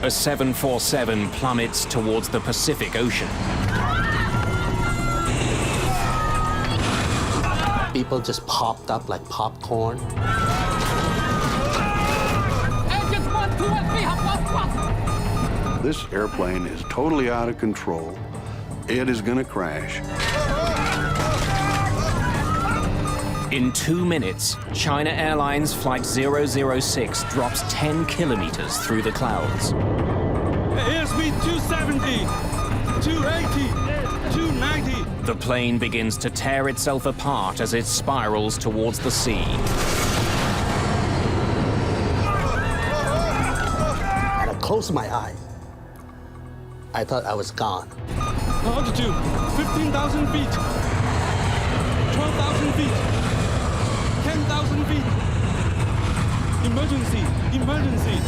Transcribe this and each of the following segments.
A 747 plummets towards the Pacific Ocean. People just popped up like popcorn. This airplane is totally out of control. It is going to crash. In 2 minutes, China Airlines Flight 006 drops 10 kilometers through the clouds. Airspeed 270, 280, 290. The plane begins to tear itself apart as it spirals towards the sea. And I closed my eye. I thought I was gone. Altitude 15,000 feet, 12,000 feet, 10,000 feet. Emergency, emergency.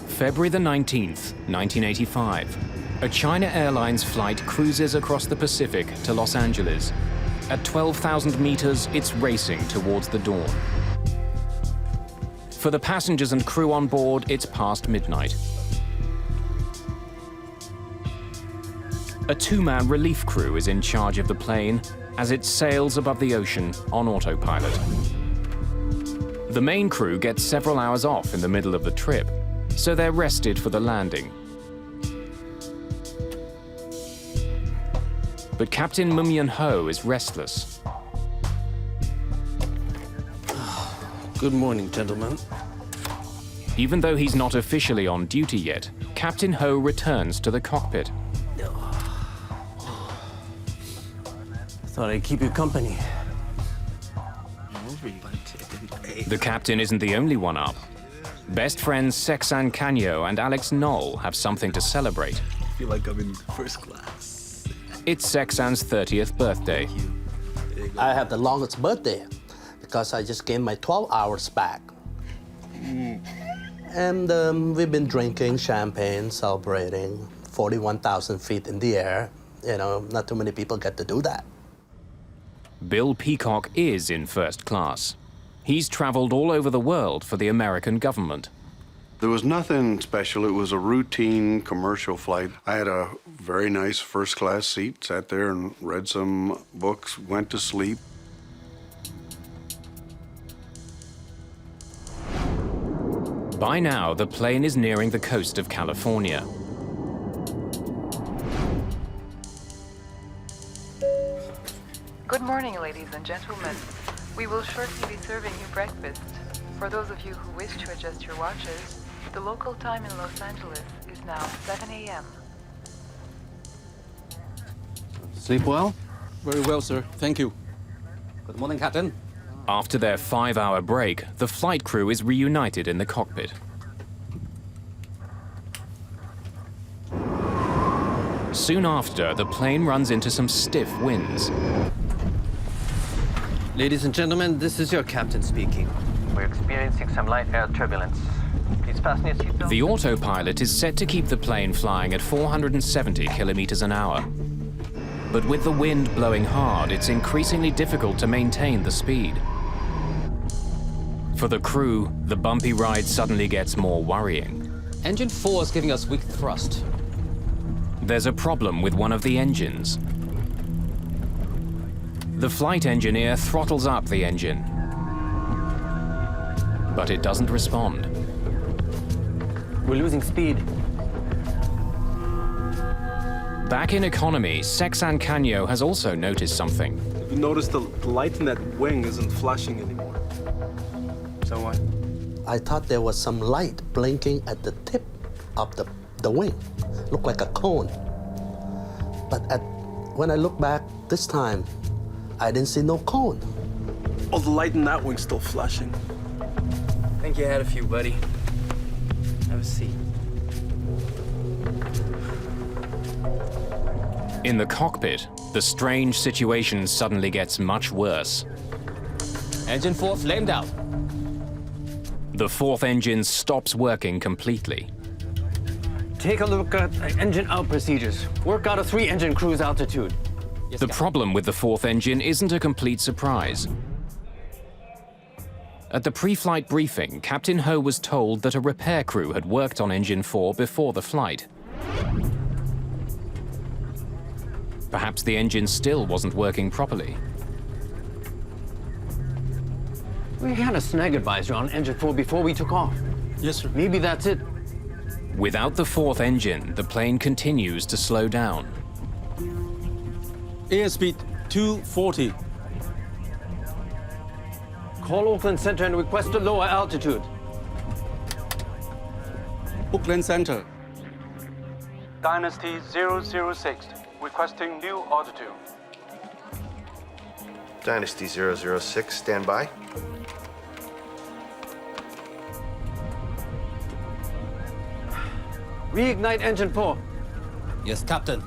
February the 19th, 1985. A China Airlines flight cruises across the Pacific to Los Angeles. At 12,000 meters, it's racing towards the dawn. For the passengers and crew on board, it's past midnight. A two-man relief crew is in charge of the plane as it sails above the ocean on autopilot. The main crew gets several hours off in the middle of the trip, so they're rested for the landing. But Captain Muman is restless. Good morning, gentlemen. Even though he's not officially on duty yet, Captain Ho returns to the cockpit. Thought I'd keep you company. The captain isn't the only one up. Best friends Sexan Canyo and Alex Knoll have something to celebrate. I feel like I'm in first class. It's Sexan's 30th birthday. I have the longest birthday because I just gained my 12 hours back. And we've been drinking champagne, celebrating 41,000 feet in the air. You know, not too many people get to do that. Bill Peacock is in first class. He's traveled all over the world for the American government. There was nothing special. It was a routine commercial flight. I had a very nice first-class seat, sat there and read some books, went to sleep. By now, the plane is nearing the coast of California. Good morning, ladies and gentlemen. We will shortly be serving you breakfast. For those of you who wish to adjust your watches, the local time in Los Angeles is now 7 a.m. Sleep well? Very well, sir. Thank you. Good morning, Captain. After their 5-hour break, the flight crew is reunited in the cockpit. Soon after, the plane runs into some stiff winds. Ladies and gentlemen, this is your captain speaking. We're experiencing some light air turbulence. Please fasten your seatbelt. The autopilot is set to keep the plane flying at 470 kilometers an hour. But with the wind blowing hard, it's increasingly difficult to maintain the speed. For the crew, the bumpy ride suddenly gets more worrying. Engine 4 is giving us weak thrust. There's a problem with one of the engines. The flight engineer throttles up the engine, but it doesn't respond. We're losing speed. Back in economy, Sexan Canyo has also noticed something. You notice the light in that wing isn't flashing anymore. So what? I thought there was some light blinking at the tip of the wing. Looked like a cone. But when I look back this time, I didn't see no cone. Oh, the light in that wing's still flashing. I think you had a few, buddy. Have a seat. In the cockpit, the strange situation suddenly gets much worse. Engine 4 flamed out. The fourth engine stops working completely. Take a look at engine out procedures. Work out a 3-engine cruise altitude. Yes, The Captain. problem with the fourth engine isn't a complete surprise. At the pre-flight briefing, Captain Ho was told that a repair crew had worked on engine 4 before the flight. Perhaps the engine still wasn't working properly. We had a snag advisor on engine 4 before we took off. Yes, sir. Maybe that's it. Without the fourth engine, the plane continues to slow down. Airspeed 240. Call Auckland Center and request a lower altitude. Auckland Center. Dynasty 006, requesting new altitude. Dynasty 006, stand by. Reignite engine 4. Yes, Captain.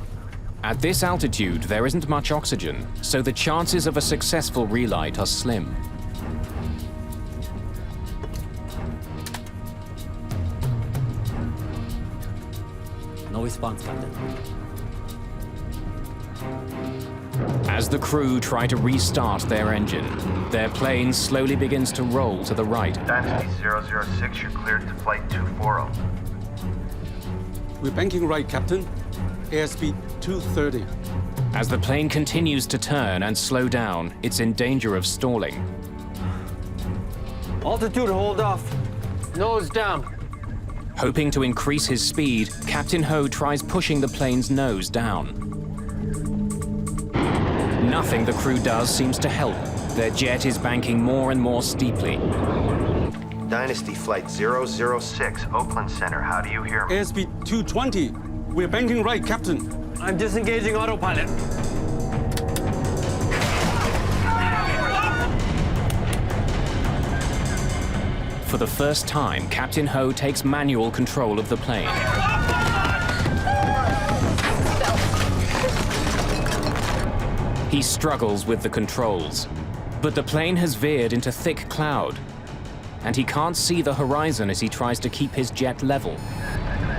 At this altitude, there isn't much oxygen, so the chances of a successful relight are slim. No response, Captain. As the crew try to restart their engine, their plane slowly begins to roll to the right. Dynasty 006, you're cleared to flight 240. We're banking right, Captain. Airspeed 230. As the plane continues to turn and slow down, it's in danger of stalling. Altitude hold off. Nose down. Hoping to increase his speed, Captain Ho tries pushing the plane's nose down. Nothing the crew does seems to help. Their jet is banking more and more steeply. Dynasty flight 006, Oakland Center, how do you hear me? Airspeed 220. We're banking right, Captain. I'm disengaging autopilot. For the first time, Captain Ho takes manual control of the plane. He struggles with the controls, but the plane has veered into thick cloud, and he can't see the horizon as he tries to keep his jet level.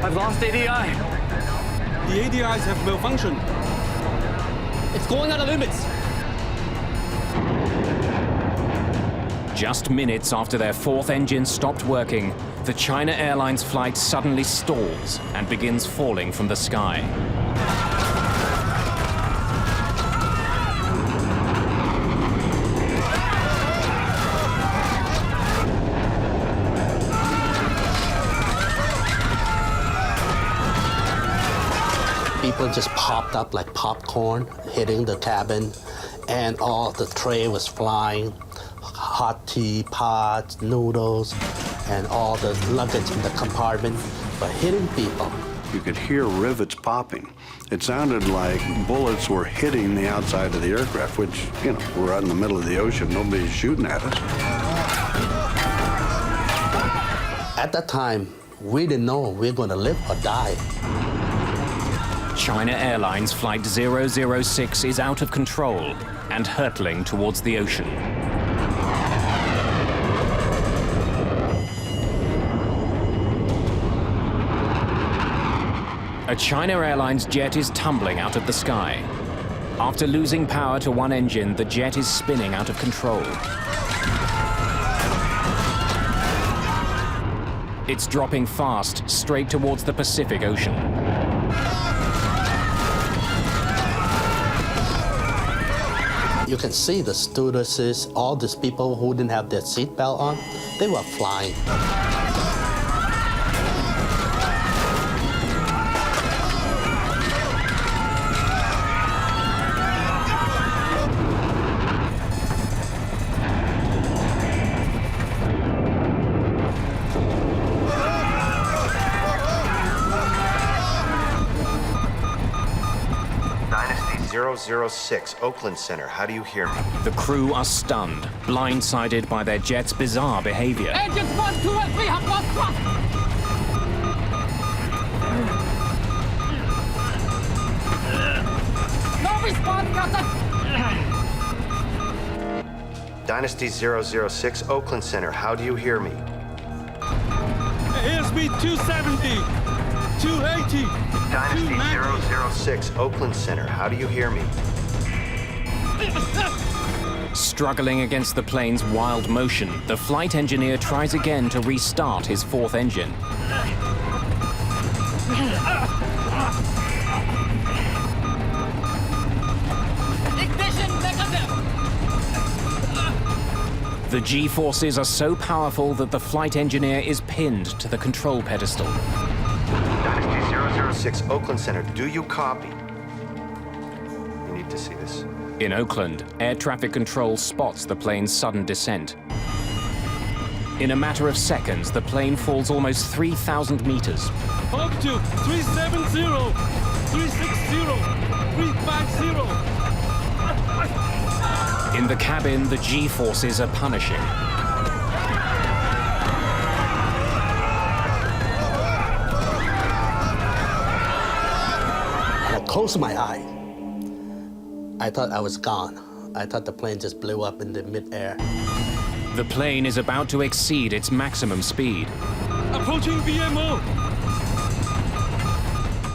I've lost ADI. The ADIs have malfunctioned. It's going out of limits. Just minutes after their fourth engine stopped working, the China Airlines flight suddenly stalls and begins falling from the sky. People just popped up like popcorn, hitting the cabin, and all the tray was flying. Hot tea, pots, noodles, and all the luggage in the compartment were hitting people. You could hear rivets popping. It sounded like bullets were hitting the outside of the aircraft, which, you know, we're out in the middle of the ocean. Nobody's shooting at us. At that time, we didn't know we were going to live or die. China Airlines Flight 006 is out of control and hurtling towards the ocean. A China Airlines jet is tumbling out of the sky. After losing power to one engine, the jet is spinning out of control. It's dropping fast, straight towards the Pacific Ocean. You can see the stewardesses, all these people who didn't have their seatbelt on, they were flying. Dynasty 006, Oakland Center, how do you hear me? The crew are stunned, blindsided by their jet's bizarre behavior. Engines 1, 2, and 3 have lost thrust. response, Captain! Dynasty 006, Oakland Center, how do you hear me? Airspeed 270, 280. Dynasty 006, Oakland Center, how do you hear me? Struggling against the plane's wild motion, the flight engineer tries again to restart his fourth engine. Ignition negative! The G-forces are so powerful that the flight engineer is pinned to the control pedestal. Dynasty 006, Oakland Center, do you copy? You need to see this. In Oakland, air traffic control spots the plane's sudden descent. In a matter of seconds, the plane falls almost 3,000 meters. Up to 370, 360, 350. In the cabin, the G-forces are punishing. And I closed my eye. I thought I was gone. I thought the plane just blew up in the midair. The plane is about to exceed its maximum speed. Approaching VMO.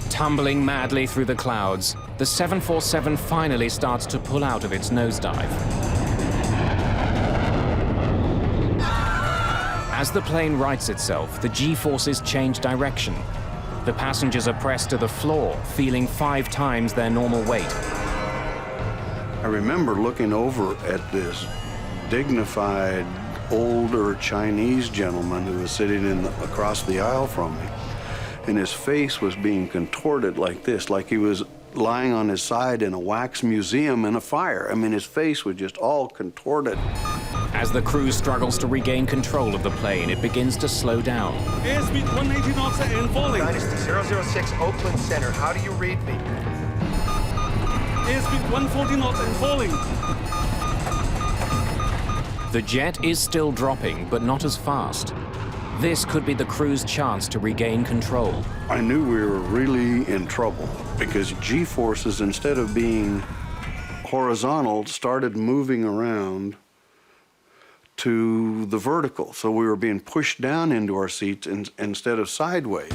Tumbling madly through the clouds, the 747 finally starts to pull out of its nosedive. As the plane rights itself, the G-forces change direction. The passengers are pressed to the floor, feeling 5 times their normal weight. I remember looking over at this dignified, older Chinese gentleman who was sitting across the aisle from me, and his face was being contorted like this, like he was lying on his side in a wax museum in a fire. I mean, his face was just all contorted. As the crew struggles to regain control of the plane, it begins to slow down. Airspeed 180 knots and falling. Dynasty 006, Oakland Center, how do you read me? Airspeed 140 knots and falling. The jet is still dropping, but not as fast. This could be the crew's chance to regain control. I knew we were really in trouble because G-forces, instead of being horizontal, started moving around to the vertical. So we were being pushed down into our seats instead of sideways.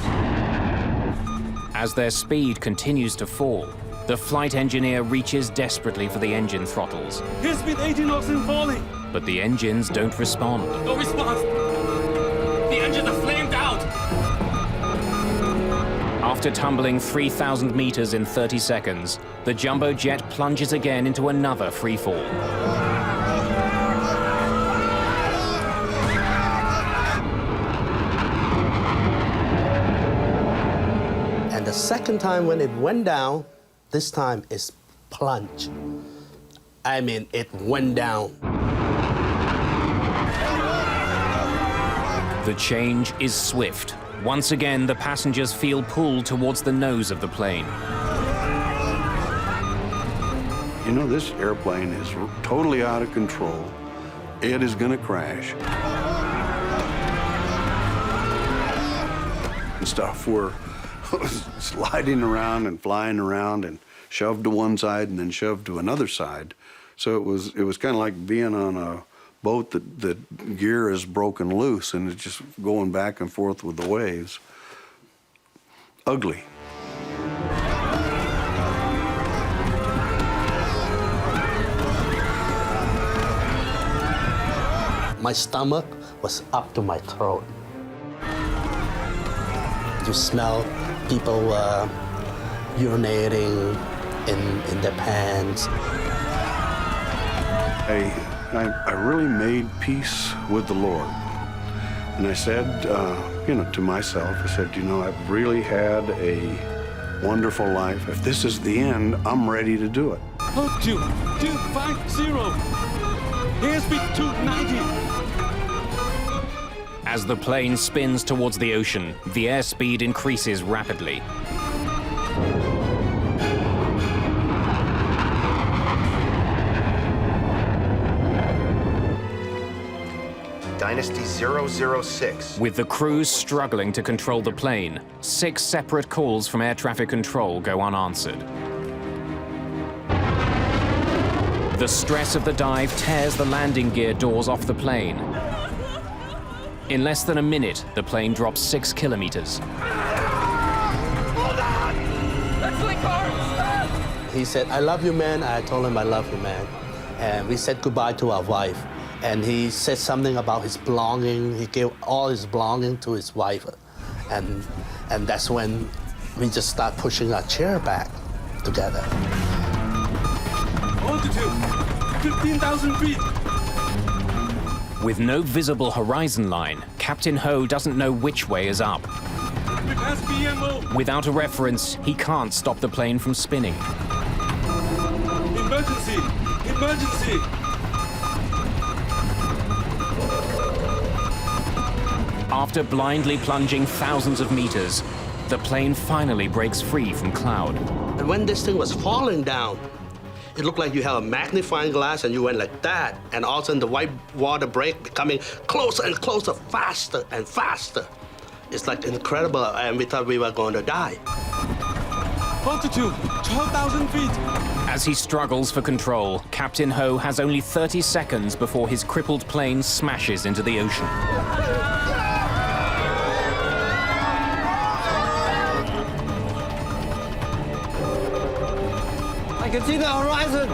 As their speed continues to fall, the flight engineer reaches desperately for the engine throttles. Airspeed 80 knots and falling. But the engines don't respond. No response. The engines are flamed out. After tumbling 3,000 meters in 30 seconds, the jumbo jet plunges again into another free fall. And the second time when it went down, this time it's plunge. I mean, it went down. The change is swift. Once again, the passengers feel pulled towards the nose of the plane. You know, this airplane is totally out of control. It is going to crash. And stuff. We're sliding around and flying around and shoved to one side and then shoved to another side. So it was kind of like being on a boat that the gear is broken loose and it's just going back and forth with the waves. Ugly. My stomach was up to my throat. You smell people urinating in their pants. I really made peace with the Lord. And I said, to myself, I said, I've really had a wonderful life. If this is the end, I'm ready to do it. Up to 250. Airspeed 290. As the plane spins towards the ocean, the airspeed increases rapidly. Dynasty 006. With the crews struggling to control the plane, 6 separate calls from air traffic control go unanswered. The stress of the dive tears the landing gear doors off the plane. In less than a minute, the plane drops 6 kilometers. Hold on! Let's link arms! He said, "I love you, man." I told him, "I love you, man." And we said goodbye to our wife. And he said something about his belonging. He gave all his belonging to his wife. And that's when we just start pushing our chair back together. Altitude, 15,000 feet. With no visible horizon line, Captain Ho doesn't know which way is up. We pass BMO. Without a reference, he can't stop the plane from spinning. Emergency, emergency. After blindly plunging thousands of meters, the plane finally breaks free from cloud. And when this thing was falling down, it looked like you have a magnifying glass and you went like that, and all of a sudden the white water break becoming closer and closer, faster and faster. It's like incredible, and we thought we were going to die. Altitude, 12,000 feet. As he struggles for control, Captain Ho has only 30 seconds before his crippled plane smashes into the ocean. I can see the horizon.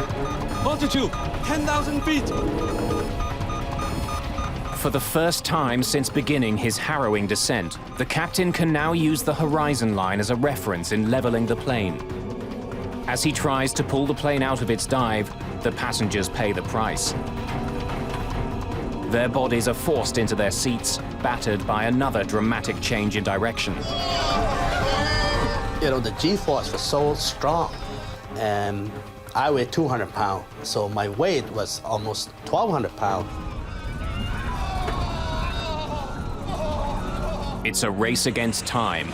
Altitude, 10,000 feet. For the first time since beginning his harrowing descent, the captain can now use the horizon line as a reference in leveling the plane. As he tries to pull the plane out of its dive, the passengers pay the price. Their bodies are forced into their seats, battered by another dramatic change in direction. You know, the G-force was so strong, and I weighed 200 pounds, so my weight was almost 1,200 pounds. It's a race against time,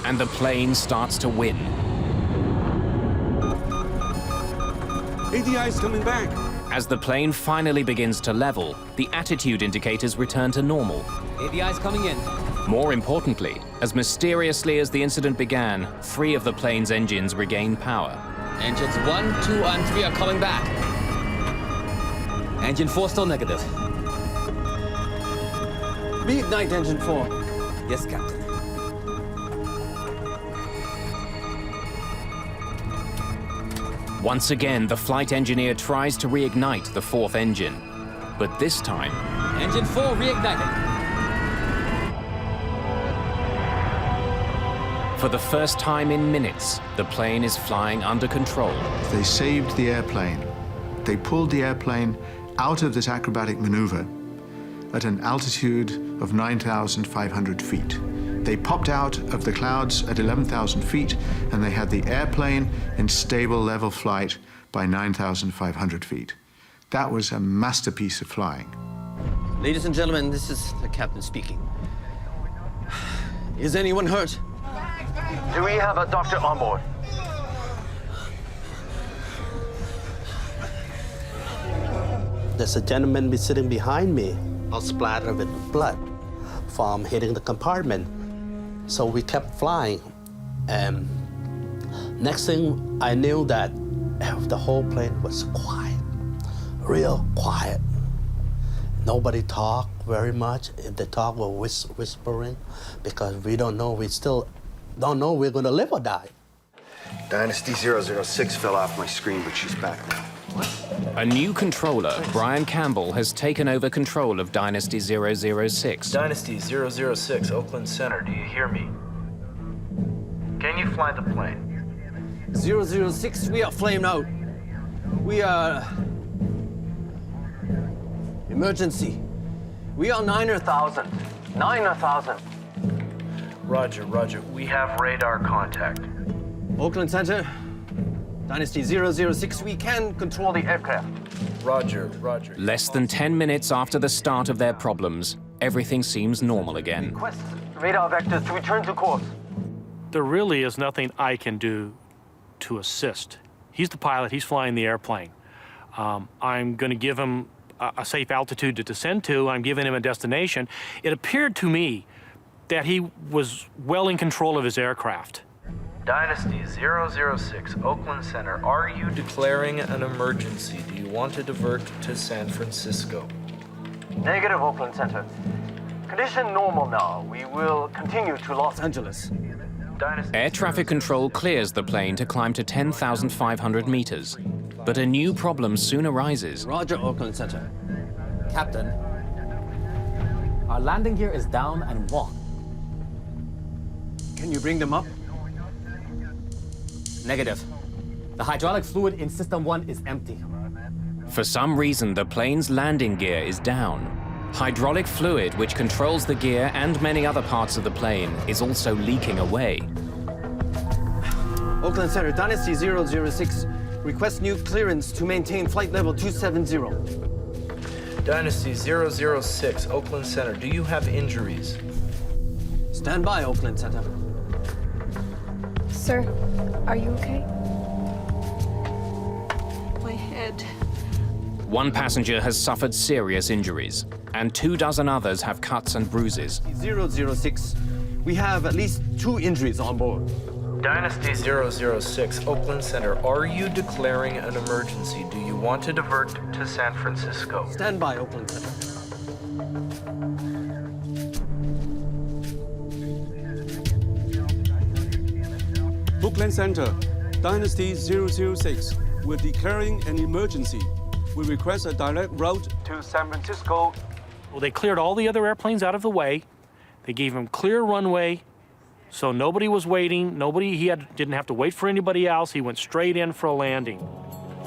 and the plane starts to win. ADI is coming back. As the plane finally begins to level, the attitude indicators return to normal. ADI's coming in. More importantly, as mysteriously as the incident began, 3 of the plane's engines regain power. Engines 1, 2, and 3 are coming back. Engine 4 still negative. Reignite engine 4. Yes, Captain. Once again, the flight engineer tries to reignite the 4th engine. But this time, Engine 4 reigniting. for the first time in minutes, the plane is flying under control. They saved the airplane. They pulled the airplane out of this acrobatic maneuver at an altitude of 9,500 feet. They popped out of the clouds at 11,000 feet, and they had the airplane in stable level flight by 9,500 feet. That was a masterpiece of flying. Ladies and gentlemen, this is the captain speaking. Is anyone hurt? Do we have a doctor on board? There's a gentleman sitting behind me, all splattered with blood from hitting the compartment. So we kept flying. And next thing I knew that the whole plane was quiet, real quiet. Nobody talked very much. If they talk, we're whispering because we don't know, we still don't know we're gonna live or die. Dynasty 006 fell off my screen, but she's back now. A new controller, Brian Campbell, has taken over control of Dynasty 006. Dynasty 006, Oakland Center, do you hear me? Can you fly the plane? 006, we are flamed out. We are... emergency. We are 9,000. 9,000. Roger, roger. We have radar contact. Oakland Center, Dynasty 006, we can control the aircraft. Roger, roger. Less than 10 minutes after the start of their problems, everything seems normal again. Request radar vectors to return to course. There really is nothing I can do to assist. He's the pilot, he's flying the airplane. I'm going to give him a safe altitude to descend to. I'm giving him a destination. It appeared to me that he was well in control of his aircraft. Dynasty 006, Oakland Center. Are you declaring an emergency? Do you want to divert to San Francisco? Negative, Oakland Center. Condition normal now. We will continue to Los Angeles. Dynasty Air traffic control clears the plane to climb to 10,500 meters. But a new problem soon arises. Roger, Oakland Center. Captain, our landing gear is down and wrong. Can you bring them up? Negative. The hydraulic fluid in System 1 is empty. For some reason, the plane's landing gear is down. Hydraulic fluid, which controls the gear and many other parts of the plane, is also leaking away. Oakland Center, Dynasty 006, request new clearance to maintain flight level 270. Dynasty 006, Oakland Center. Do you have injuries? Stand by, Oakland Center. Sir, are you okay? My head. One passenger has suffered serious injuries, and 24 others have cuts and bruises. 006, we have at least 2 injuries on board. Dynasty 006, Oakland Center. Are you declaring an emergency? Do you want to divert to San Francisco? Stand by, Oakland Center. Oakland Center, Dynasty 006. We're declaring an emergency. We request a direct route To San Francisco. Well, they cleared all the other airplanes out of the way. They gave him clear runway, so nobody was waiting. Didn't have to wait for anybody else. He went straight in for a landing.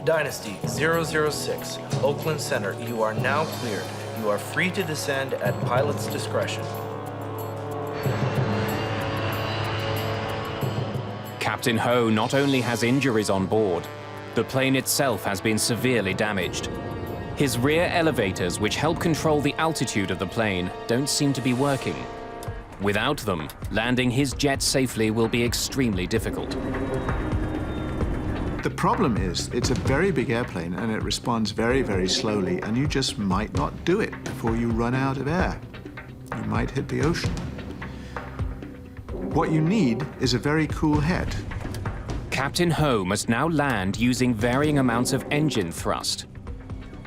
Dynasty 006, Oakland Center. You are now cleared. You are free to descend at pilot's discretion. Captain Ho not only has injuries on board, the plane itself has been severely damaged. His rear elevators, which help control the altitude of the plane, don't seem to be working. Without them, landing his jet safely will be extremely difficult. The problem is, it's a very big airplane and it responds very, very slowly, and you just might not do it before you run out of air. You might hit the ocean. What you need is a very cool head. Captain Ho must now land using varying amounts of engine thrust.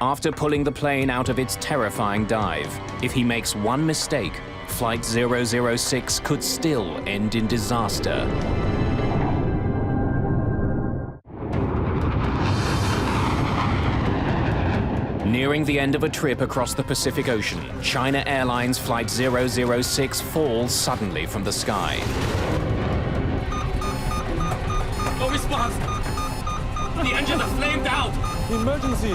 After pulling the plane out of its terrifying dive, if he makes one mistake, Flight 006 could still end in disaster. Nearing the end of a trip across the Pacific Ocean, China Airlines Flight 006 falls suddenly from the sky. No response! The engines are flamed out! Emergency!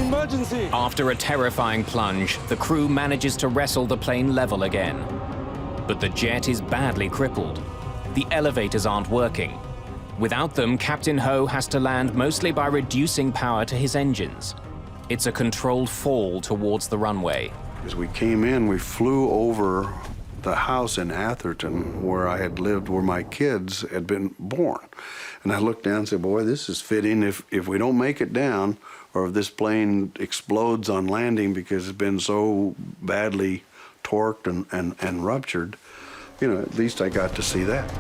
Emergency! After a terrifying plunge, the crew manages to wrestle the plane level again. But the jet is badly crippled. The elevators aren't working. Without them, Captain Ho has to land mostly by reducing power to his engines. It's a controlled fall towards the runway. As we came in, we flew over the house in Atherton where I had lived, where my kids had been born. And I looked down and said, boy, this is fitting. If we don't make it down, or if this plane explodes on landing because it's been so badly torqued and ruptured, you know, at least I got to see that.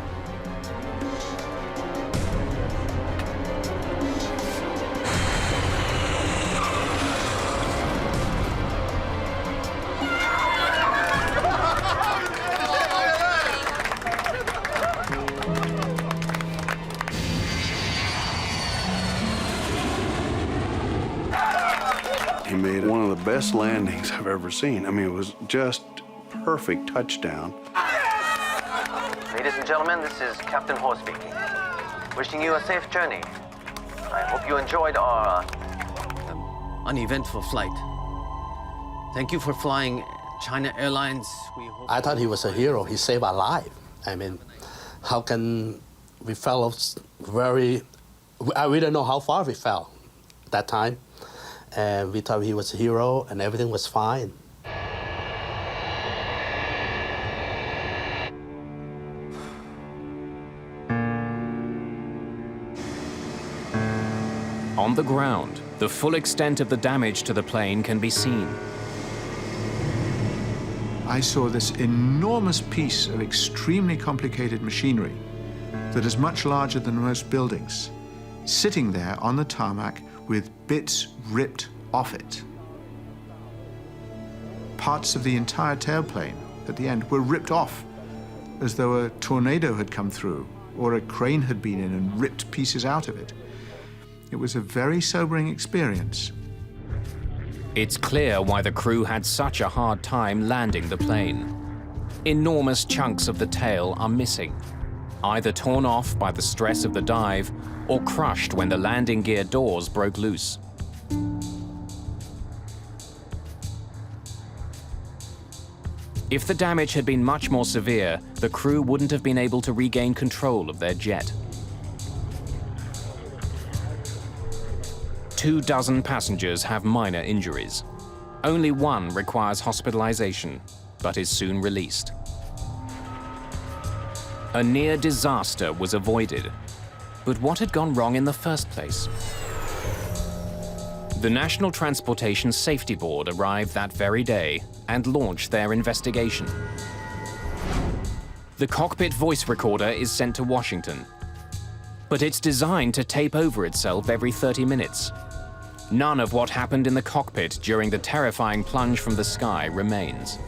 He made one of the best landings I've ever seen. I mean, it was just perfect touchdown. Ladies and gentlemen, this is Captain Ho speaking. Wishing you a safe journey. I hope you enjoyed our uneventful flight. Thank you for flying China Airlines. I thought he was a hero. He saved our life. I mean, how can we fell very... We didn't know how far we fell that time. And we thought he was a hero and everything was fine. On the ground, the full extent of the damage to the plane can be seen. I saw this enormous piece of extremely complicated machinery that is much larger than most buildings, sitting there on the tarmac with bits ripped off it. Parts of the entire tailplane at the end were ripped off, as though a tornado had come through or a crane had been in and ripped pieces out of it. It was a very sobering experience. It's clear why the crew had such a hard time landing the plane. Enormous chunks of the tail are missing, either torn off by the stress of the dive or crushed when the landing gear doors broke loose. If the damage had been much more severe, the crew wouldn't have been able to regain control of their jet. 24 passengers have minor injuries. Only one requires hospitalization, but is soon released. A near disaster was avoided. But what had gone wrong in the first place? The National Transportation Safety Board arrived that very day and launched their investigation. The cockpit voice recorder is sent to Washington, but it's designed to tape over itself every 30 minutes. None of what happened in the cockpit during the terrifying plunge from the sky remains.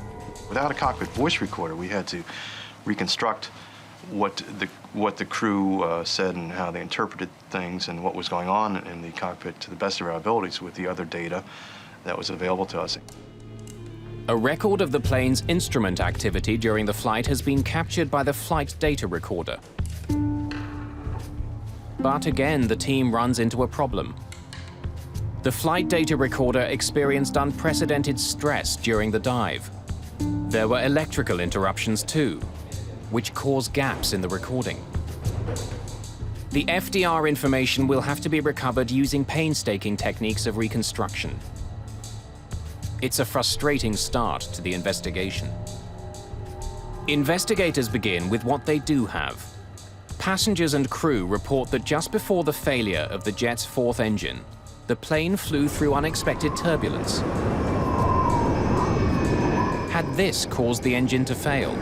Without a cockpit voice recorder, we had to reconstruct what the crew said and how they interpreted things and what was going on in the cockpit to the best of our abilities with the other data that was available to us. A record of the plane's instrument activity during the flight has been captured by the flight data recorder. But again, the team runs into a problem. The flight data recorder experienced unprecedented stress during the dive. There were electrical interruptions too, which caused gaps in the recording. The FDR information will have to be recovered using painstaking techniques of reconstruction. It's a frustrating start to the investigation. Investigators begin with what they do have. Passengers and crew report that just before the failure of the jet's fourth engine, the plane flew through unexpected turbulence. Had this caused the engine to fail?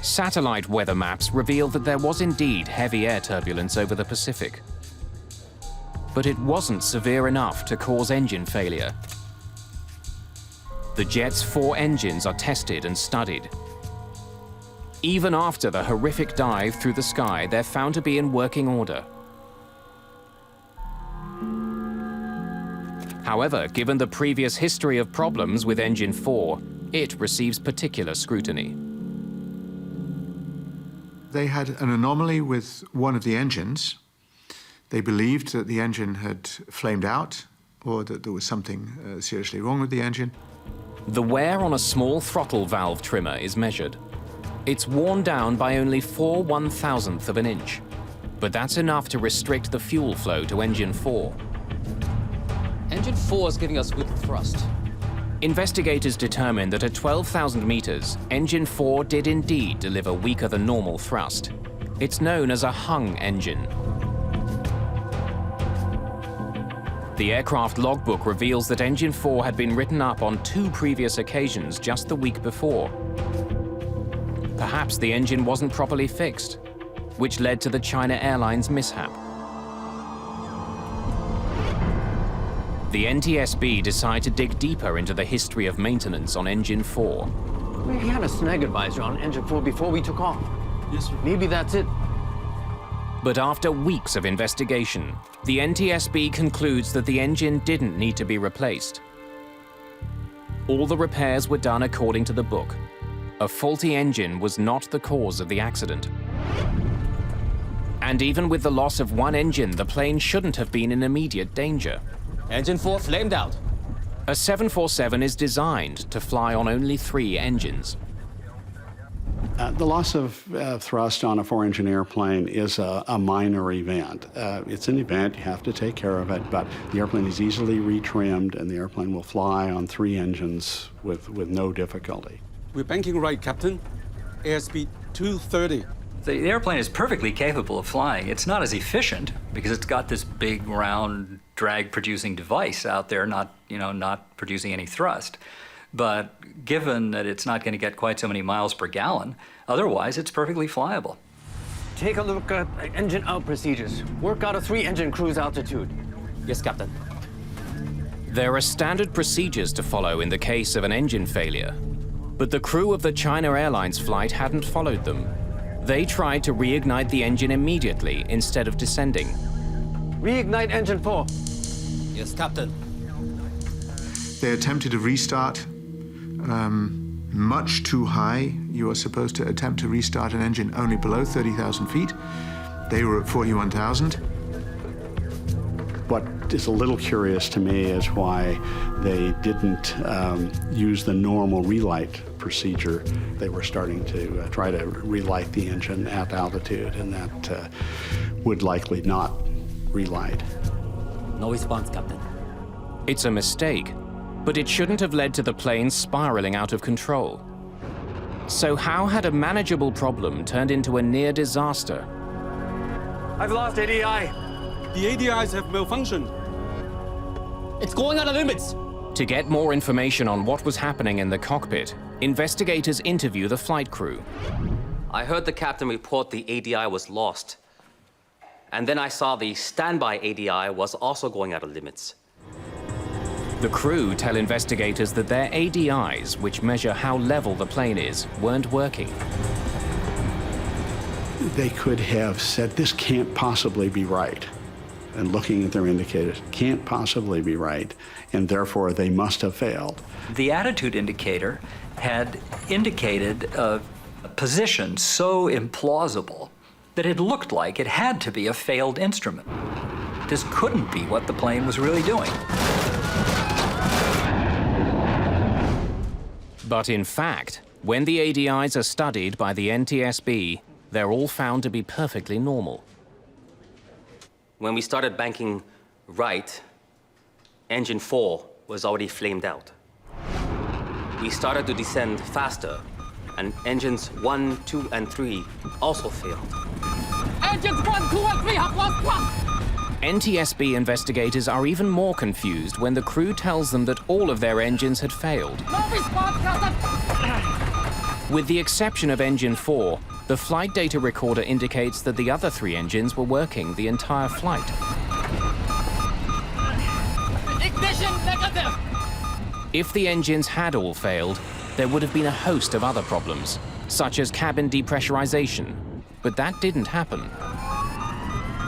Satellite weather maps revealed that there was indeed heavy air turbulence over the Pacific. But it wasn't severe enough to cause engine failure. The jet's 4 engines are tested and studied. Even after the horrific dive through the sky, they're found to be in working order. However, given the previous history of problems with Engine 4, it receives particular scrutiny. They had an anomaly with one of the engines. They believed that the engine had flamed out or that there was something seriously wrong with the engine. The wear on a small throttle valve trimmer is measured. It's worn down by only 4/1000th of an inch, but that's enough to restrict the fuel flow to Engine 4. Engine 4 is giving us good thrust. Investigators determined that at 12,000 meters, Engine 4 did indeed deliver weaker than normal thrust. It's known as a hung engine. The aircraft logbook reveals that Engine 4 had been written up on 2 previous occasions just the week before. Perhaps the engine wasn't properly fixed, which led to the China Airlines mishap. The NTSB decided to dig deeper into the history of maintenance on Engine 4. We had a snag advisor on Engine 4 before we took off. Yes, sir. Maybe that's it. But after weeks of investigation, the NTSB concludes that the engine didn't need to be replaced. All the repairs were done according to the book. A faulty engine was not the cause of the accident. And even with the loss of one engine, the plane shouldn't have been in immediate danger. Engine 4 flamed out. A 747 is designed to fly on only 3 engines. The loss of thrust on a 4-engine airplane is a minor event. It's an event, you have to take care of it, but the airplane is easily retrimmed and the airplane will fly on 3 engines with no difficulty. We're banking right, Captain. Airspeed 230. The airplane is perfectly capable of flying. It's not as efficient because it's got this big, round, drag-producing device out there, not producing any thrust. But given that it's not going to get quite so many miles per gallon, otherwise it's perfectly flyable. Take a look at engine out procedures. Work out a 3-engine cruise altitude. Yes, Captain. There are standard procedures to follow in the case of an engine failure, but the crew of the China Airlines flight hadn't followed them. They tried to reignite the engine immediately instead of descending. Reignite engine 4. Yes, Captain. They attempted to restart much too high. You are supposed to attempt to restart an engine only below 30,000 feet. They were at 41,000. What is a little curious to me is why they didn't use the normal relight procedure. They were starting to try to relight the engine at altitude, and that would likely not relight. No response, Captain. It's a mistake, but it shouldn't have led to the plane spiraling out of control. So how had a manageable problem turned into a near disaster? I've lost ADI. The ADIs have malfunctioned. It's going out of limits. To get more information on what was happening in the cockpit, investigators interview the flight crew. I heard the captain report the ADI was lost. And then I saw the standby ADI was also going out of limits. The crew tell investigators that their ADIs, which measure how level the plane is, weren't working. They could have said, this can't possibly be right. And looking at their indicators, can't possibly be right, and therefore they must have failed. The attitude indicator had indicated a position so implausible that it looked like it had to be a failed instrument. This couldn't be what the plane was really doing. But in fact, when the ADIs are studied by the NTSB, they're all found to be perfectly normal. When we started banking right, engine 4 was already flamed out. We started to descend faster, and engines 1, 2, and 3 also failed. Engines 1, 2, and 3 have lost thrust! NTSB investigators are even more confused when the crew tells them that all of their engines had failed. No response, Captain! With the exception of engine 4, the flight data recorder indicates that the other 3 engines were working the entire flight. Ignition negative! If the engines had all failed, there would have been a host of other problems, such as cabin depressurization, but that didn't happen.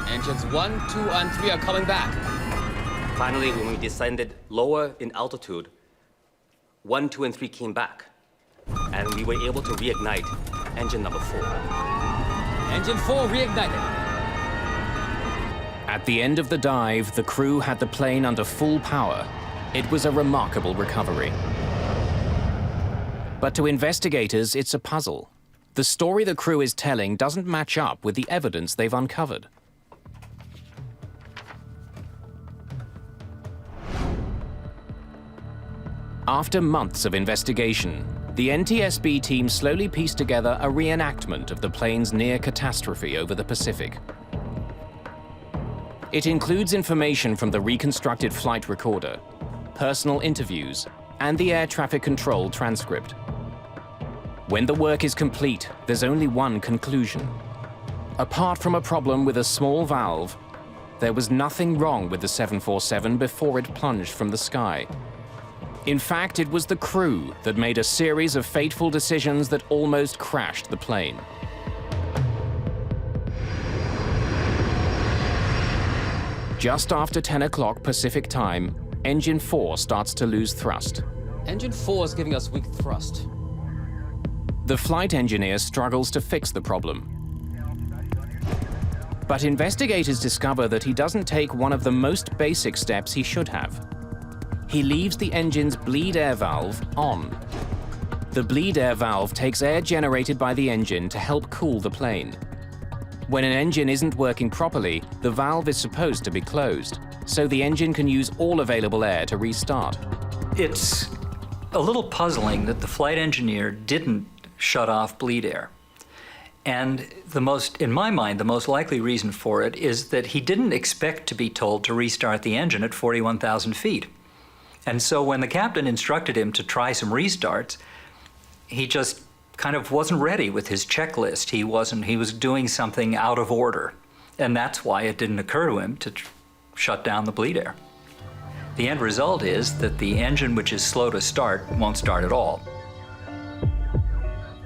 Engines 1, 2, and 3 are coming back. Finally, when we descended lower in altitude, 1, 2, and 3 came back, and we were able to reignite engine number 4. Engine 4 reignited. At the end of the dive, the crew had the plane under full power. It was a remarkable recovery. But to investigators, it's a puzzle. The story the crew is telling doesn't match up with the evidence they've uncovered. After months of investigation, the NTSB team slowly pieced together a reenactment of the plane's near catastrophe over the Pacific. It includes information from the reconstructed flight recorder, personal interviews, and the air traffic control transcript. When the work is complete, there's only one conclusion. Apart from a problem with a small valve, there was nothing wrong with the 747 before it plunged from the sky. In fact, it was the crew that made a series of fateful decisions that almost crashed the plane. Just after 10 o'clock Pacific time, engine 4 starts to lose thrust. Engine 4 is giving us weak thrust. The flight engineer struggles to fix the problem. But investigators discover that he doesn't take one of the most basic steps he should have. He leaves the engine's bleed air valve on. The bleed air valve takes air generated by the engine to help cool the plane. When an engine isn't working properly, the valve is supposed to be closed, so the engine can use all available air to restart. It's a little puzzling that the flight engineer didn't shut off bleed air. And in my mind, the most likely reason for it is that he didn't expect to be told to restart the engine at 41,000 feet. And so when the captain instructed him to try some restarts, he just kind of wasn't ready with his checklist. He was doing something out of order. And that's why it didn't occur to him to shut down the bleed air. The end result is that the engine, which is slow to start, won't start at all.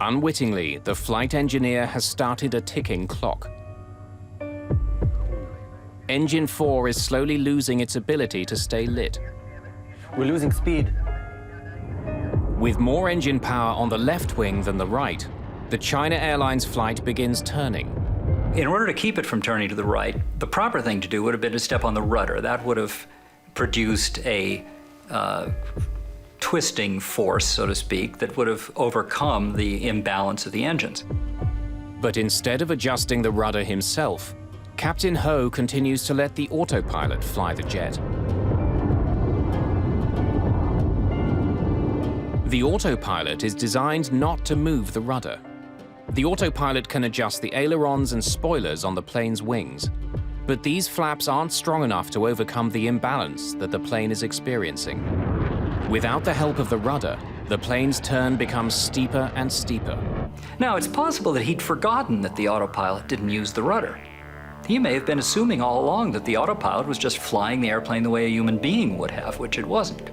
Unwittingly, the flight engineer has started a ticking clock. Engine 4 is slowly losing its ability to stay lit. We're losing speed. With more engine power on the left wing than the right, the China Airlines flight begins turning. In order to keep it from turning to the right, the proper thing to do would have been to step on the rudder. That would have produced a twisting force, so to speak, that would have overcome the imbalance of the engines. But instead of adjusting the rudder himself, Captain Ho continues to let the autopilot fly the jet. The autopilot is designed not to move the rudder. The autopilot can adjust the ailerons and spoilers on the plane's wings, but these flaps aren't strong enough to overcome the imbalance that the plane is experiencing. Without the help of the rudder, the plane's turn becomes steeper and steeper. Now, it's possible that he'd forgotten that the autopilot didn't use the rudder. He may have been assuming all along that the autopilot was just flying the airplane the way a human being would have, which it wasn't.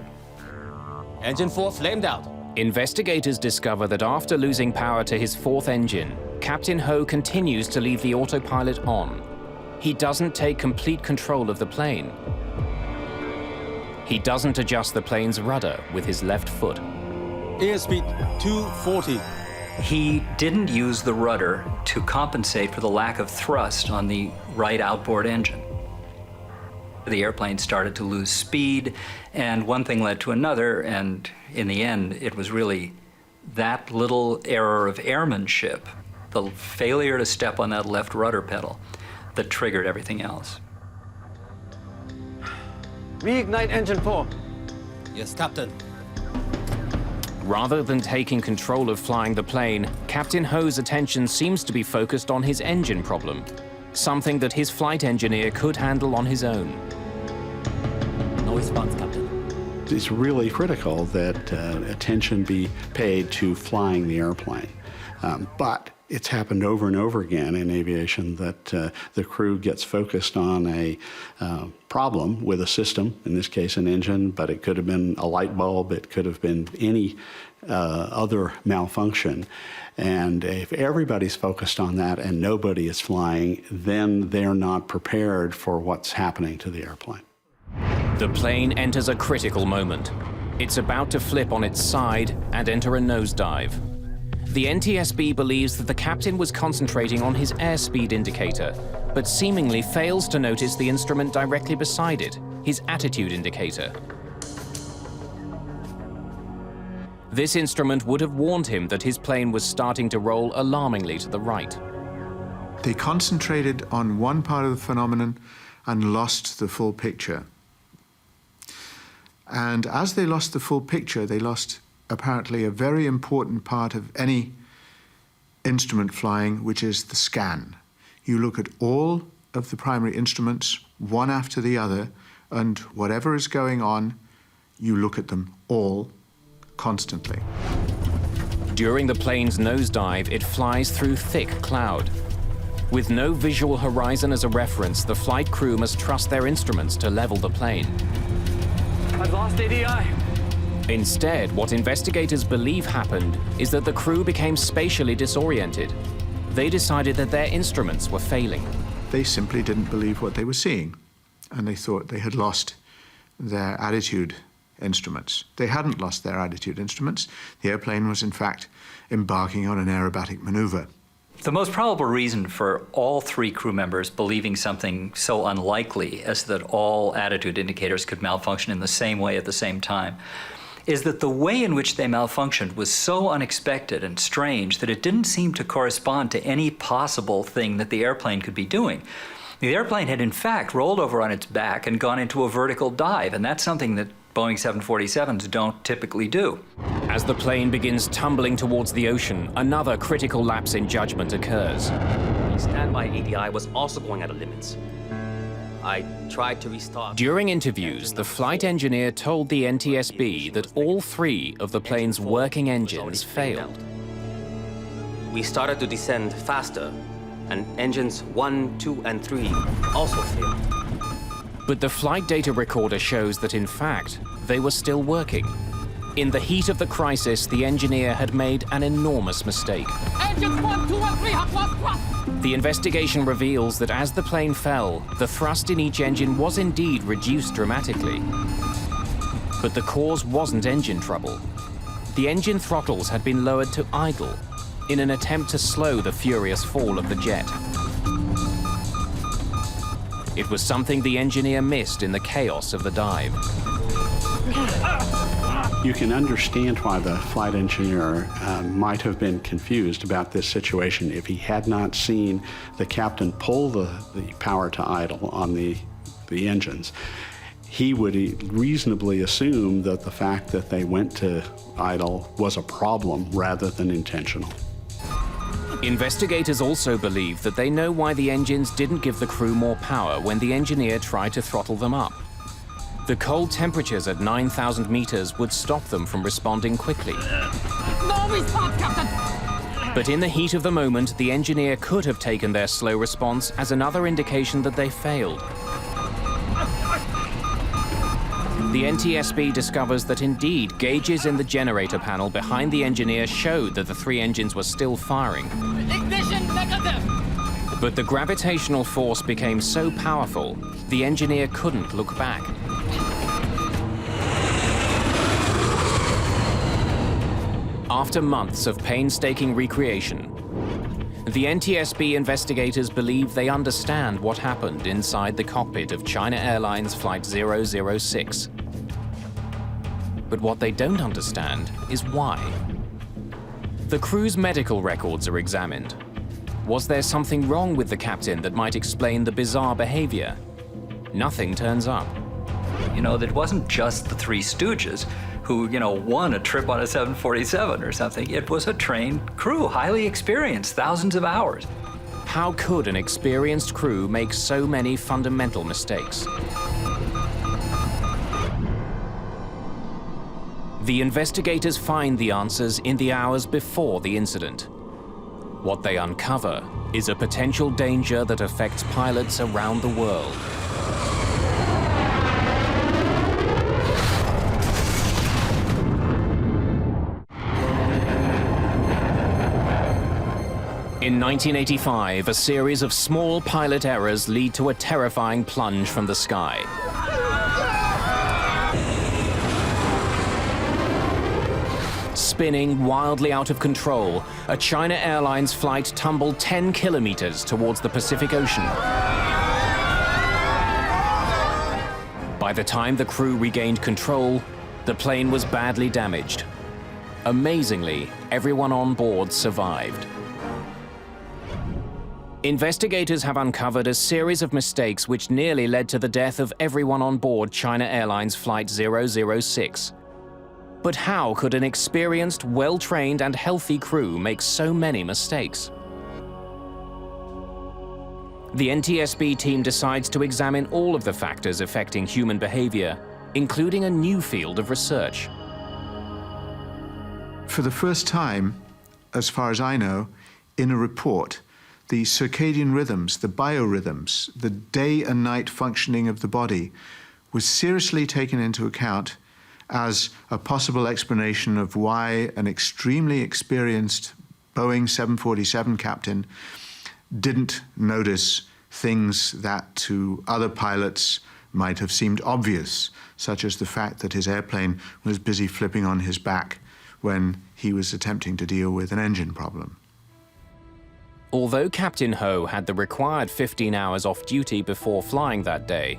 Engine 4 flamed out. Investigators discover that after losing power to his fourth engine, Captain Ho continues to leave the autopilot on. He doesn't take complete control of the plane. He doesn't adjust the plane's rudder with his left foot. Airspeed 240. He didn't use the rudder to compensate for the lack of thrust on the right outboard engine. The airplane started to lose speed, and one thing led to another, and in the end, it was really that little error of airmanship, the failure to step on that left rudder pedal, that triggered everything else. Reignite engine 4. Yes, Captain. Rather than taking control of flying the plane, Captain Ho's attention seems to be focused on his engine problem, something that his flight engineer could handle on his own. No response, Captain. It's really critical that attention be paid to flying the airplane. But it's happened over and over again in aviation that the crew gets focused on a problem with a system, in this case an engine, but it could have been a light bulb, it could have been any other malfunction. And if everybody's focused on that and nobody is flying, then they're not prepared for what's happening to the airplane. The plane enters a critical moment. It's about to flip on its side and enter a nosedive. The NTSB believes that the captain was concentrating on his airspeed indicator, but seemingly fails to notice the instrument directly beside it, his attitude indicator. This instrument would have warned him that his plane was starting to roll alarmingly to the right. They concentrated on one part of the phenomenon and lost the full picture. And as they lost the full picture, they lost apparently a very important part of any instrument flying, which is the scan. You look at all of the primary instruments, one after the other, and whatever is going on, you look at them all constantly. During the plane's nosedive, it flies through thick cloud. With no visual horizon as a reference, the flight crew must trust their instruments to level the plane. I've lost ADI. Instead, what investigators believe happened is that the crew became spatially disoriented. They decided that their instruments were failing. They simply didn't believe what they were seeing, and they thought they had lost their attitude instruments. They hadn't lost their attitude instruments. The airplane was, in fact, embarking on an aerobatic maneuver. The most probable reason for all three crew members believing something so unlikely as that all attitude indicators could malfunction in the same way at the same time is that the way in which they malfunctioned was so unexpected and strange that it didn't seem to correspond to any possible thing that the airplane could be doing. The airplane had in fact rolled over on its back and gone into a vertical dive, and that's something that Boeing 747s don't typically do. As the plane begins tumbling towards the ocean, another critical lapse in judgment occurs. The standby ADI was also going out of limits. I tried to restart. During interviews, the flight engineer told the NTSB that all 3 of the plane's working engines failed. We started to descend faster, and engines 1, 2, and 3 also failed. But the flight data recorder shows that, in fact, they were still working. In the heat of the crisis, the engineer had made an enormous mistake. Engines 1, 2, and 3 have lost thrust. The investigation reveals that as the plane fell, the thrust in each engine was indeed reduced dramatically. But the cause wasn't engine trouble. The engine throttles had been lowered to idle in an attempt to slow the furious fall of the jet. It was something the engineer missed in the chaos of the dive. You can understand why the flight engineer might have been confused about this situation if he had not seen the captain pull the power to idle on the engines. He would reasonably assume that the fact that they went to idle was a problem rather than intentional. Investigators also believe that they know why the engines didn't give the crew more power when the engineer tried to throttle them up. The cold temperatures at 9,000 meters would stop them from responding quickly. No response, Captain! But in the heat of the moment, the engineer could have taken their slow response as another indication that they failed. The NTSB discovers that indeed gauges in the generator panel behind the engineer showed that the 3 engines were still firing. Ignition negative! But the gravitational force became so powerful, the engineer couldn't look back. After months of painstaking recreation, the NTSB investigators believe they understand what happened inside the cockpit of China Airlines Flight 006. But what they don't understand is why. The crew's medical records are examined. Was there something wrong with the captain that might explain the bizarre behavior? Nothing turns up. You know, it wasn't just the 3 Stooges who, won a trip on a 747 or something. It was a trained crew, highly experienced, thousands of hours. How could an experienced crew make so many fundamental mistakes? The investigators find the answers in the hours before the incident. What they uncover is a potential danger that affects pilots around the world. In 1985, a series of small pilot errors lead to a terrifying plunge from the sky. Spinning wildly out of control, a China Airlines flight tumbled 10 kilometers towards the Pacific Ocean. By the time the crew regained control, the plane was badly damaged. Amazingly, everyone on board survived. Investigators have uncovered a series of mistakes which nearly led to the death of everyone on board China Airlines Flight 006. But how could an experienced, well-trained and healthy crew make so many mistakes? The NTSB team decides to examine all of the factors affecting human behavior, including a new field of research. For the first time, as far as I know, in a report, the circadian rhythms, the biorhythms, the day and night functioning of the body was seriously taken into account as a possible explanation of why an extremely experienced Boeing 747 captain didn't notice things that to other pilots might have seemed obvious, such as the fact that his airplane was busy flipping on his back when he was attempting to deal with an engine problem. Although Captain Ho had the required 15 hours off duty before flying that day,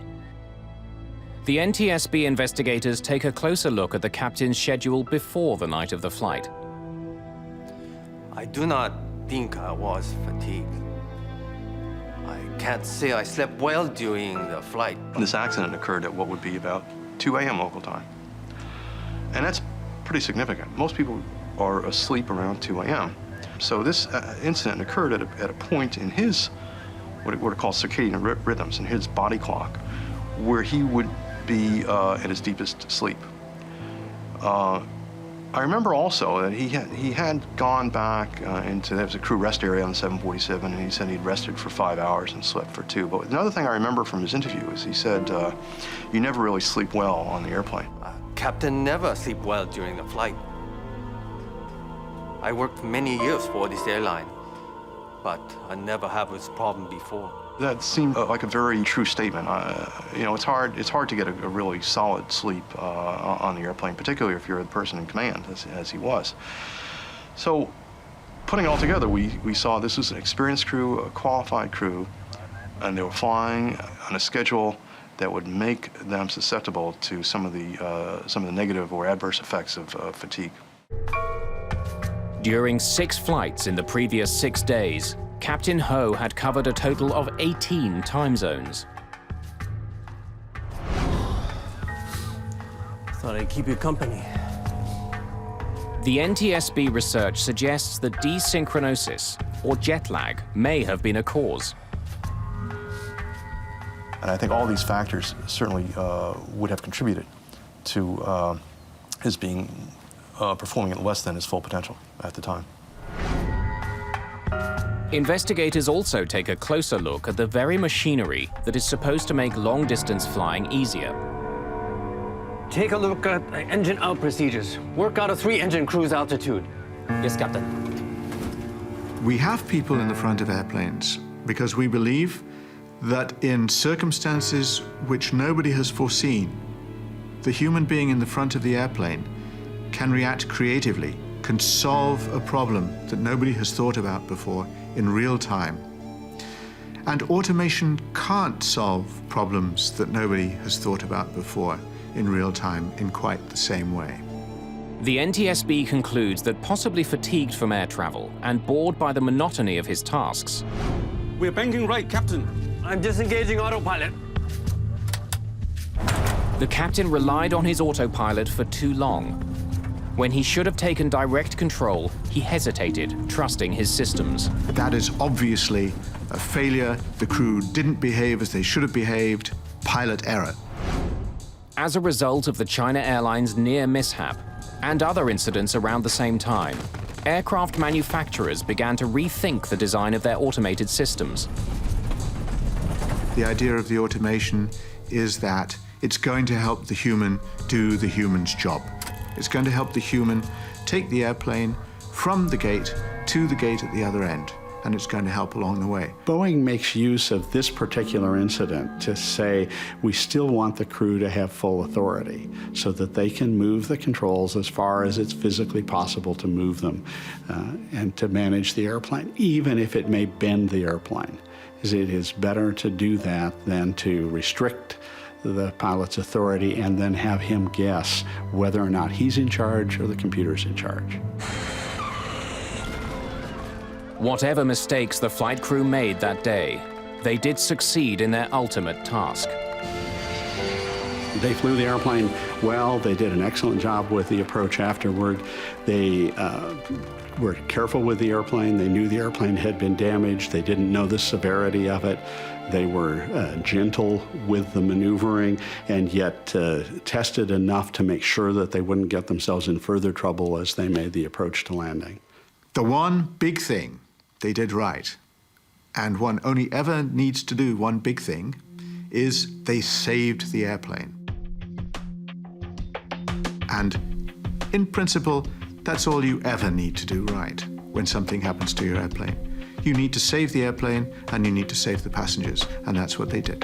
the NTSB investigators take a closer look at the captain's schedule before the night of the flight. I do not think I was fatigued. I can't say I slept well during the flight. This accident occurred at what would be about 2 a.m. local time. And that's pretty significant. Most people are asleep around 2 a.m. So this incident occurred at a point in his what are called circadian rhythms in his body clock, where he would be at his deepest sleep. I remember also that he had gone back there was a crew rest area on the 747, and he said he'd rested for 5 hours and slept for 2. But another thing I remember from his interview is he said, you never really sleep well on the airplane. Captain never sleep well during the flight. I worked many years for this airline, but I never had this problem before. That seemed like a very true statement. You know, it's hard to get a really solid sleep on the airplane, particularly if you're the person in command, as he was. So, putting it all together, we saw this was an experienced crew, a qualified crew, and they were flying on a schedule that would make them susceptible to some of the negative or adverse effects of fatigue. During 6 flights in the previous 6 days, Captain Ho had covered a total of 18 time zones. Thought I'd keep you company. The NTSB research suggests that desynchronisis, or jet lag, may have been a cause. And I think all these factors certainly would have contributed to his performing at less than his full potential at the time. Investigators also take a closer look at the very machinery that is supposed to make long-distance flying easier. Take a look at engine out procedures. Work out a 3-engine cruise altitude. Yes, Captain. We have people in the front of airplanes because we believe that in circumstances which nobody has foreseen, the human being in the front of the airplane can react creatively, can solve a problem that nobody has thought about before in real time. And automation can't solve problems that nobody has thought about before in real time in quite the same way. The NTSB concludes that possibly fatigued from air travel and bored by the monotony of his tasks, We're banking right, Captain. I'm disengaging autopilot. the captain relied on his autopilot for too long. When he should have taken direct control, he hesitated, trusting his systems. That is obviously a failure. The crew didn't behave as they should have behaved. Pilot error. As a result of the China Airlines near mishap and other incidents around the same time, aircraft manufacturers began to rethink the design of their automated systems. The idea of the automation is that it's going to help the human do the human's job. It's going to help the human take the airplane from the gate to the gate at the other end, and it's going to help along the way. Boeing makes use of this particular incident to say we still want the crew to have full authority so that they can move the controls as far as it's physically possible to move them and to manage the airplane, even if it may bend the airplane. It is better to do that than to restrict the pilot's authority and then have him guess whether or not he's in charge or the computer's in charge. Whatever mistakes the flight crew made that day, they did succeed in their ultimate task. They flew the airplane well. They did an excellent job with the approach afterward. They were careful with the airplane. They knew the airplane had been damaged. They didn't know the severity of it. They were gentle with the maneuvering and yet tested enough to make sure that they wouldn't get themselves in further trouble as they made the approach to landing. The one big thing they did right, and one only ever needs to do one big thing, is they saved the airplane. And in principle, that's all you ever need to do right when something happens to your airplane. You need to save the airplane and you need to save the passengers, and that's what they did.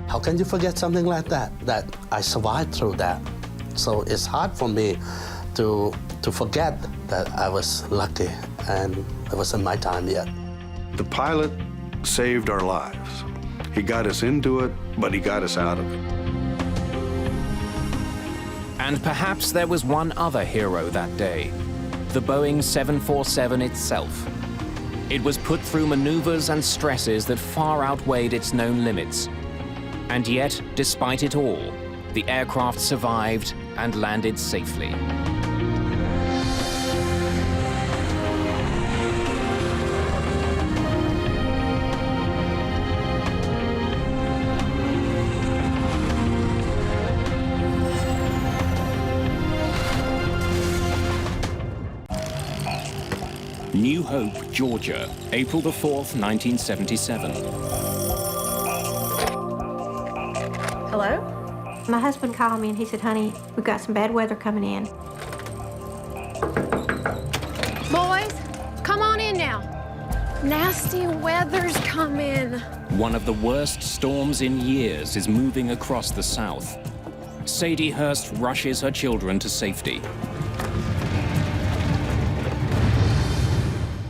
How can you forget something like that? That I survived through that. So it's hard for me to forget that I was lucky and it wasn't my time yet. The pilot saved our lives. He got us into it, but he got us out of it. And perhaps there was one other hero that day, the Boeing 747 itself. It was put through maneuvers and stresses that far outweighed its known limits. And yet, despite it all, the aircraft survived and landed safely. New Hope, Georgia, April the 4th, 1977. Hello? My husband called me and he said, honey, we've got some bad weather coming in. Boys, come on in now. Nasty weather's coming. One of the worst storms in years is moving across the South. Sadie Hurst rushes her children to safety.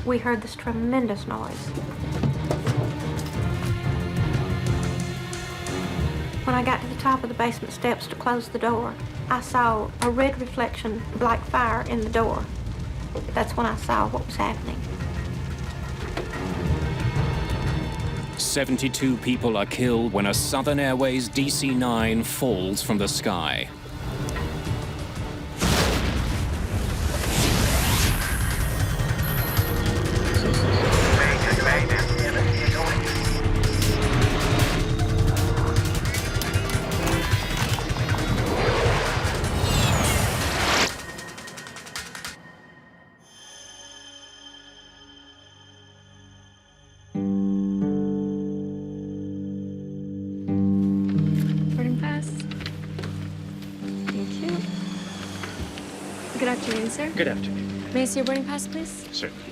We heard this tremendous noise. When I got to the top of the basement steps to close the door, I saw a red reflection like fire in the door. That's when I saw what was happening. 72 people are killed when a Southern Airways DC-9 falls from the sky. Boarding pass. Thank you. Good afternoon, sir. Good afternoon. May I see your boarding pass, please? Certainly.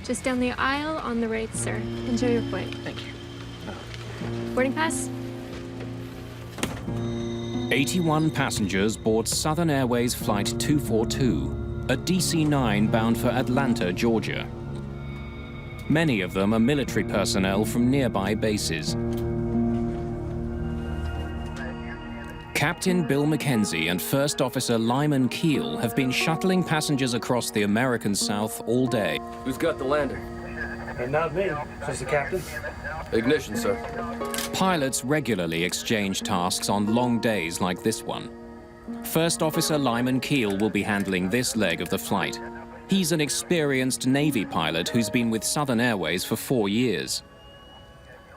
Just down the aisle on the right, sir. Enjoy your flight. Thank you. Boarding pass? 81 passengers board Southern Airways Flight 242, a DC-9 bound for Atlanta, Georgia. Many of them are military personnel from nearby bases. Captain Bill McKenzie and First Officer Lyman Keel have been shuttling passengers across the American South all day. Who's got the lander? And not me, says the captain. Ignition, sir. Pilots regularly exchange tasks on long days like this one. First Officer Lyman Keel will be handling this leg of the flight. He's an experienced Navy pilot who's been with Southern Airways for 4 years.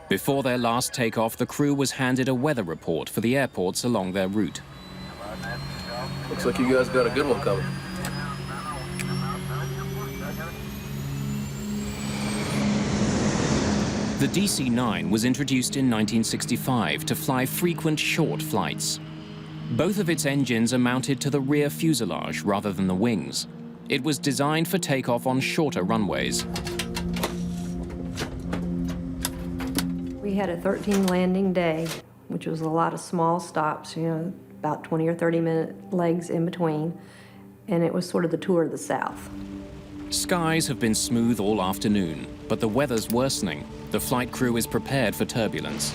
Before their last takeoff, the crew was handed a weather report for the airports along their route. Looks like you guys got a good one coming. The DC-9 was introduced in 1965 to fly frequent short flights. Both of its engines are mounted to the rear fuselage rather than the wings. It was designed for takeoff on shorter runways. We had a 13 landing day, which was a lot of small stops, about 20 or 30-minute legs in between, and it was sort of the tour of the South. Skies have been smooth all afternoon, but the weather's worsening. The flight crew is prepared for turbulence.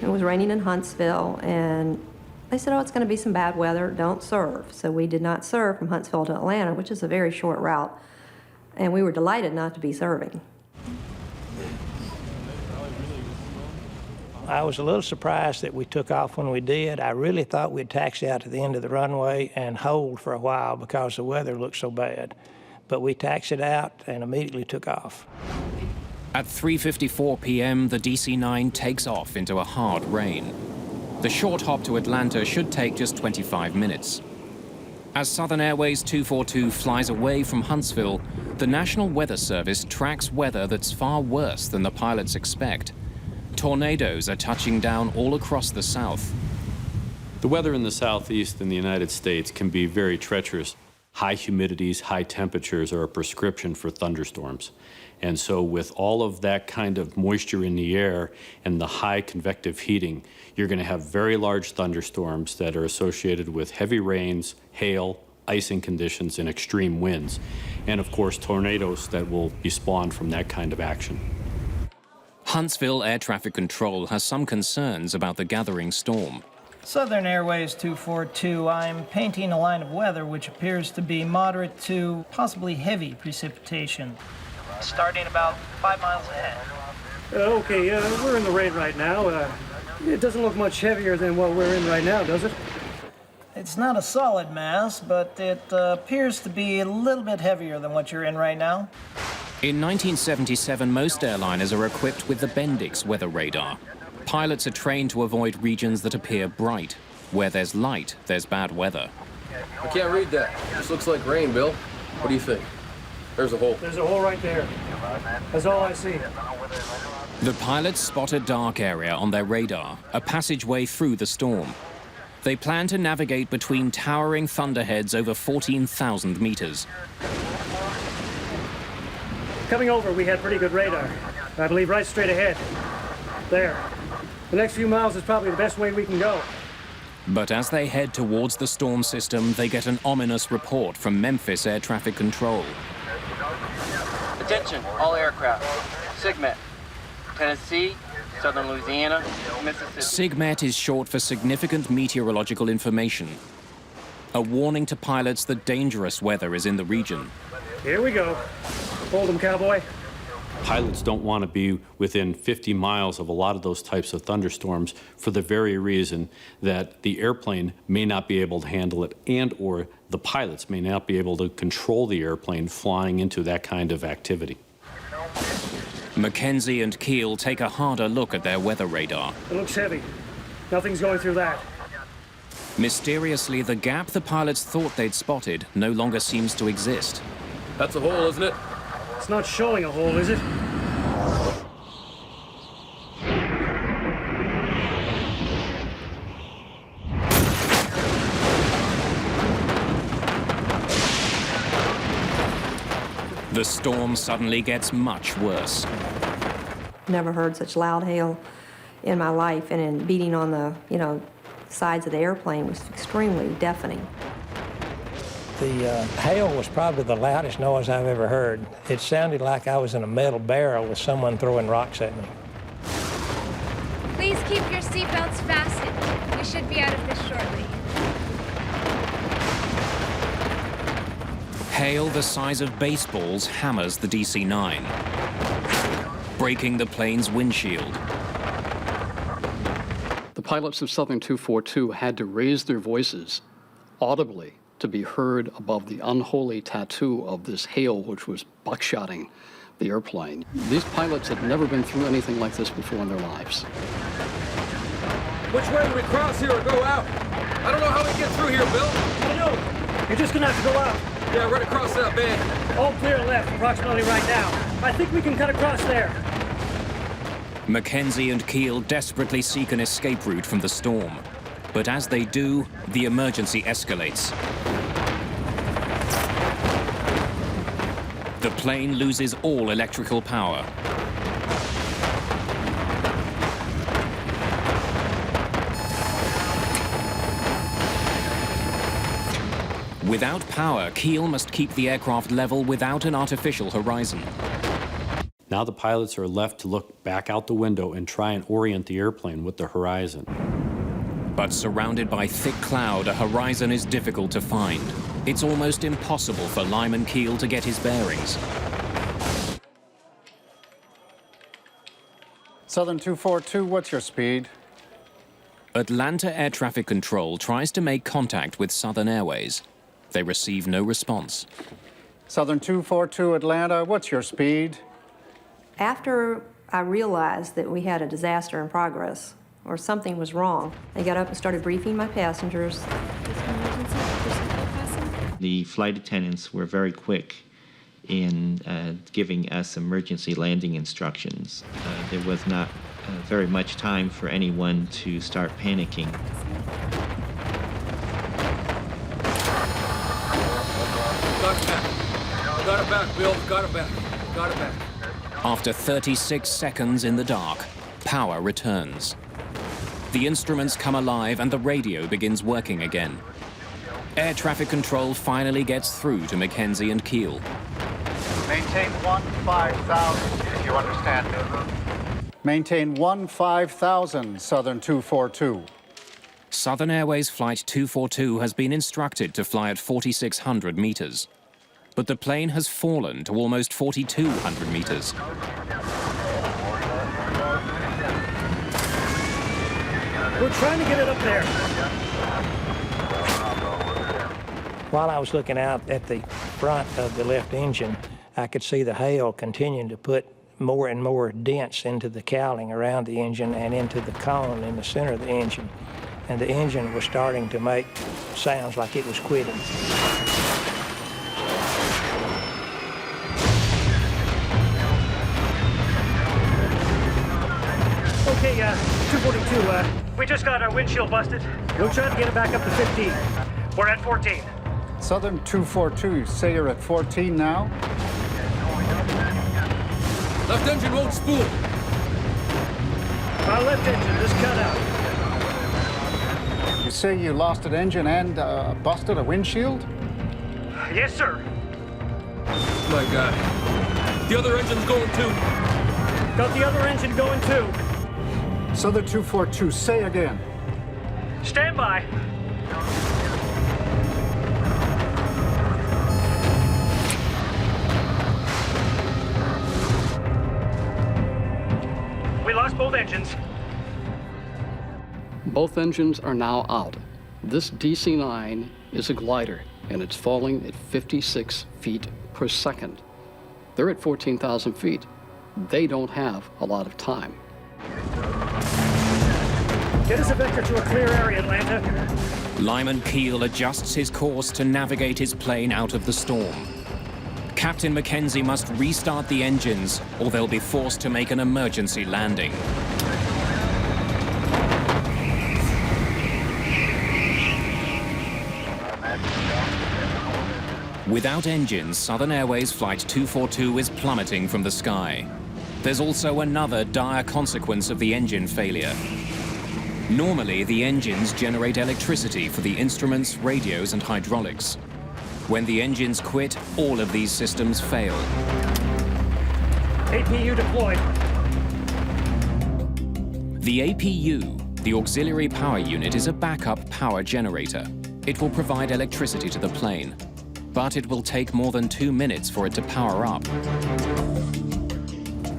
It was raining in Huntsville, and they said, oh, it's going to be some bad weather, don't serve. So we did not serve from Huntsville to Atlanta, which is a very short route, and we were delighted not to be serving. I was a little surprised that we took off when we did. I really thought we'd taxi out to the end of the runway and hold for a while because the weather looked so bad. But we taxied out and immediately took off. At 3:54 p.m., the DC-9 takes off into a hard rain. The short hop to Atlanta should take just 25 minutes. As Southern Airways 242 flies away from Huntsville, the National Weather Service tracks weather that's far worse than the pilots expect. Tornadoes are touching down all across the South. The weather in the Southeast in the United States can be very treacherous. High humidities, high temperatures are a prescription for thunderstorms. And so with all of that kind of moisture in the air and the high convective heating, you're going to have very large thunderstorms that are associated with heavy rains, hail, icing conditions, and extreme winds. And of course, tornadoes that will be spawned from that kind of action. Huntsville Air Traffic Control has some concerns about the gathering storm. Southern Airways 242, I'm painting a line of weather which appears to be moderate to possibly heavy precipitation, starting about 5 miles ahead. Okay, we're in the rain right now. It doesn't look much heavier than what we're in right now, does it? It's not a solid mass, but it appears to be a little bit heavier than what you're in right now. In 1977, most airliners are equipped with the Bendix weather radar. Pilots are trained to avoid regions that appear bright. Where there's light, there's bad weather. I can't read that. This looks like rain, Bill. What do you think? There's a hole. There's a hole right there. That's all I see. The pilots spot a dark area on their radar, a passageway through the storm. They plan to navigate between towering thunderheads over 14,000 meters. Coming over, we had pretty good radar. I believe right straight ahead. There. The next few miles is probably the best way we can go. But as they head towards the storm system, they get an ominous report from Memphis Air Traffic Control. Attention, all aircraft. SIGMET. Tennessee, Southern Louisiana, Mississippi. SIGMET is short for Significant Meteorological Information, a warning to pilots that dangerous weather is in the region. Here we go. Hold 'em, cowboy. Pilots don't want to be within 50 miles of a lot of those types of thunderstorms for the very reason that the airplane may not be able to handle it, and or the pilots may not be able to control the airplane flying into that kind of activity. Mackenzie and Keel take a harder look at their weather radar. It looks heavy. Nothing's going through that. Mysteriously, the gap the pilots thought they'd spotted no longer seems to exist. That's a hole, isn't it? It's not showing a hole, is it? The storm suddenly gets much worse. Never heard such loud hail in my life, and in beating on the, sides of the airplane was extremely deafening. The hail was probably the loudest noise I've ever heard. It sounded like I was in a metal barrel with someone throwing rocks at me. Please keep your seatbelts fastened. We should be out of this shortly. Hail the size of baseballs hammers the DC-9, breaking the plane's windshield. The pilots of Southern 242 had to raise their voices audibly to be heard above the unholy tattoo of this hail, which was buckshotting the airplane. These pilots had never been through anything like this before in their lives. Which way do we cross here or go out? I don't know how we get through here, Bill. I know. You're just gonna have to go out. Yeah, right across that bend. All clear left, approximately right now. I think we can cut across there. Mackenzie and Keel desperately seek an escape route from the storm. But as they do, the emergency escalates. The plane loses all electrical power. Without power, Keel must keep the aircraft level without an artificial horizon. Now the pilots are left to look back out the window and try and orient the airplane with the horizon. But surrounded by thick cloud, a horizon is difficult to find. It's almost impossible for Lyman Keel to get his bearings. Southern 242, what's your speed? Atlanta Air Traffic Control tries to make contact with Southern Airways. They receive no response. Southern 242, Atlanta, what's your speed? After I realized that we had a disaster in progress, or something was wrong, I got up and started briefing my passengers. The flight attendants were very quick in giving us emergency landing instructions. There was not very much time for anyone to start panicking. Got it back. Got it back, Bill. Got it back. Got it back. After 36 seconds in the dark, power returns. The instruments come alive and the radio begins working again. Air traffic control finally gets through to Mackenzie and Keel. Maintain 15,000, if you understand me. Maintain 15,000, Southern 242. Southern Airways Flight 242 has been instructed to fly at 4,600 meters. But the plane has fallen to almost 4,200 meters. We're trying to get it up there. While I was looking out at the front of the left engine, I could see the hail continuing to put more and more dents into the cowling around the engine and into the cone in the center of the engine. and the engine was starting to make sounds like it was quitting. Okay, 242, we just got our windshield busted. We'll try to get it back up to 15. We're at 14. Southern 242, you say you're at 14 now? Left engine won't spool. Our left engine just cut out. You say you lost an engine and busted a windshield? Yes, sir. My God. The other engine's going too. Got the other engine going too. Southern 242, say again. Stand by. We lost both engines. Both engines are now out. This DC-9 is a glider, and it's falling at 56 feet per second. They're at 14,000 feet. They don't have a lot of time. Get us a vector to a clear area, Atlanta. Lyman Keel adjusts his course to navigate his plane out of the storm. Captain Mackenzie must restart the engines, or they'll be forced to make an emergency landing. Without engines, Southern Airways Flight 242 is plummeting from the sky. There's also another dire consequence of the engine failure. Normally, the engines generate electricity for the instruments, radios, and hydraulics. When the engines quit, all of these systems fail. APU deployed. The APU, the Auxiliary Power Unit, is a backup power generator. It will provide electricity to the plane, but it will take more than 2 minutes for it to power up.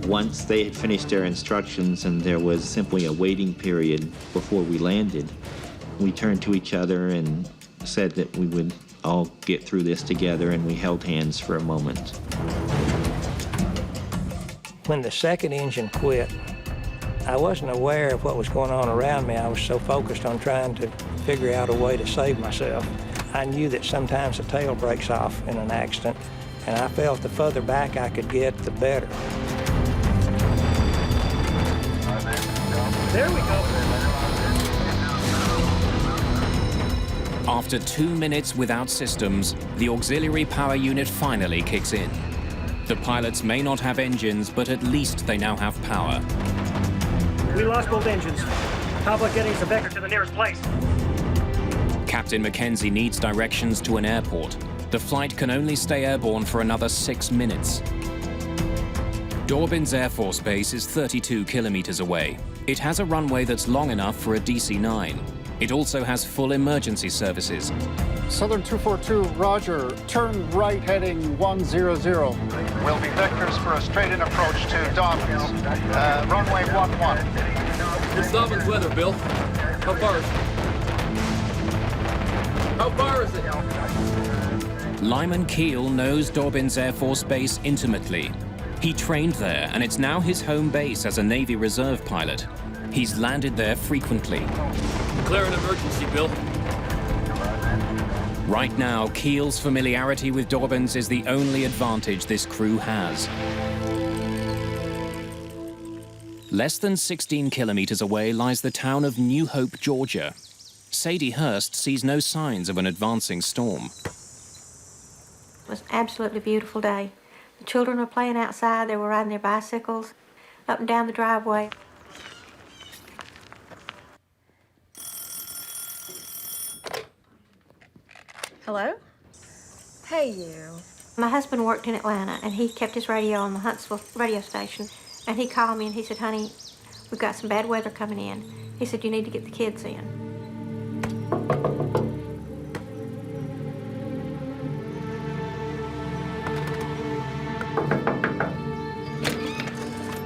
Once they had finished their instructions and there was simply a waiting period before we landed, we turned to each other and said that we would all get through this together, and we held hands for a moment. When the second engine quit, I wasn't aware of what was going on around me. I was so focused on trying to figure out a way to save myself. I knew that sometimes the tail breaks off in an accident, and I felt the further back I could get, the better. There we go. After 2 minutes without systems, the Auxiliary Power Unit finally kicks in. The pilots may not have engines, but at least they now have power. We lost both engines. How about getting us a vector to the nearest place? Captain Mackenzie needs directions to an airport. The flight can only stay airborne for another 6 minutes. Dorbin's Air Force Base is 32 kilometers away. It has a runway that's long enough for a DC-9. It also has full emergency services. Southern 242, roger. Turn right heading 100. Will be vectors for a straight-in approach to Dobbins. Runway 11. It's Dobbins weather, Bill. How far is it? How far is it? Lyman Keel knows Dorbin's Air Force Base intimately. He trained there, and it's now his home base as a Navy Reserve pilot. He's landed there frequently. Declare an emergency, Bill. Right now, Keel's familiarity with Dorbin's is the only advantage this crew has. Less than 16 kilometers away lies the town of New Hope, Georgia. Sadie Hurst sees no signs of an advancing storm. It was an absolutely beautiful day. The children were playing outside. They were riding their bicycles up and down the driveway. Hello? Hey, you. My husband worked in Atlanta, and he kept his radio on the Huntsville radio station. And he called me, and he said, honey, we've got some bad weather coming in. He said, you need to get the kids in.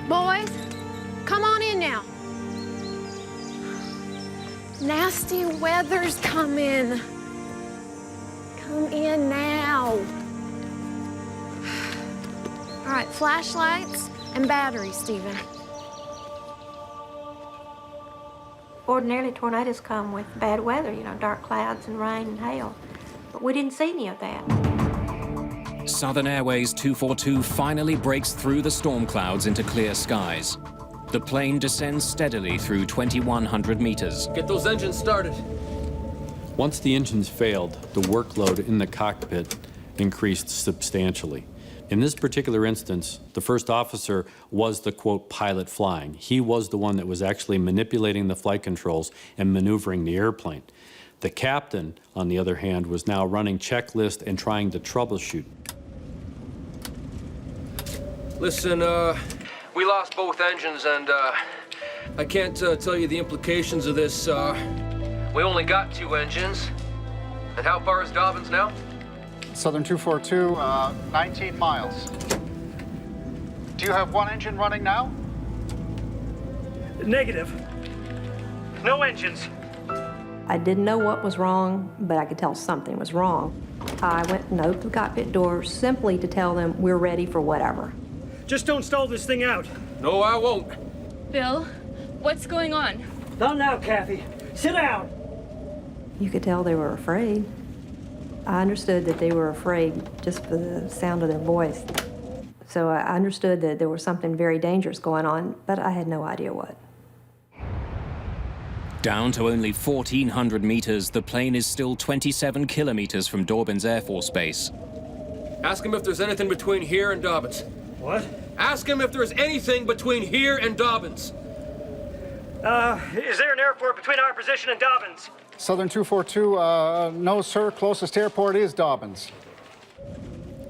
Boys, come on in now. Nasty weather's coming. Come in now. All right, flashlights and batteries, Stephen. Ordinarily, tornadoes come with bad weather, you know, dark clouds and rain and hail. But we didn't see any of that. Southern Airways 242 finally breaks through the storm clouds into clear skies. The plane descends steadily through 2,100 meters. Get those engines started. Once the engines failed, the workload in the cockpit increased substantially. In this particular instance, the first officer was the, quote, pilot flying. He was the one that was actually manipulating the flight controls and maneuvering the airplane. The captain, on the other hand, was now running checklist and trying to troubleshoot. Listen, we lost both engines, and I can't tell you the implications of this. We only got 2 engines. And how far is Dobbins now? Southern 242, 19 miles. Do you have 1 engine running now? Negative. No engines. I didn't know what was wrong, but I could tell something was wrong. I went and opened the cockpit door simply to tell them we're ready for whatever. Just don't stall this thing out. No, I won't. Bill, what's going on? Not now, Kathy. Sit down. You could tell they were afraid. I understood that they were afraid just for the sound of their voice. So I understood that there was something very dangerous going on, but I had no idea what. Down to only 1,400 meters, the plane is still 27 kilometers from Dobbins Air Force Base. Ask him if there's anything between here and Dobbins. What? Ask him if there's anything between here and Dobbins. Is there an airport between our position and Dobbins? Southern 242, no, sir. Closest airport is Dobbins.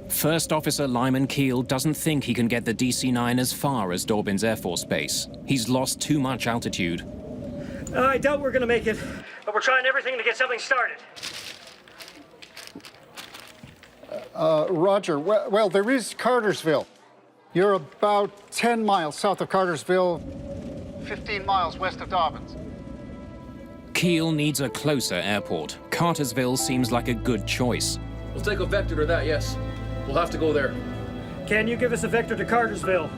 First Officer Lyman Keel doesn't think he can get the DC-9 as far as Dobbins Air Force Base. He's lost too much altitude. I doubt we're gonna make it, but we're trying everything to get something started. Roger. Well, there is Cartersville. You're about 10 miles south of Cartersville, 15 miles west of Dobbins. Keel needs a closer airport. Cartersville seems like a good choice. We'll take a vector to that, yes. We'll have to go there. Can you give us a vector to Cartersville?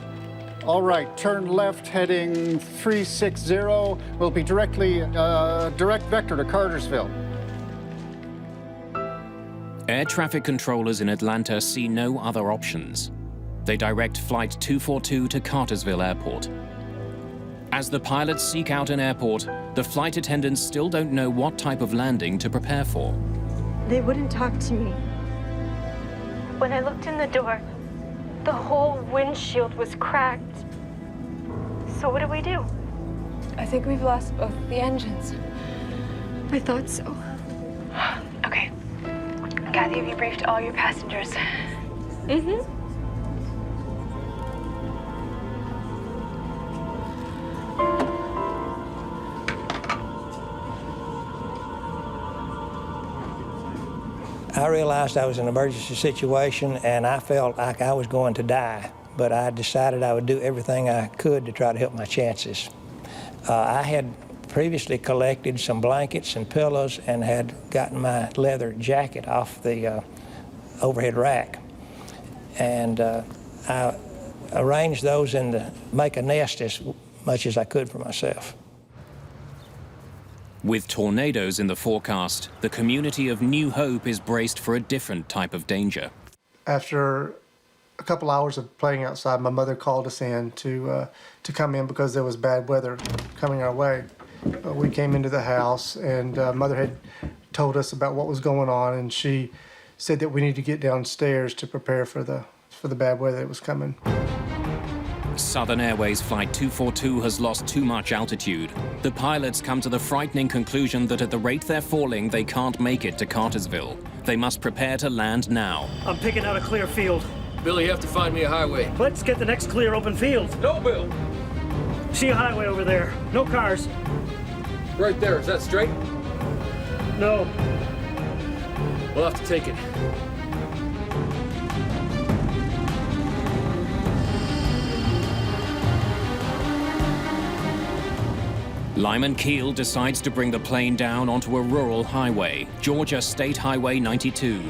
All right, turn left, heading 360. Will be direct vector to Cartersville. Air traffic controllers in Atlanta see no other options. They direct Flight 242 to Cartersville Airport. As the pilots seek out an airport, the flight attendants still don't know what type of landing to prepare for. They wouldn't talk to me. When I looked in the door, the whole windshield was cracked. So what do we do? I think we've lost both the engines. I thought so. Okay. Kathy, have you briefed all your passengers? Mm-hmm. I realized I was in an emergency situation and I felt like I was going to die, but I decided I would do everything I could to try to help my chances. I had previously collected some blankets and pillows and had gotten my leather jacket off the overhead rack. And I arranged those to make a nest as much as I could for myself. With tornadoes in the forecast, the community of New Hope is braced for a different type of danger. After a couple hours of playing outside, my mother called us in to come in because there was bad weather coming our way. We came into the house, and Mother had told us about what was going on, and she said that we need to get downstairs to prepare for the bad weather that was coming. Southern Airways Flight 242 has lost too much altitude. The pilots come to the frightening conclusion that at the rate they're falling, they can't make it to Cartersville. They must prepare to land now. I'm picking out a clear field. Bill, you have to find me a highway. Let's get the next clear open field. No, Bill. See a highway over there. No cars. Right there. Is that straight? No. We'll have to take it. Lyman Keel decides to bring the plane down onto a rural highway, Georgia State Highway 92.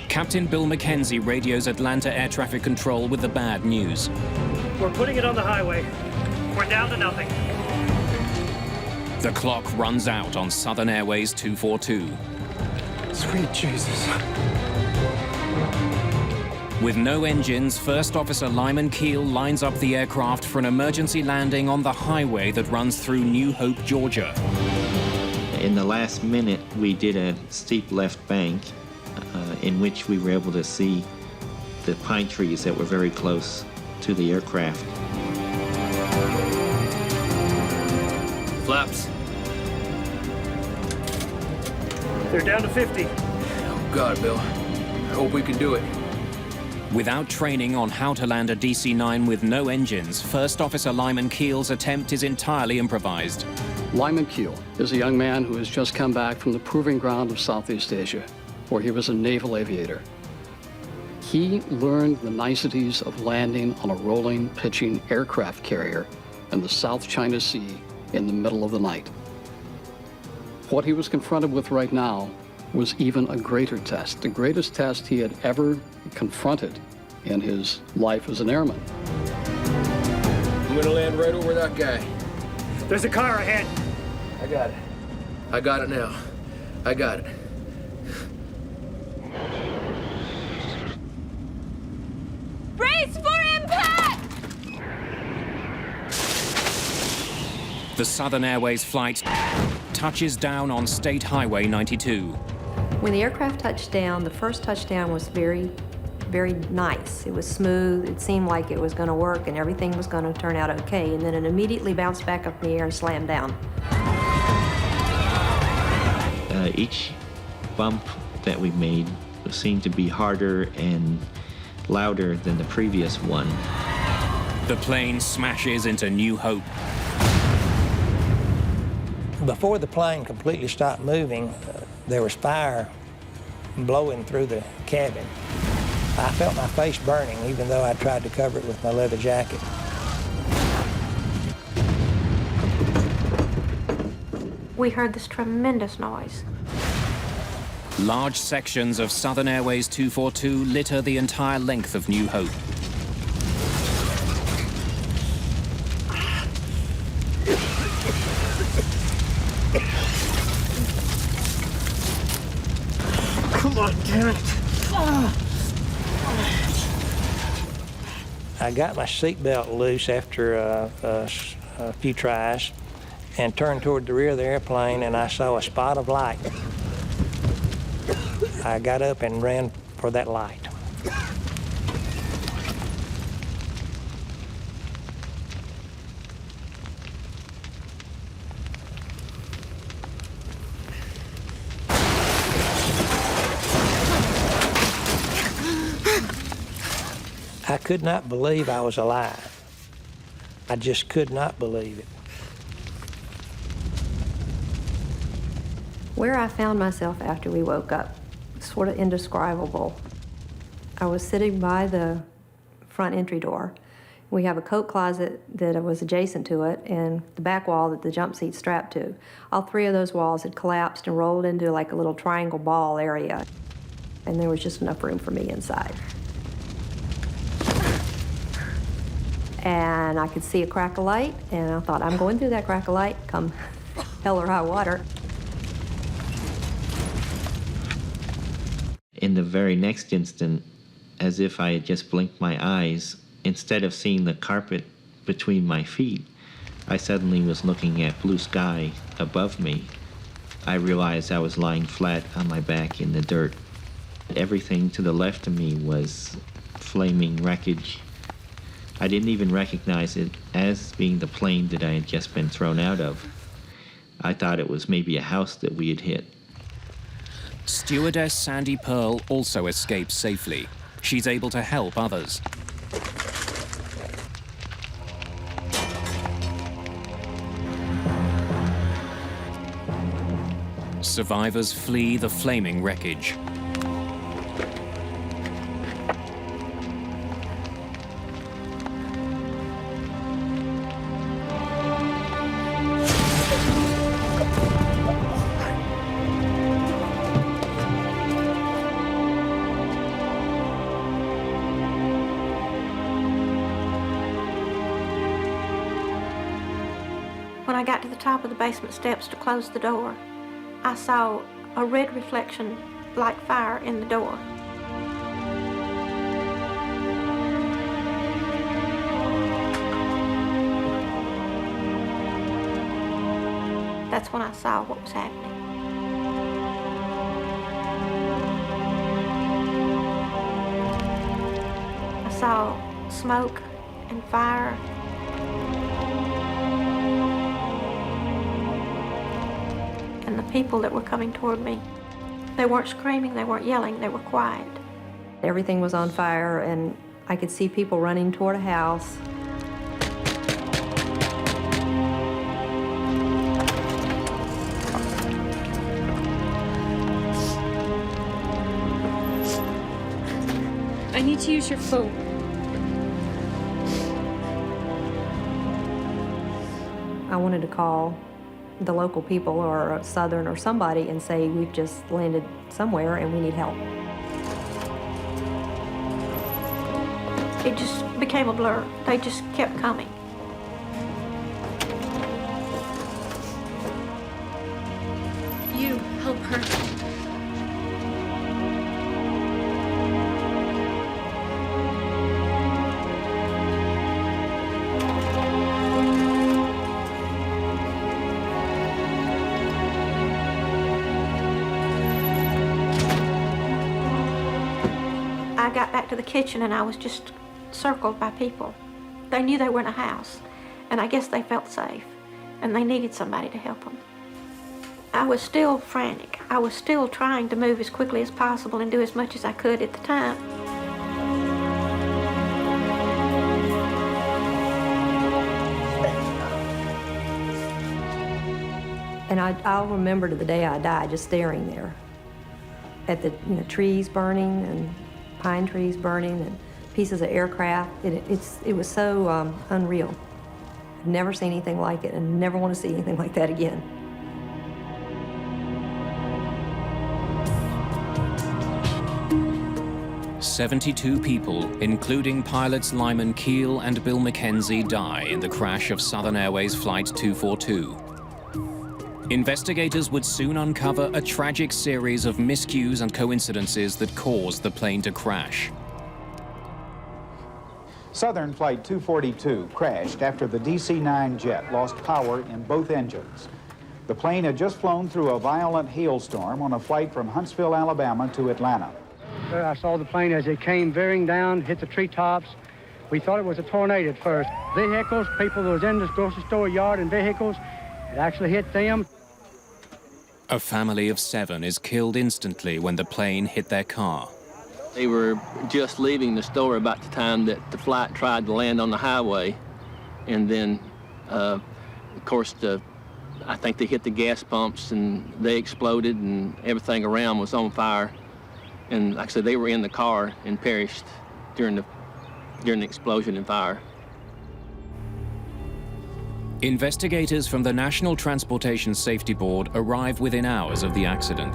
Captain Bill McKenzie radios Atlanta Air Traffic Control with the bad news. We're putting it on the highway. We're down to nothing. The clock runs out on Southern Airways 242. Sweet Jesus. With no engines, First Officer Lyman Keel lines up the aircraft for an emergency landing on the highway that runs through New Hope, Georgia. In the last minute, we did a steep left bank in which we were able to see the pine trees that were very close to the aircraft. Flaps. They're down to 50. Oh, God, Bill. I hope we can do it. Without training on how to land a DC-9 with no engines, First Officer Lyman Keel's attempt is entirely improvised. Lyman Keel is a young man who has just come back from the proving ground of Southeast Asia, where he was a naval aviator. He learned the niceties of landing on a rolling, pitching aircraft carrier in the South China Sea in the middle of the night. What he was confronted with right now was even a greater test, the greatest test he had ever confronted in his life as an airman. I'm gonna land right over that guy. There's a car ahead. I got it. I got it now. I got it. Brace for impact! The Southern Airways flight touches down on State Highway 92. When the aircraft touched down, the first touchdown was very, very nice. It was smooth. It seemed like it was going to work and everything was going to turn out okay. And then it immediately bounced back up in the air and slammed down. Each bump that we made seemed to be harder and louder than the previous one. The plane smashes into New Hope. Before the plane completely stopped moving, there was fire blowing through the cabin. I felt my face burning, even though I tried to cover it with my leather jacket. We heard this tremendous noise. Large sections of Southern Airways 242 litter the entire length of New Hope. Come on, damn it. I got my seatbelt loose after a few tries and turned toward the rear of the airplane, and I saw a spot of light. I got up and ran for that light. I could not believe I was alive. I just could not believe it. Where I found myself after we woke up, sort of indescribable. I was sitting by the front entry door. We have a coat closet that was adjacent to it and the back wall that the jump seat's strapped to. All three of those walls had collapsed and rolled into like a little triangle ball area. And there was just enough room for me inside. And I could see a crack of light, and I thought, I'm going through that crack of light, come hell or high water. In the very next instant, as if I had just blinked my eyes, instead of seeing the carpet between my feet, I suddenly was looking at blue sky above me. I realized I was lying flat on my back in the dirt. Everything to the left of me was flaming wreckage. I didn't even recognize it as being the plane that I had just been thrown out of. I thought it was maybe a house that we had hit. Stewardess Sandy Pearl also escapes safely. She's able to help others. Survivors flee the flaming wreckage. When I got to the top of the basement steps to close the door, I saw a red reflection like fire in the door. That's when I saw what was happening. I saw smoke and fire. And the people that were coming toward me, they weren't screaming, they weren't yelling, they were quiet. Everything was on fire, and I could see people running toward a house. I need to use your phone. I wanted to call the local people or Southern or somebody and say, we've just landed somewhere and we need help. It just became a blur. They just kept coming. You help her. I got back to the kitchen and I was just circled by people. They knew they were in a house, and I guess they felt safe, and they needed somebody to help them. I was still frantic. I was still trying to move as quickly as possible and do as much as I could at the time. And I'll remember to the day I died just staring there at the trees burning and pine trees burning and pieces of aircraft. It was so unreal. I've never seen anything like it and never want to see anything like that again. "72 people, including pilots Lyman Keel and Bill McKenzie, die in the crash of Southern Airways Flight 242. Investigators would soon uncover a tragic series of miscues and coincidences that caused the plane to crash. Southern Flight 242 crashed after the DC-9 jet lost power in both engines. The plane had just flown through a violent hailstorm on a flight from Huntsville, Alabama to Atlanta. I saw the plane as it came veering down, hit the treetops. We thought it was a tornado at first. Vehicles, people that was in this grocery store yard and vehicles, it actually hit them. A family of 7 is killed instantly when the plane hit their car. They were just leaving the store about the time that the flight tried to land on the highway. And then, of course, I think they hit the gas pumps and they exploded and everything around was on fire. And like I said, they were in the car and perished during the explosion and fire. Investigators from the National Transportation Safety Board arrive within hours of the accident.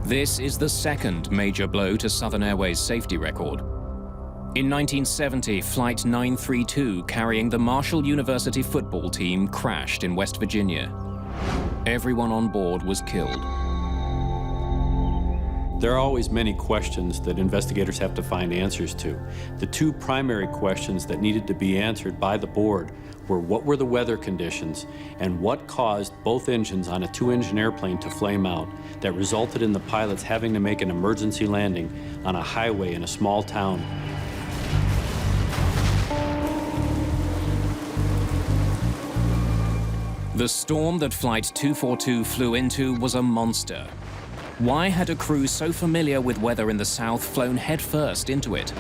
This is the second major blow to Southern Airways' safety record. In 1970, Flight 932, carrying the Marshall University football team, crashed in West Virginia. Everyone on board was killed. There are always many questions that investigators have to find answers to. The two primary questions that needed to be answered by the board were what were the weather conditions and what caused both engines on a 2-engine airplane to flame out that resulted in the pilots having to make an emergency landing on a highway in a small town. The storm that Flight 242 flew into was a monster. Why had a crew so familiar with weather in the South flown headfirst into it?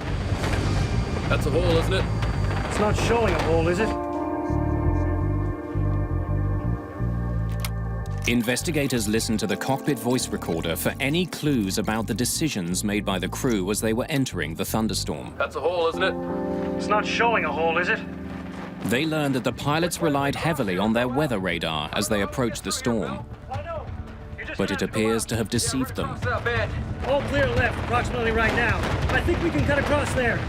That's a hole, isn't it? It's not showing a hole, is it? Investigators listened to the cockpit voice recorder for any clues about the decisions made by the crew as they were entering the thunderstorm. That's a hole, isn't it? It's not showing a hole, is it? They learned that the pilots relied heavily on their weather radar as they approached the storm. But it appears to have deceived them. All clear left, approximately right now. I think we can cut across there.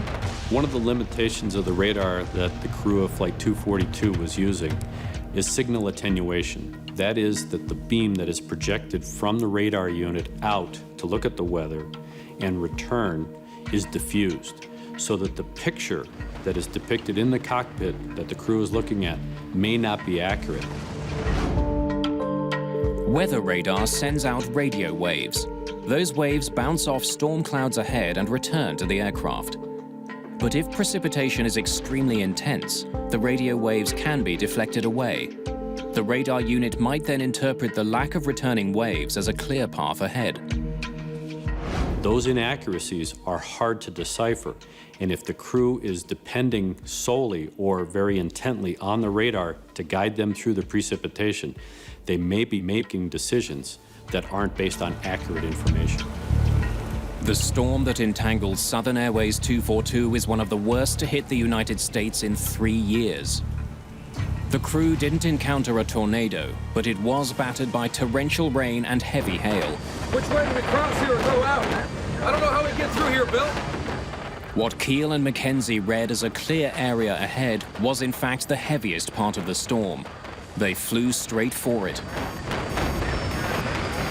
One of the limitations of the radar that the crew of Flight 242 was using is signal attenuation. That is that the beam that is projected from the radar unit out to look at the weather and return is diffused, so that the picture that is depicted in the cockpit that the crew is looking at may not be accurate. Weather radar sends out radio waves. Those waves bounce off storm clouds ahead and return to the aircraft. But if precipitation is extremely intense, the radio waves can be deflected away. The radar unit might then interpret the lack of returning waves as a clear path ahead. Those inaccuracies are hard to decipher, and if the crew is depending solely or very intently on the radar to guide them through the precipitation, they may be making decisions that aren't based on accurate information. The storm that entangled Southern Airways 242 is one of the worst to hit the United States in 3 years. The crew didn't encounter a tornado, but it was battered by torrential rain and heavy hail. Which way do we cross here or go out? I don't know how we get through here, Bill. What Keel and Mackenzie read as a clear area ahead was in fact the heaviest part of the storm. They flew straight for it.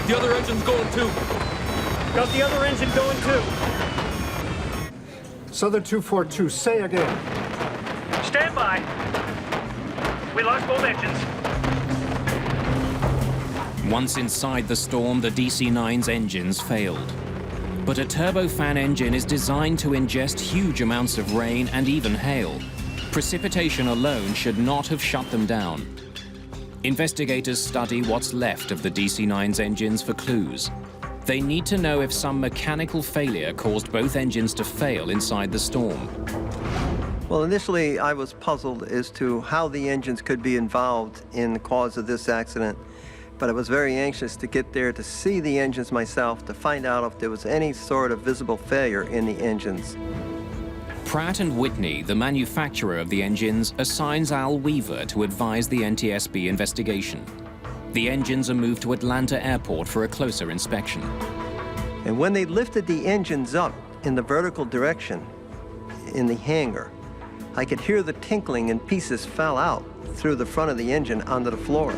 The other engine's going too. Got the other engine going too. Southern 242, say again. Stand by. We lost both engines. Once inside the storm, the DC-9's engines failed. But a turbofan engine is designed to ingest huge amounts of rain and even hail. Precipitation alone should not have shut them down. Investigators study what's left of the DC-9's engines for clues. They need to know if some mechanical failure caused both engines to fail inside the storm. Well, initially I was puzzled as to how the engines could be involved in the cause of this accident, but I was very anxious to get there to see the engines myself to find out if there was any sort of visible failure in the engines. Pratt & Whitney, the manufacturer of the engines, assigns Al Weaver to advise the NTSB investigation. The engines are moved to Atlanta Airport for a closer inspection. And when they lifted the engines up in the vertical direction in the hangar, I could hear the tinkling and pieces fell out through the front of the engine onto the floor.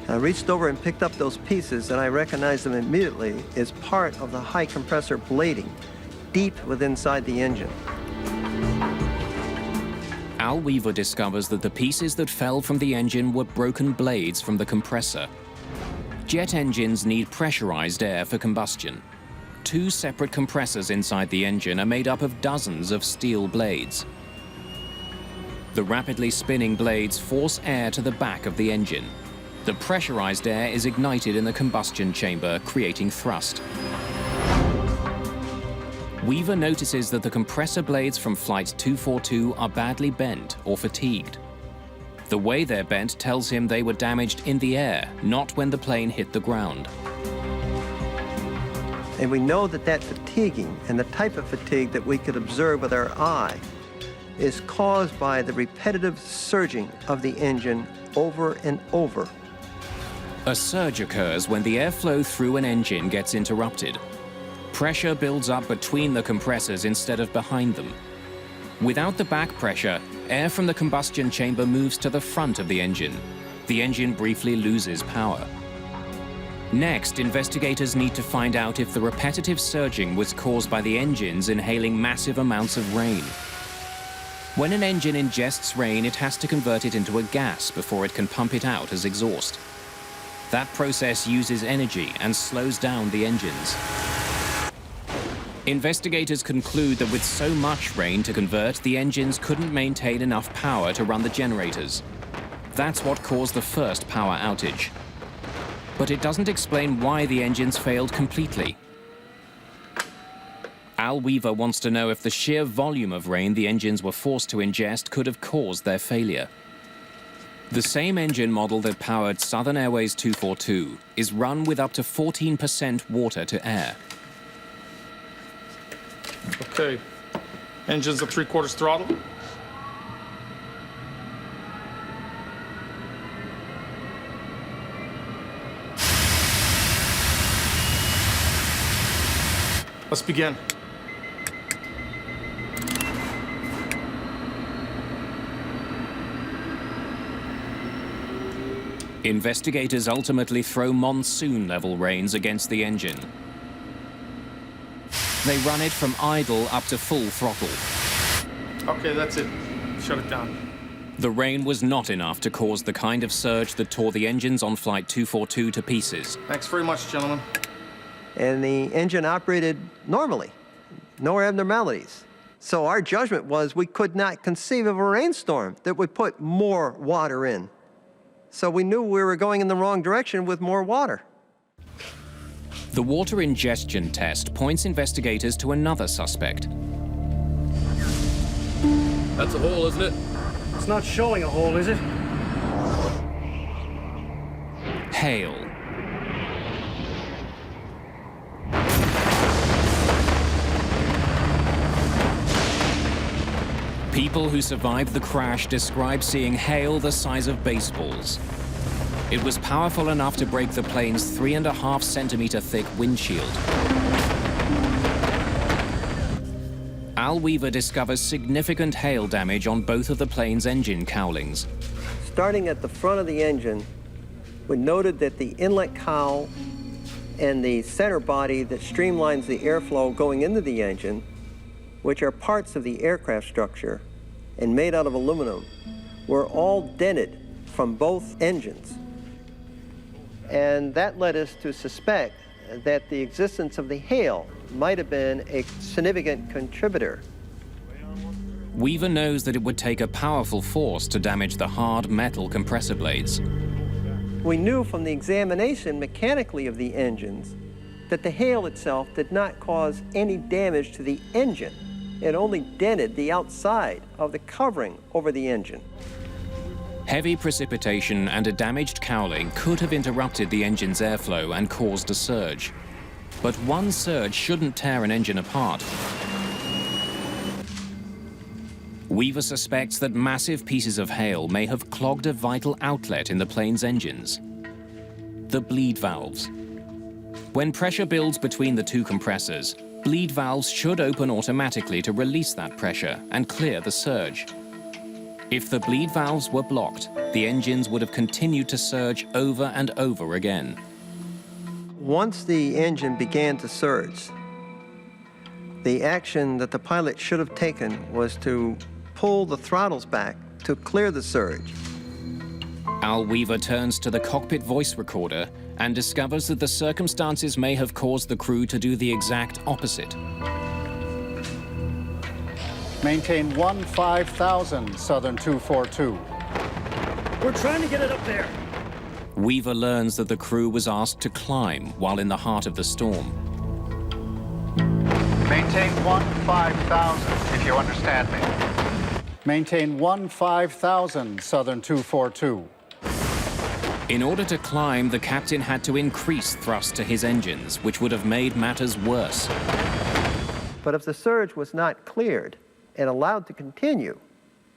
I reached over and picked up those pieces, and I recognized them immediately as part of the high compressor blading deep within inside the engine. Al Weaver discovers that the pieces that fell from the engine were broken blades from the compressor. Jet engines need pressurized air for combustion. 2 separate compressors inside the engine are made up of dozens of steel blades. The rapidly spinning blades force air to the back of the engine. The pressurized air is ignited in the combustion chamber, creating thrust. Weaver notices that the compressor blades from Flight 242 are badly bent or fatigued. The way they're bent tells him they were damaged in the air, not when the plane hit the ground. And we know that that fatiguing and the type of fatigue that we could observe with our eye is caused by the repetitive surging of the engine over and over. A surge occurs when the airflow through an engine gets interrupted. Pressure builds up between the compressors instead of behind them. Without the back pressure, air from the combustion chamber moves to the front of the engine. The engine briefly loses power. Next, investigators need to find out if the repetitive surging was caused by the engines inhaling massive amounts of rain. When an engine ingests rain, it has to convert it into a gas before it can pump it out as exhaust. That process uses energy and slows down the engines. Investigators conclude that with so much rain to convert, the engines couldn't maintain enough power to run the generators. That's what caused the first power outage. But it doesn't explain why the engines failed completely. Al Weaver wants to know if the sheer volume of rain the engines were forced to ingest could have caused their failure. The same engine model that powered Southern Airways 242 is run with up to 14% water to air. Okay, engines at 3/4 throttle. Let's begin. Investigators ultimately throw monsoon-level rains against the engine. They run it from idle up to full throttle. Okay, that's it. Shut it down. The rain was not enough to cause the kind of surge that tore the engines on Flight 242 to pieces. Thanks very much, gentlemen. And the engine operated normally, no abnormalities. So our judgment was we could not conceive of a rainstorm that would put more water in. So we knew we were going in the wrong direction with more water. The water ingestion test points investigators to another suspect. That's a hole, isn't it? It's not showing a hole, is it? Hail. People who survived the crash describe seeing hail the size of baseballs. It was powerful enough to break the plane's 3.5 centimeter thick windshield. Al Weaver discovers significant hail damage on both of the plane's engine cowlings. Starting at the front of the engine, we noted that the inlet cowl and the center body that streamlines the airflow going into the engine, which are parts of the aircraft structure and made out of aluminum, were all dented from both engines. And that led us to suspect that the existence of the hail might have been a significant contributor. Weaver knows that it would take a powerful force to damage the hard metal compressor blades. We knew from the examination mechanically of the engines that the hail itself did not cause any damage to the engine. It only dented the outside of the covering over the engine. Heavy precipitation and a damaged cowling could have interrupted the engine's airflow and caused a surge. But one surge shouldn't tear an engine apart. Weaver suspects that massive pieces of hail may have clogged a vital outlet in the plane's engines: the bleed valves. When pressure builds between the two compressors, bleed valves should open automatically to release that pressure and clear the surge. If the bleed valves were blocked, the engines would have continued to surge over and over again. Once the engine began to surge, the action that the pilot should have taken was to pull the throttles back to clear the surge. Al Weaver turns to the cockpit voice recorder and discovers that the circumstances may have caused the crew to do the exact opposite. Maintain 15,000, Southern 242. We're trying to get it up there. Weaver learns that the crew was asked to climb while in the heart of the storm. Maintain 15,000, if you understand me. Maintain 15,000, Southern 242. In order to climb, the captain had to increase thrust to his engines, which would have made matters worse. But if the surge was not cleared and allowed to continue,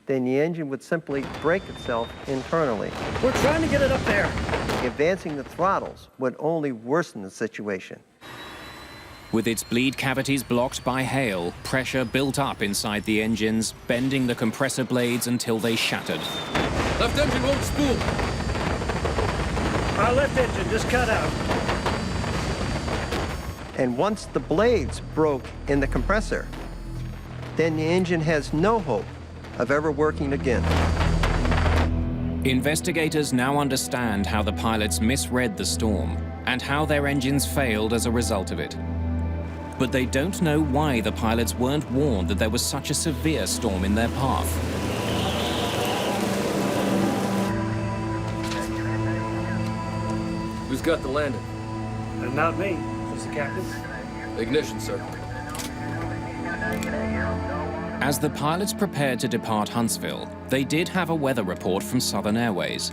then the engine would simply break itself internally. We're trying to get it up there. Advancing the throttles would only worsen the situation. With its bleed cavities blocked by hail, pressure built up inside the engines, bending the compressor blades until they shattered. Left engine won't spool. Our left engine just cut out. And once the blades broke in the compressor, then the engine has no hope of ever working again. Investigators now understand how the pilots misread the storm and how their engines failed as a result of it. But they don't know why the pilots weren't warned that there was such a severe storm in their path. Who's got the landing? Not me. Just the captain. Ignition, sir. As the pilots prepared to depart Huntsville, they did have a weather report from Southern Airways.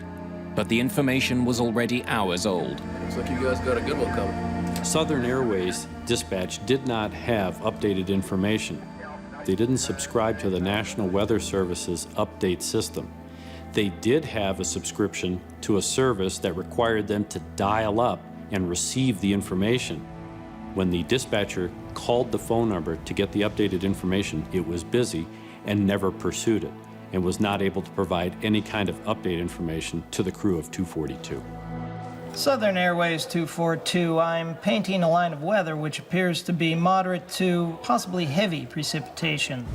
But the information was already hours old. Looks like you guys got a good one coming. Southern Airways dispatch did not have updated information. They didn't subscribe to the National Weather Service's update system. They did have a subscription to a service that required them to dial up and receive the information. When the dispatcher called the phone number to get the updated information, it was busy and never pursued it, and was not able to provide any kind of update information to the crew of 242. Southern Airways 242, I'm painting a line of weather which appears to be moderate to possibly heavy precipitation,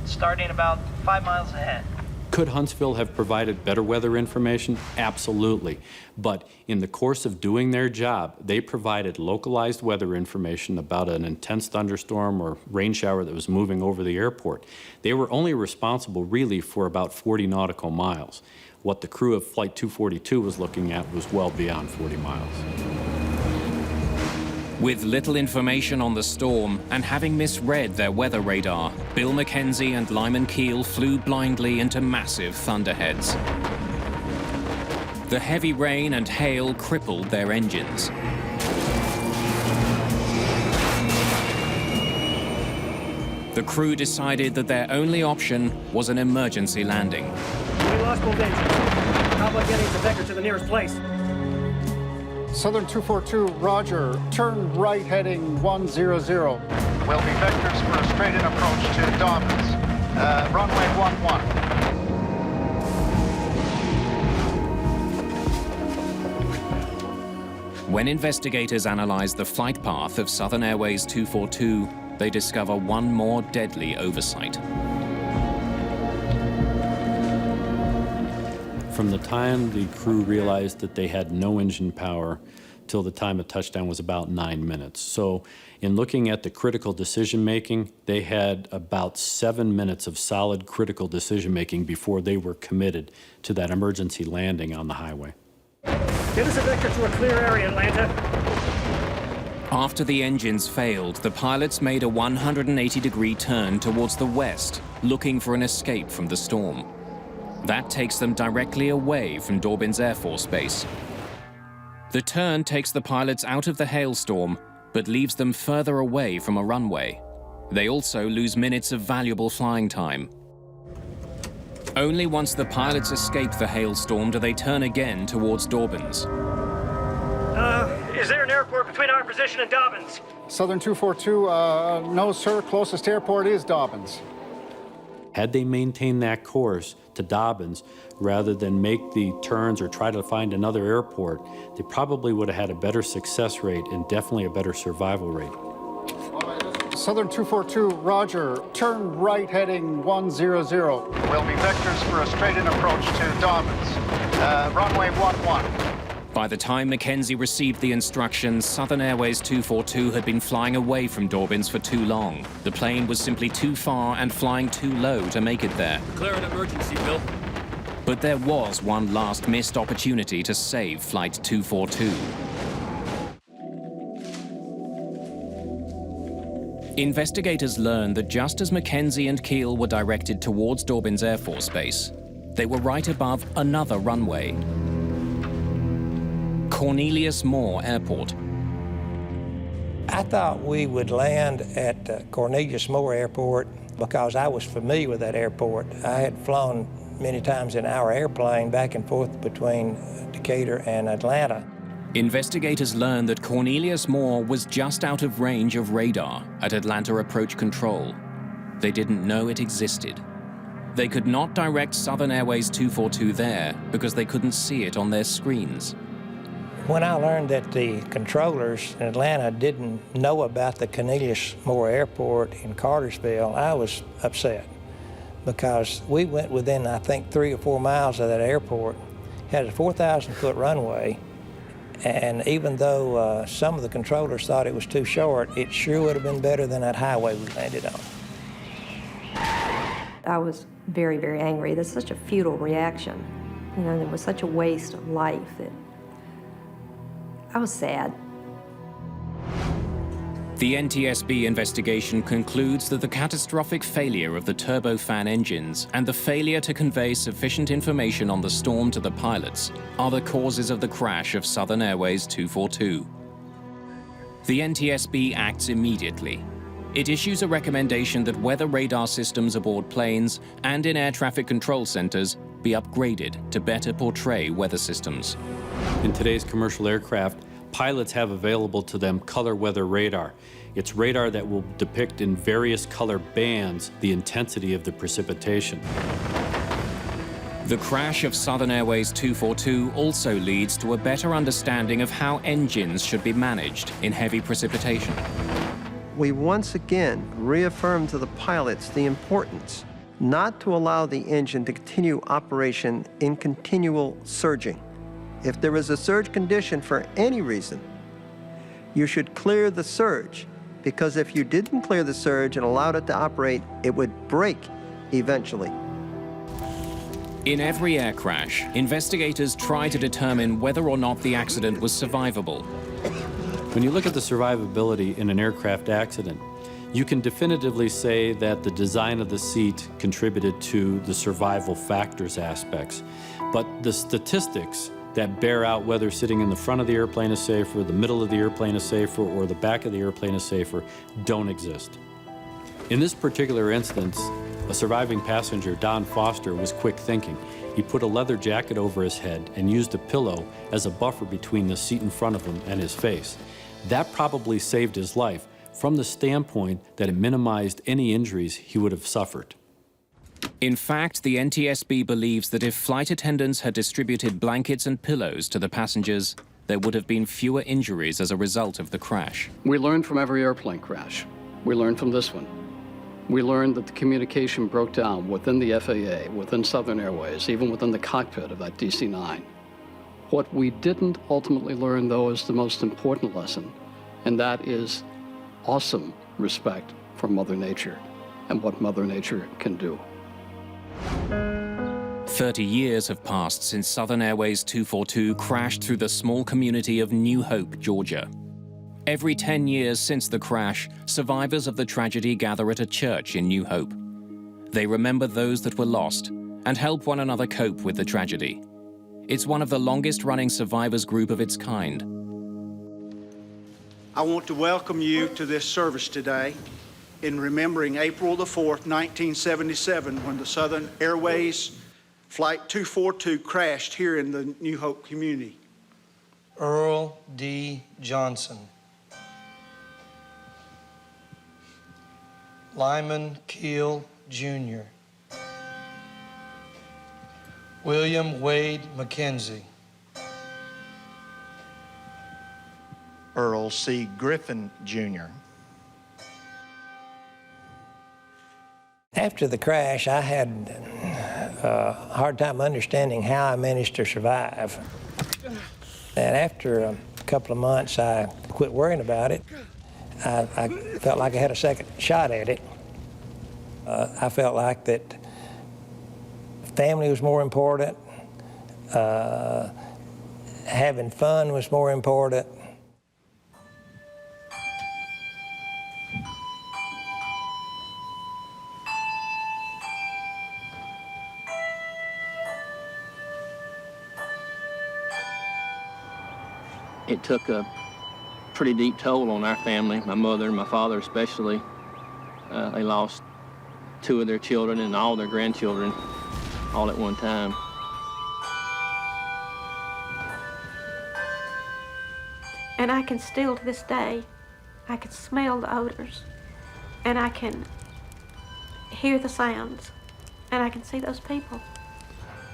starting about 5 miles ahead. Could Huntsville have provided better weather information? Absolutely. But in the course of doing their job, they provided localized weather information about an intense thunderstorm or rain shower that was moving over the airport. They were only responsible really for about 40 nautical miles. What the crew of Flight 242 was looking at was well beyond 40 miles. With little information on the storm and having misread their weather radar, Bill McKenzie and Lyman Keel flew blindly into massive thunderheads. The heavy rain and hail crippled their engines. The crew decided that their only option was an emergency landing. We lost both engines. How about getting the vector to the nearest place? Southern 242, roger. Turn right heading 100. Will be vectors for a straight-in approach to Dobbins. Runway 11. When investigators analyzed the flight path of Southern Airways 242, they discover one more deadly oversight. From the time the crew realized that they had no engine power till the time of touchdown was about 9 minutes. So in looking at the critical decision making, they had about 7 minutes of solid critical decision making before they were committed to that emergency landing on the highway. Get us a vector to a clear area, Atlanta. After the engines failed, the pilots made a 180-degree turn towards the west, looking for an escape from the storm. That takes them directly away from Dobbins Air Force Base. The turn takes the pilots out of the hailstorm, but leaves them further away from a runway. They also lose minutes of valuable flying time. Only once the pilots escape the hailstorm do they turn again towards Dobbins. Is there an airport between our position and Dobbins? Southern 242, no, sir. Closest airport is Dobbins. Had they maintained that course to Dobbins, rather than make the turns or try to find another airport, they probably would have had a better success rate and definitely a better survival rate. Southern 242, roger. Turn right heading 100. Will be vectors for a straight-in approach to Dobbins. Runway 11. By the time Mackenzie received the instructions, Southern Airways 242 had been flying away from Dobbins for too long. The plane was simply too far and flying too low to make it there. Declare an emergency, Bill. But there was one last missed opportunity to save Flight 242. Investigators learned that just as Mackenzie and Keel were directed towards Dobbins Air Force Base, they were right above another runway. Cornelius Moore Airport. I thought we would land at Cornelius Moore Airport because I was familiar with that airport. I had flown many times in our airplane back and forth between Decatur and Atlanta. Investigators learned that Cornelius Moore was just out of range of radar at Atlanta Approach Control. They didn't know it existed. They could not direct Southern Airways 242 there because they couldn't see it on their screens. When I learned that the controllers in Atlanta didn't know about the Cornelius Moore Airport in Cartersville, I was upset because we went within, I think, 3 or 4 miles of that airport, had a 4,000-foot runway, and even though some of the controllers thought it was too short, it sure would have been better than that highway we landed on. I was very, very angry. That's such a futile reaction. You know, there was such a waste of life that I was sad. The NTSB investigation concludes that the catastrophic failure of the turbofan engines and the failure to convey sufficient information on the storm to the pilots are the causes of the crash of Southern Airways 242. The NTSB acts immediately. It issues a recommendation that weather radar systems aboard planes and in air traffic control centers be upgraded to better portray weather systems. In today's commercial aircraft, pilots have available to them color weather radar. It's radar that will depict in various color bands the intensity of the precipitation. The crash of Southern Airways 242 also leads to a better understanding of how engines should be managed in heavy precipitation. We once again reaffirmed to the pilots the importance not to allow the engine to continue operation in continual surging. If there is a surge condition for any reason, you should clear the surge, because if you didn't clear the surge and allowed it to operate, it would break eventually. In every air crash, investigators try to determine whether or not the accident was survivable. When you look at the survivability in an aircraft accident, you can definitively say that the design of the seat contributed to the survival factors aspects. But the statistics that bear out whether sitting in the front of the airplane is safer, the middle of the airplane is safer, or the back of the airplane is safer don't exist. In this particular instance, a surviving passenger, Don Foster, was quick thinking. He put a leather jacket over his head and used a pillow as a buffer between the seat in front of him and his face. That probably saved his life from the standpoint that it minimized any injuries he would have suffered. In fact, the NTSB believes that if flight attendants had distributed blankets and pillows to the passengers, there would have been fewer injuries as a result of the crash. We learned from every airplane crash. We learned from this one. We learned that the communication broke down within the FAA, within Southern Airways, even within the cockpit of that DC-9. What we didn't ultimately learn, though, is the most important lesson, and that is awesome respect for Mother Nature and what Mother Nature can do. 30 years have passed since Southern Airways 242 crashed through the small community of New Hope, Georgia. Every 10 years since the crash, survivors of the tragedy gather at a church in New Hope. They remember those that were lost and help one another cope with the tragedy. It's one of the longest-running survivors group of its kind. I want to welcome you to this service today in remembering April the 4th, 1977, when the Southern Airways Flight 242 crashed here in the New Hope community. Earl D. Johnson. Lyman Keel, Jr. William Wade McKenzie. Earl C. Griffin, Jr. After the crash, I had a hard time understanding how I managed to survive. And after a couple of months, I quit worrying about it. I felt like I had a second shot at it. I felt like that family was more important, having fun was more important. It took a pretty deep toll on our family, my mother and my father especially. They lost 2 of their children and all their grandchildren all at one time. And I can still, to this day, I can smell the odors, and I can hear the sounds, and I can see those people.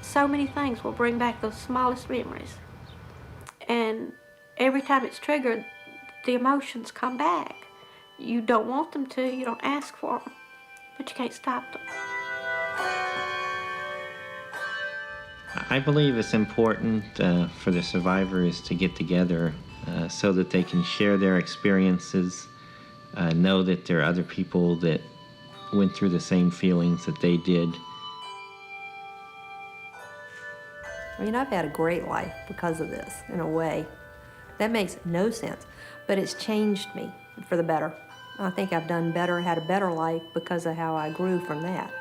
So many things will bring back those smallest memories. And every time it's triggered, the emotions come back. You don't want them to, you don't ask for them, but you can't stop them. I believe it's important for the survivors to get together so that they can share their experiences, know that there are other people that went through the same feelings that they did. I mean, I've had a great life because of this, in a way. That makes no sense, but it's changed me for the better. I think I've done better, had a better life because of how I grew from that.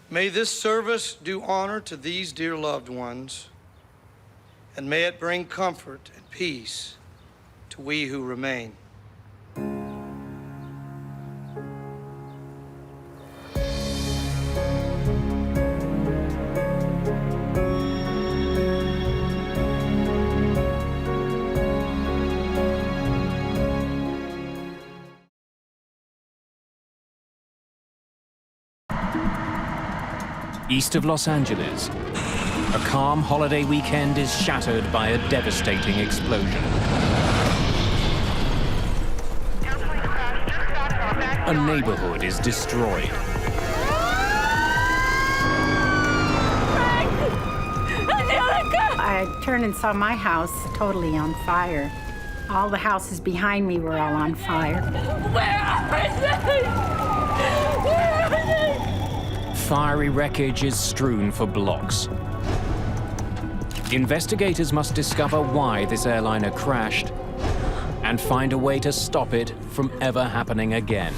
May this service do honor to these dear loved ones, and may it bring comfort and peace to we who remain. East of Los Angeles, a calm holiday weekend is shattered by a devastating explosion. A neighborhood is destroyed. I turned and saw my house totally on fire. All the houses behind me were all on fire. Where are they? Where are they? Fiery wreckage is strewn for blocks. Investigators must discover why this airliner crashed and find a way to stop it from ever happening again.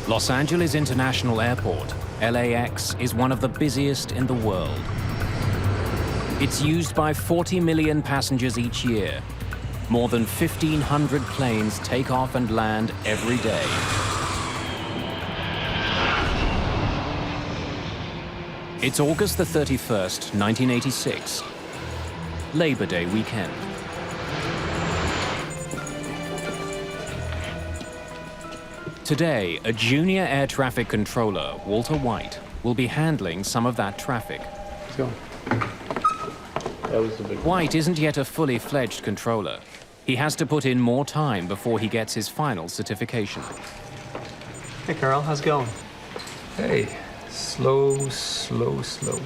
Los Angeles International Airport, LAX, is one of the busiest in the world. It's used by 40 million passengers each year. More than 1,500 planes take off and land every day. It's August the 31st, 1986, Labor Day weekend. Today, a junior air traffic controller, Walter White, will be handling some of that traffic. Let's go. That was the big one. White isn't yet a fully fledged controller. He has to put in more time before he gets his final certification. Hey, Carl, how's it going? Hey, slow, slow, slow.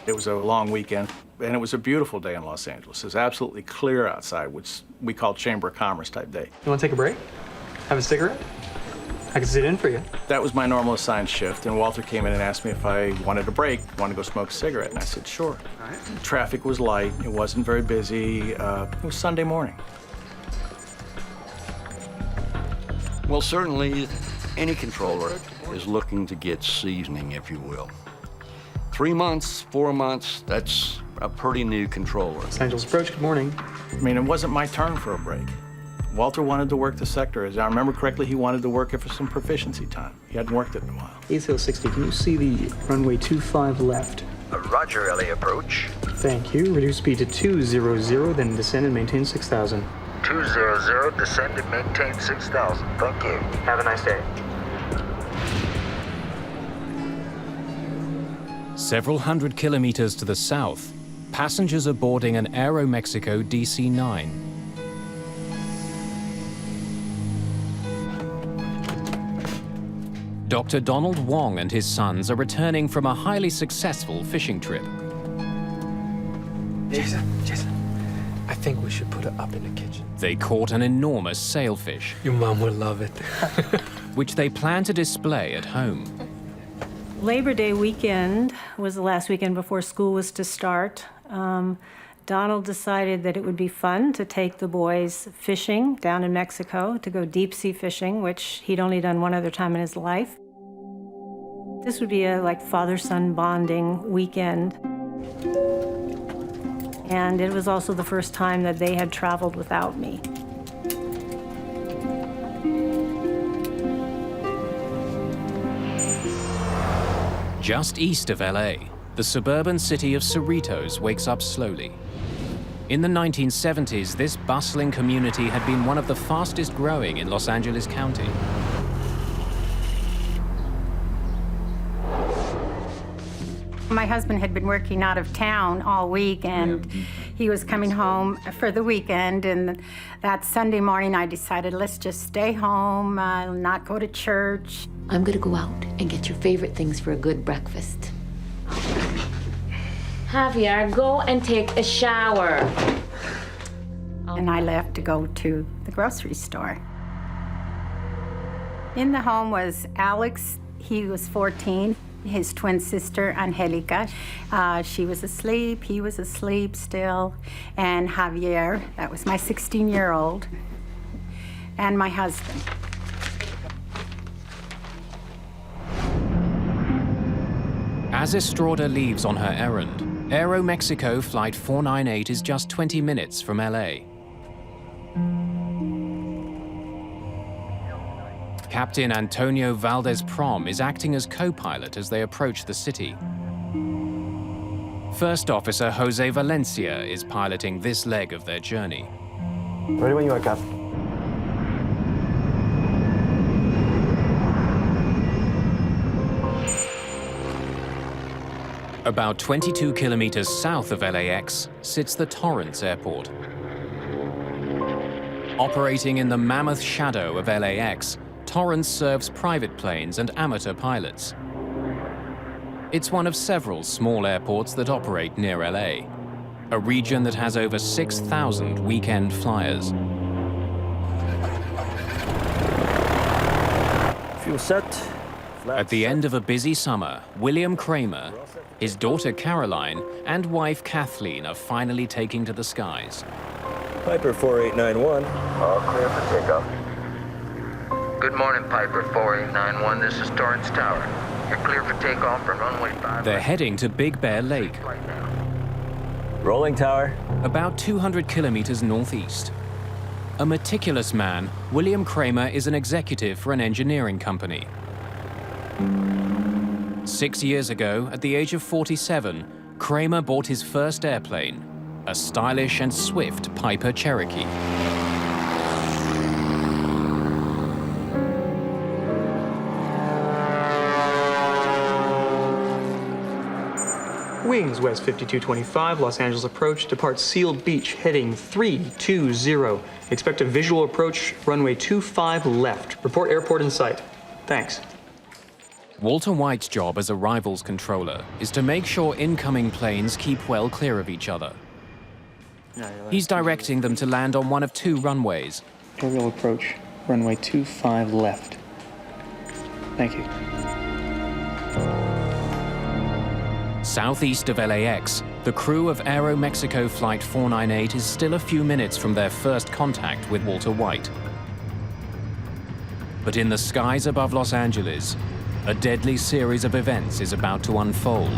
It was a long weekend, and it was a beautiful day in Los Angeles. It was absolutely clear outside, which we call Chamber of Commerce type day. You want to take a break? Have a cigarette? I can sit in for you. That was my normal assigned shift, and Walter came in and asked me if I wanted a break, wanted to go smoke a cigarette, and I said, sure. All right. Traffic was light, it wasn't very busy, it was Sunday morning. Well, certainly, any controller is looking to get seasoning, if you will. 3 months, 4 months, that's a pretty new controller. Los Angeles approach, good morning. I mean, it wasn't my turn for a break. Walter wanted to work the sector. As I remember correctly, he wanted to work it for some proficiency time. He hadn't worked it in a while. ACL 60, can you see the runway 25 left? Roger, LA approach. Thank you. Reduce speed to 200, then descend and maintain 6,000. 200, descend and maintain 6,000. Thank you. Have a nice day. Several hundred kilometers to the south, passengers are boarding an Aeroméxico DC-9. Dr. Donald Wong and his sons are returning from a highly successful fishing trip. Jason, I think we should put it up in the kitchen. They caught an enormous sailfish. Your mom would love it. Which they plan to display at home. Labor Day weekend was the last weekend before school was to start. Donald decided that it would be fun to take the boys fishing down in Mexico, to go deep sea fishing, which he'd only done one other time in his life. This would be a father-son bonding weekend. And it was also the first time that they had traveled without me. Just east of LA, the suburban city of Cerritos wakes up slowly. In the 1970s, this bustling community had been one of the fastest growing in Los Angeles County. My husband had been working out of town all week, and he was coming home for the weekend. And that Sunday morning, I decided, let's just stay home, not go to church. I'm gonna go out and get your favorite things for a good breakfast. Javier, go and take a shower. And I left to go to the grocery store. In the home was Alex. He was 14. His twin sister, Angelica. She was asleep. He was asleep still. And Javier, that was my 16-year-old, and my husband. As Estrada leaves on her errand, Aeroméxico Flight 498 is just 20 minutes from LA. Captain Antonio Valdez-Prom is acting as co-pilot as they approach the city. First Officer Jose Valencia is piloting this leg of their journey. Ready when you are, Cap. About 22 kilometers south of LAX sits the Torrance Airport. Operating in the mammoth shadow of LAX, Torrance serves private planes and amateur pilots. It's one of several small airports that operate near LA, a region that has over 6,000 weekend flyers. Fuel set. At the end of a busy summer, William Kramer, his daughter Caroline, and wife Kathleen are finally taking to the skies. Piper 4891. All clear for takeoff. Good morning, Piper 4891. This is Torrance Tower. You're clear for takeoff from runway 5. They're heading to Big Bear Lake, Rolling tower. about 200 kilometers northeast. A meticulous man, William Kramer is an executive for an engineering company. 6 years ago, at the age of 47, Kramer bought his first airplane, a stylish and swift Piper Cherokee. Wings West 5225, Los Angeles approach, depart Seal Beach, heading 320. Expect a visual approach, runway 25 left. Report airport in sight. Thanks. Walter White's job as arrivals controller is to make sure incoming planes keep well clear of each other. He's directing them to land on one of two runways. Aerial approach, runway 25 left. Thank you. Southeast of LAX, the crew of Aeroméxico Flight 498 is still a few minutes from their first contact with Walter White. But in the skies above Los Angeles, a deadly series of events is about to unfold.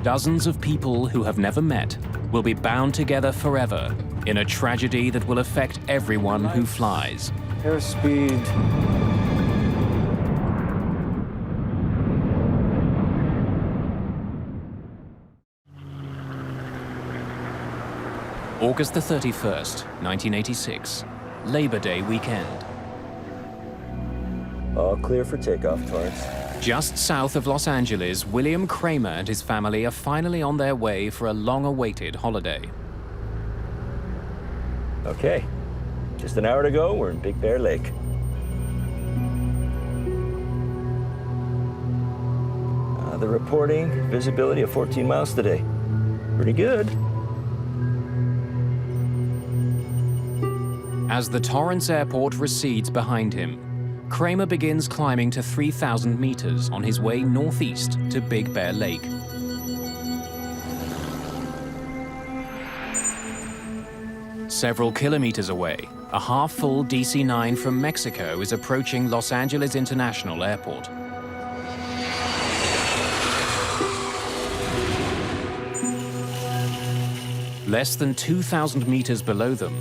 Dozens of people who have never met will be bound together forever in a tragedy that will affect everyone who flies. Airspeed. August the 31st, 1986, Labor Day weekend. All clear for takeoff, Torrance. Just south of Los Angeles, William Kramer and his family are finally on their way for a long-awaited holiday. Okay. Just an hour to go, we're in Big Bear Lake. The reporting, visibility of 14 miles today. Pretty good. As the Torrance Airport recedes behind him, Kramer begins climbing to 3,000 meters on his way northeast to Big Bear Lake. Several kilometers away, a half-full DC-9 from Mexico is approaching Los Angeles International Airport. Less than 2,000 meters below them,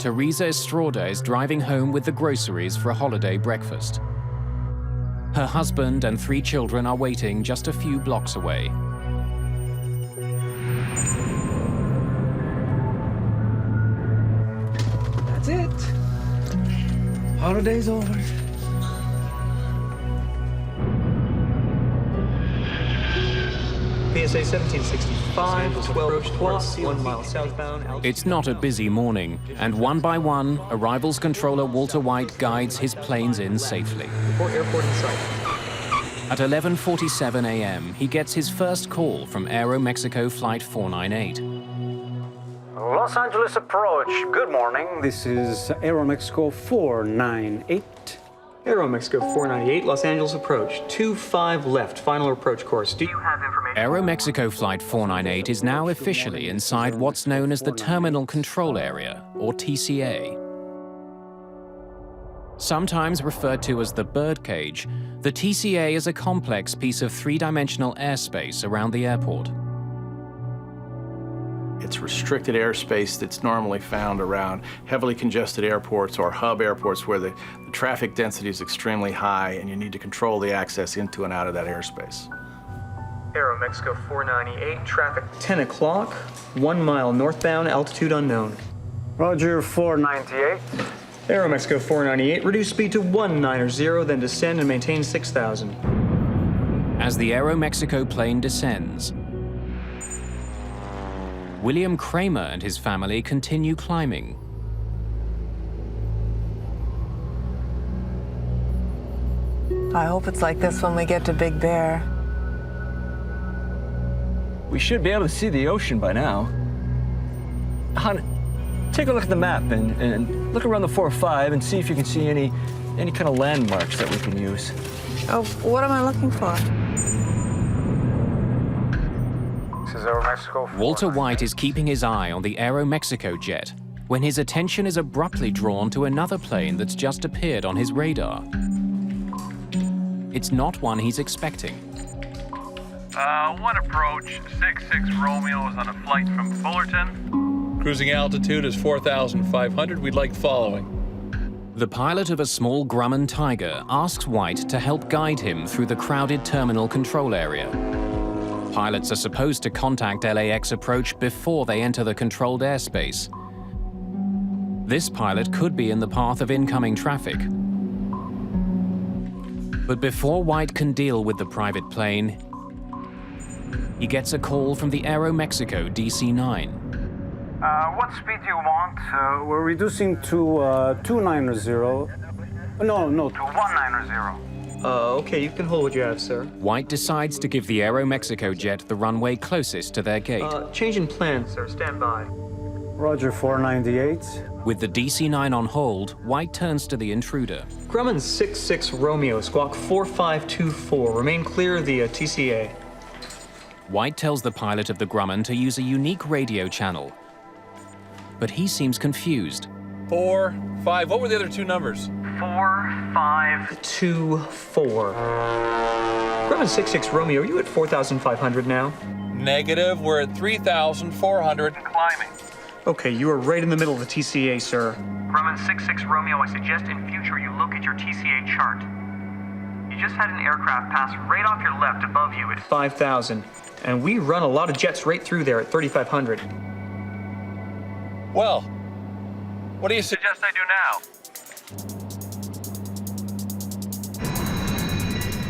Teresa Estrada is driving home with the groceries for a holiday breakfast. Her husband and 3 children are waiting just a few blocks away. That's it. Holiday's over. PSA 1765, 12 plus, 1 mile southbound. It's not a busy morning, and one by one, arrivals controller Walter White guides his planes in safely. Report airport in sight. At 11:47 a.m., he gets his first call from Aeroméxico Flight 498. Los Angeles approach. Good morning. This is Aeroméxico 498. Aeroméxico 498, Los Angeles approach, 25 left, final approach course. Do you have information? Aeroméxico Flight 498 is now officially inside what's known as the Terminal Control Area, or TCA. Sometimes referred to as the birdcage, the TCA is a complex piece of three-dimensional airspace around the airport. It's restricted airspace that's normally found around heavily congested airports or hub airports where the traffic density is extremely high and you need to control the access into and out of that airspace. Aeroméxico 498, traffic 10 o'clock, 1 mile northbound, altitude unknown. Roger, 498. Aeroméxico 498, reduce speed to 190, then descend and maintain 6,000. As the Aeromexico plane descends, William Kramer and his family continue climbing. I hope it's like this when we get to Big Bear. We should be able to see the ocean by now. Hon, take a look at the map and look around the 4-5 and see if you can see any kind of landmarks that we can use. Oh, what am I looking for? This is Aeromexico. Walter White is keeping his eye on the Aeromexico jet when his attention is abruptly drawn to another plane that's just appeared on his radar. It's not one he's expecting. One approach, 66 Romeo is on a flight from Fullerton. Cruising altitude is 4,500. We'd like the following. The pilot of a small Grumman Tiger asks White to help guide him through the crowded terminal control area. Pilots are supposed to contact LAX approach before they enter the controlled airspace. This pilot could be in the path of incoming traffic. But before White can deal with the private plane, he gets a call from the Aeromexico DC-9. What speed do you want? We're reducing to 290. No, to 190. Okay, you can hold what you have, sir. White decides to give the Aeromexico jet the runway closest to their gate. Change in plan, sir. Stand by. Roger, 498. With the DC-9 on hold, White turns to the intruder. Grumman 66 Romeo, squawk 4524. Remain clear of the TCA. White tells the pilot of the Grumman to use a unique radio channel, but he seems confused. 4, 5. What were the other two numbers? 4524. Grumman 66 Romeo, are you at 4,500 now? Negative. We're at 3,400 and climbing. Okay, you are right in the middle of the TCA, sir. Grumman 66 Romeo, I suggest in future you look at your TCA chart. You just had an aircraft pass right off your left above you at 5,000. And we run a lot of jets right through there at 3,500. Well, what do you suggest I do now?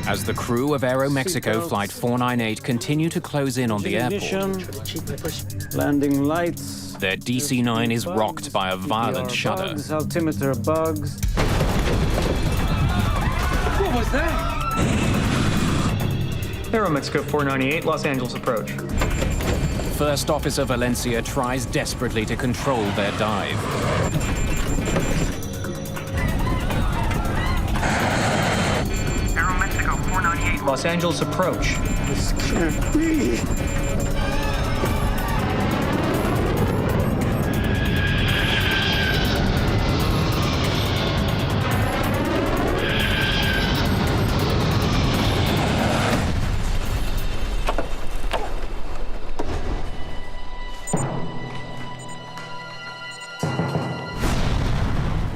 As the crew of Aeromexico Flight 498 continue to close in on the airport, Landing lights. their DC-9 is rocked by a violent shudder. Bugs, altimeter bugs. What was that? Aeromexico 498, Los Angeles approach. First Officer Valencia tries desperately to control their dive. Aeromexico 498. Los Angeles approach. This can't be.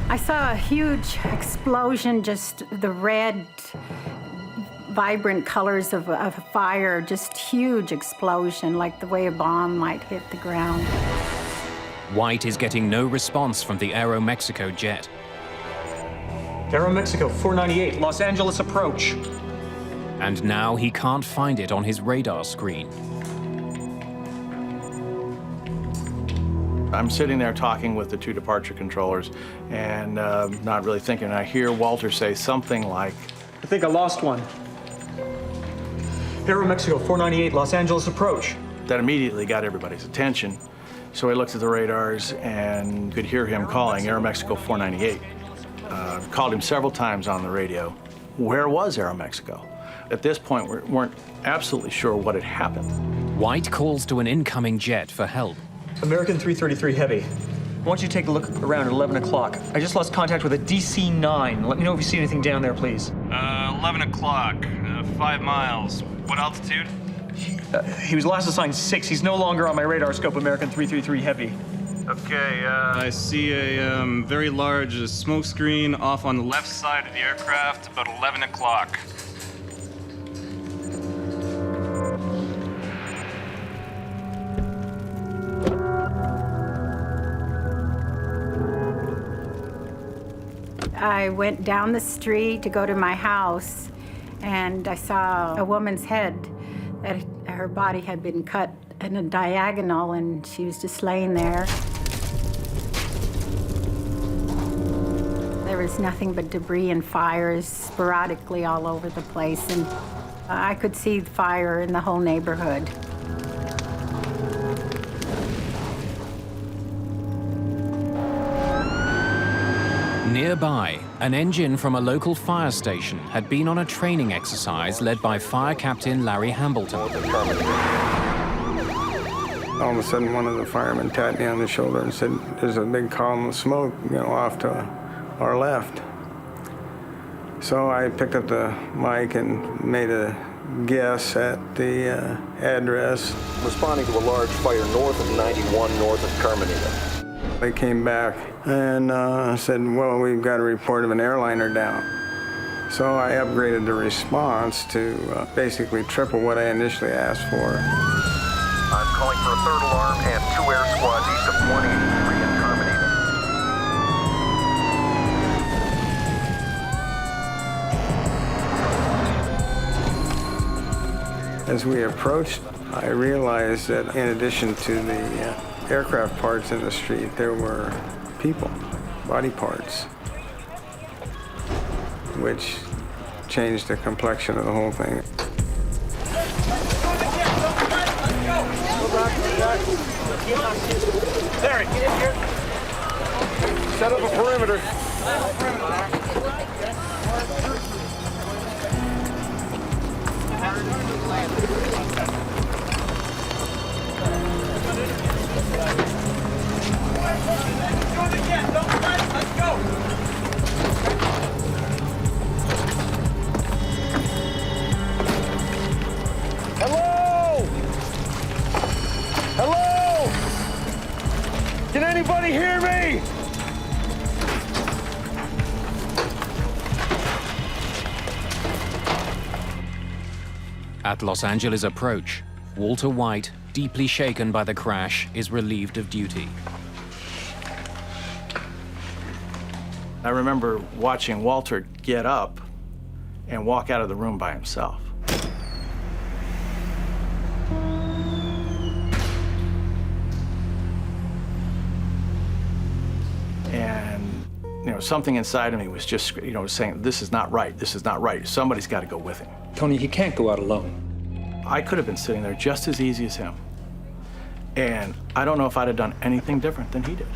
I saw a huge explosion, just the red, vibrant colors of a fire, just huge explosion, like the way a bomb might hit the ground. White is getting no response from the Aeromexico jet. Aeromexico 498, Los Angeles approach. And now he can't find it on his radar screen. I'm sitting there talking with the two departure controllers and not really thinking. I hear Walter say something like, I think I lost one. Aeromexico 498, Los Angeles approach. That immediately got everybody's attention. So he looked at the radars and could hear him calling Aeromexico 498. Called him several times on the radio. Where was Aeromexico? At this point, we weren't absolutely sure what had happened. White calls to an incoming jet for help. American 333 Heavy. I want you to take a look around at 11 o'clock. I just lost contact with a DC-9. Let me know if you see anything down there, please. 11 o'clock, 5 miles. What altitude? He was last assigned 6. He's no longer on my radar scope, American 333 Heavy. Okay, I see a very large smoke screen off on the left side of the aircraft, about 11 o'clock. I went down the street to go to my house, and I saw a woman's head that her body had been cut in a diagonal, and she was just laying there. There was nothing but debris and fires sporadically all over the place, and I could see the fire in the whole neighborhood. Nearby, an engine from a local fire station had been on a training exercise led by Fire Captain Larry Hambleton. All of a sudden, one of the firemen tapped me on the shoulder and said, "There's a big column of smoke, off to our left." So I picked up the mic and made a guess at the address. Responding to a large fire north of 91 north of Carmenita. They came back and said, "Well, we've got a report of an airliner down." So I upgraded the response to basically triple what I initially asked for. I'm calling for a third alarm and 2 air squads east of 183 in Carmenita. As we approached, I realized that in addition to the aircraft parts in the street, there were people, body parts, which changed the complexion of the whole thing. Larry, get in here. Set up a perimeter. Hello? Hello? Can anybody hear me? At Los Angeles approach, Walter White, deeply shaken by the crash, is relieved of duty. I remember watching Walter get up and walk out of the room by himself. And, something inside of me was just, saying, this is not right, this is not right. Somebody's got to go with him. Tony, he can't go out alone. I could have been sitting there just as easy as him. And I don't know if I'd have done anything different than he did.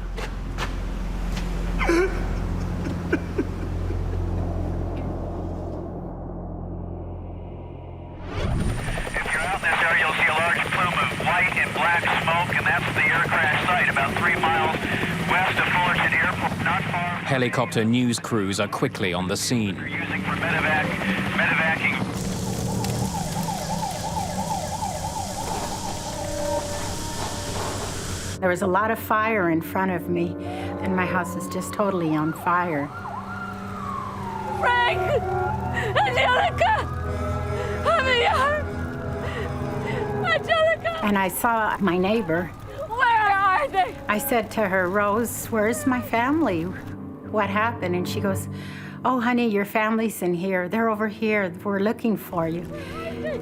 Helicopter news crews are quickly on the scene. Using for medevacing. There was a lot of fire in front of me, and my house is just totally on fire. Frank! Angelica! Javier! Angelica! And I saw my neighbor. Where are they? I said to her, "Rose, where's my family? What happened?" And she goes, "Oh, honey, your family's in here. They're over here. We're looking for you."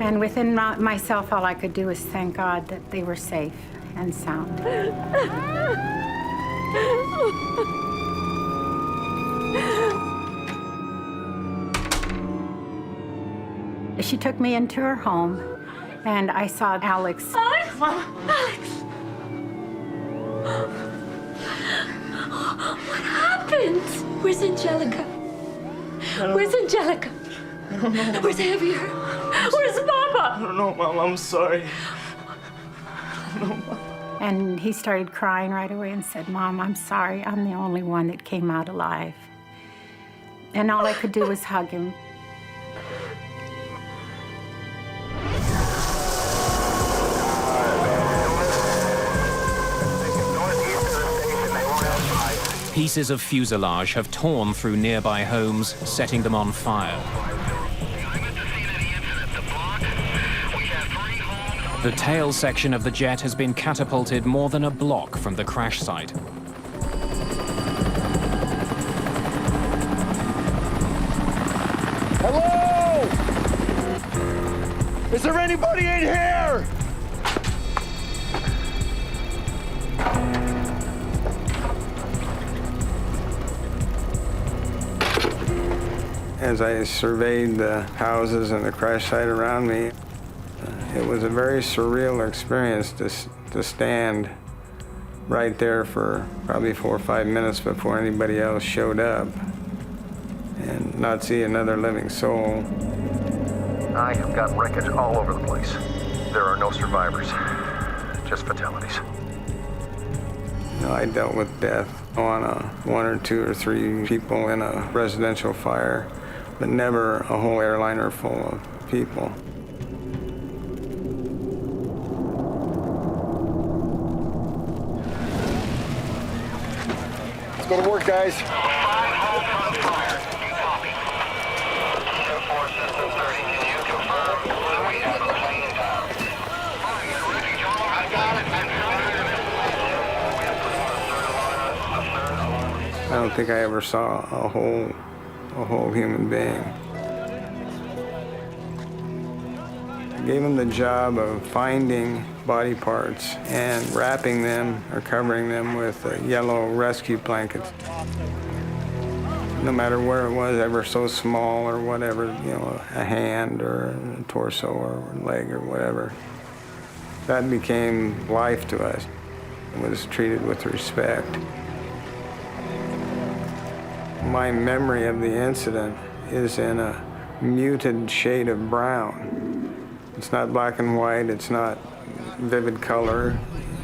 And within myself, all I could do was thank God that they were safe and sound. She took me into her home, and I saw Alex. Alex! Alex! What happened? Where's Angelica? Where's Angelica? I don't know. Where's Javier? Where's Papa? I don't know, Mom. I'm sorry. I don't know, Mom. And he started crying right away and said, "Mom, I'm sorry. I'm the only one that came out alive." And all I could do was hug him. Pieces of fuselage have torn through nearby homes, setting them on fire. The tail section of the jet has been catapulted more than a block from the crash site. Hello? Is there anybody in here? As I surveyed the houses and the crash site around me, it was a very surreal experience to stand right there for probably 4 or 5 minutes before anybody else showed up and not see another living soul. I have got wreckage all over the place. There are no survivors, just fatalities. You know, I dealt with death on 1 or 2 or 3 people in a residential fire, but never a whole airliner full of people. Let's go to work, guys. I don't think I ever saw a whole human being. I gave them the job of finding body parts and wrapping them or covering them with yellow rescue blankets. No matter where it was, ever so small or whatever, you know, a hand or a torso or a leg or whatever. That became life to us. It was treated with respect. My memory of the incident is in a muted shade of brown. It's not black and white, it's not vivid color.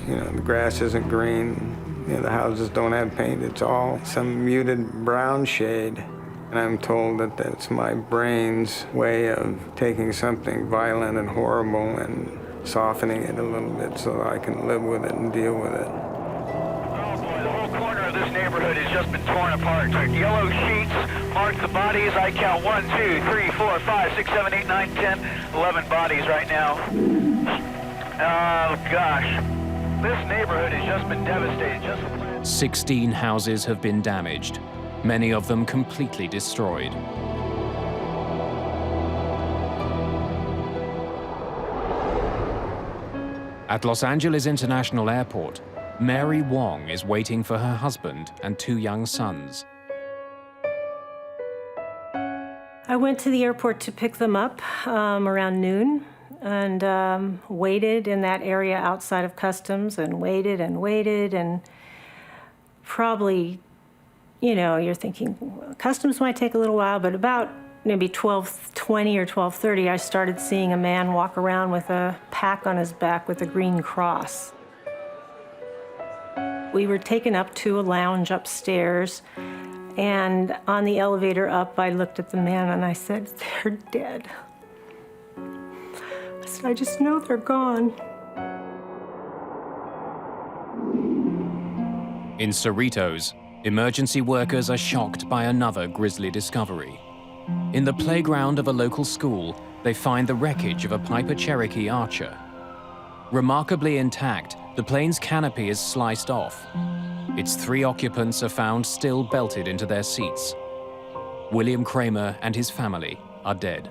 You know, the grass isn't green, you know, the houses don't have paint. It's all some muted brown shade. And I'm told that that's my brain's way of taking something violent and horrible and softening it a little bit so that I can live with it and deal with it. This neighborhood has just been torn apart. Yellow sheets mark the bodies. I count 1, 2, 3, 4, 5, 6, 7, 8, 9, 10, 11 bodies right now. Oh, gosh. This neighborhood has just been devastated. 16 houses have been damaged, many of them completely destroyed. At Los Angeles International Airport, Mary Wong is waiting for her husband and 2 young sons. I went to the airport to pick them up around noon and waited in that area outside of customs and waited and probably, you know, you're thinking customs might take a little while, but about maybe 12:20 or 12:30, I started seeing a man walk around with a pack on his back with a green cross. We were taken up to a lounge upstairs, and on the elevator up, I looked at the man and I said, "They're dead." I said, "I just know they're gone." In Cerritos, emergency workers are shocked by another grisly discovery. In the playground of a local school, they find the wreckage of a Piper Cherokee Archer. Remarkably intact, the plane's canopy is sliced off. Its 3 occupants are found still belted into their seats. William Kramer and his family are dead.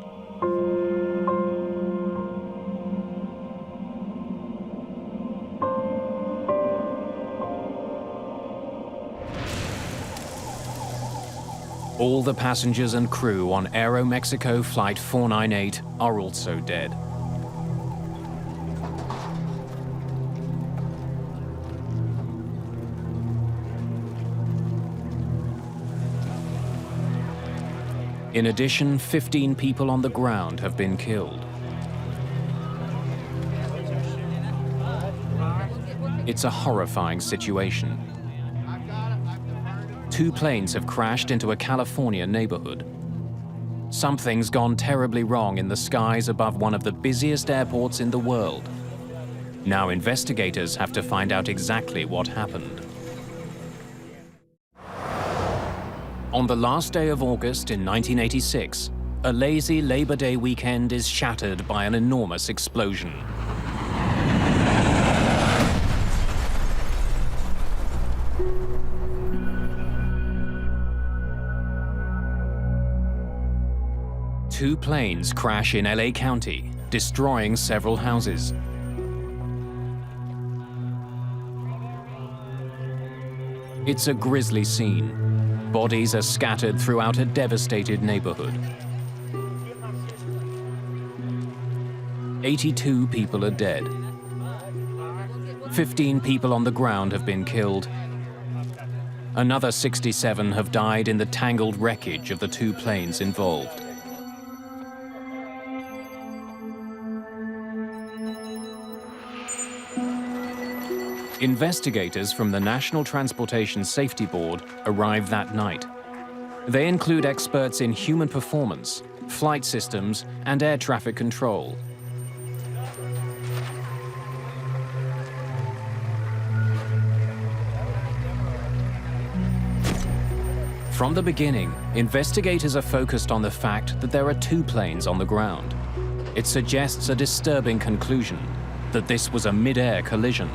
All the passengers and crew on Aeroméxico Flight 498 are also dead. In addition, 15 people on the ground have been killed. It's a horrifying situation. 2 planes have crashed into a California neighborhood. Something's gone terribly wrong in the skies above one of the busiest airports in the world. Now investigators have to find out exactly what happened. On the last day of August in 1986, a lazy Labor Day weekend is shattered by an enormous explosion. Two planes crash in LA County, destroying several houses. It's a grisly scene. Bodies are scattered throughout a devastated neighborhood. 82 people are dead. 15 people on the ground have been killed. Another 67 have died in the tangled wreckage of the 2 planes involved. Investigators from the National Transportation Safety Board arrive that night. They include experts in human performance, flight systems, and air traffic control. From the beginning, investigators are focused on the fact that there are 2 planes on the ground. It suggests a disturbing conclusion, that this was a mid-air collision.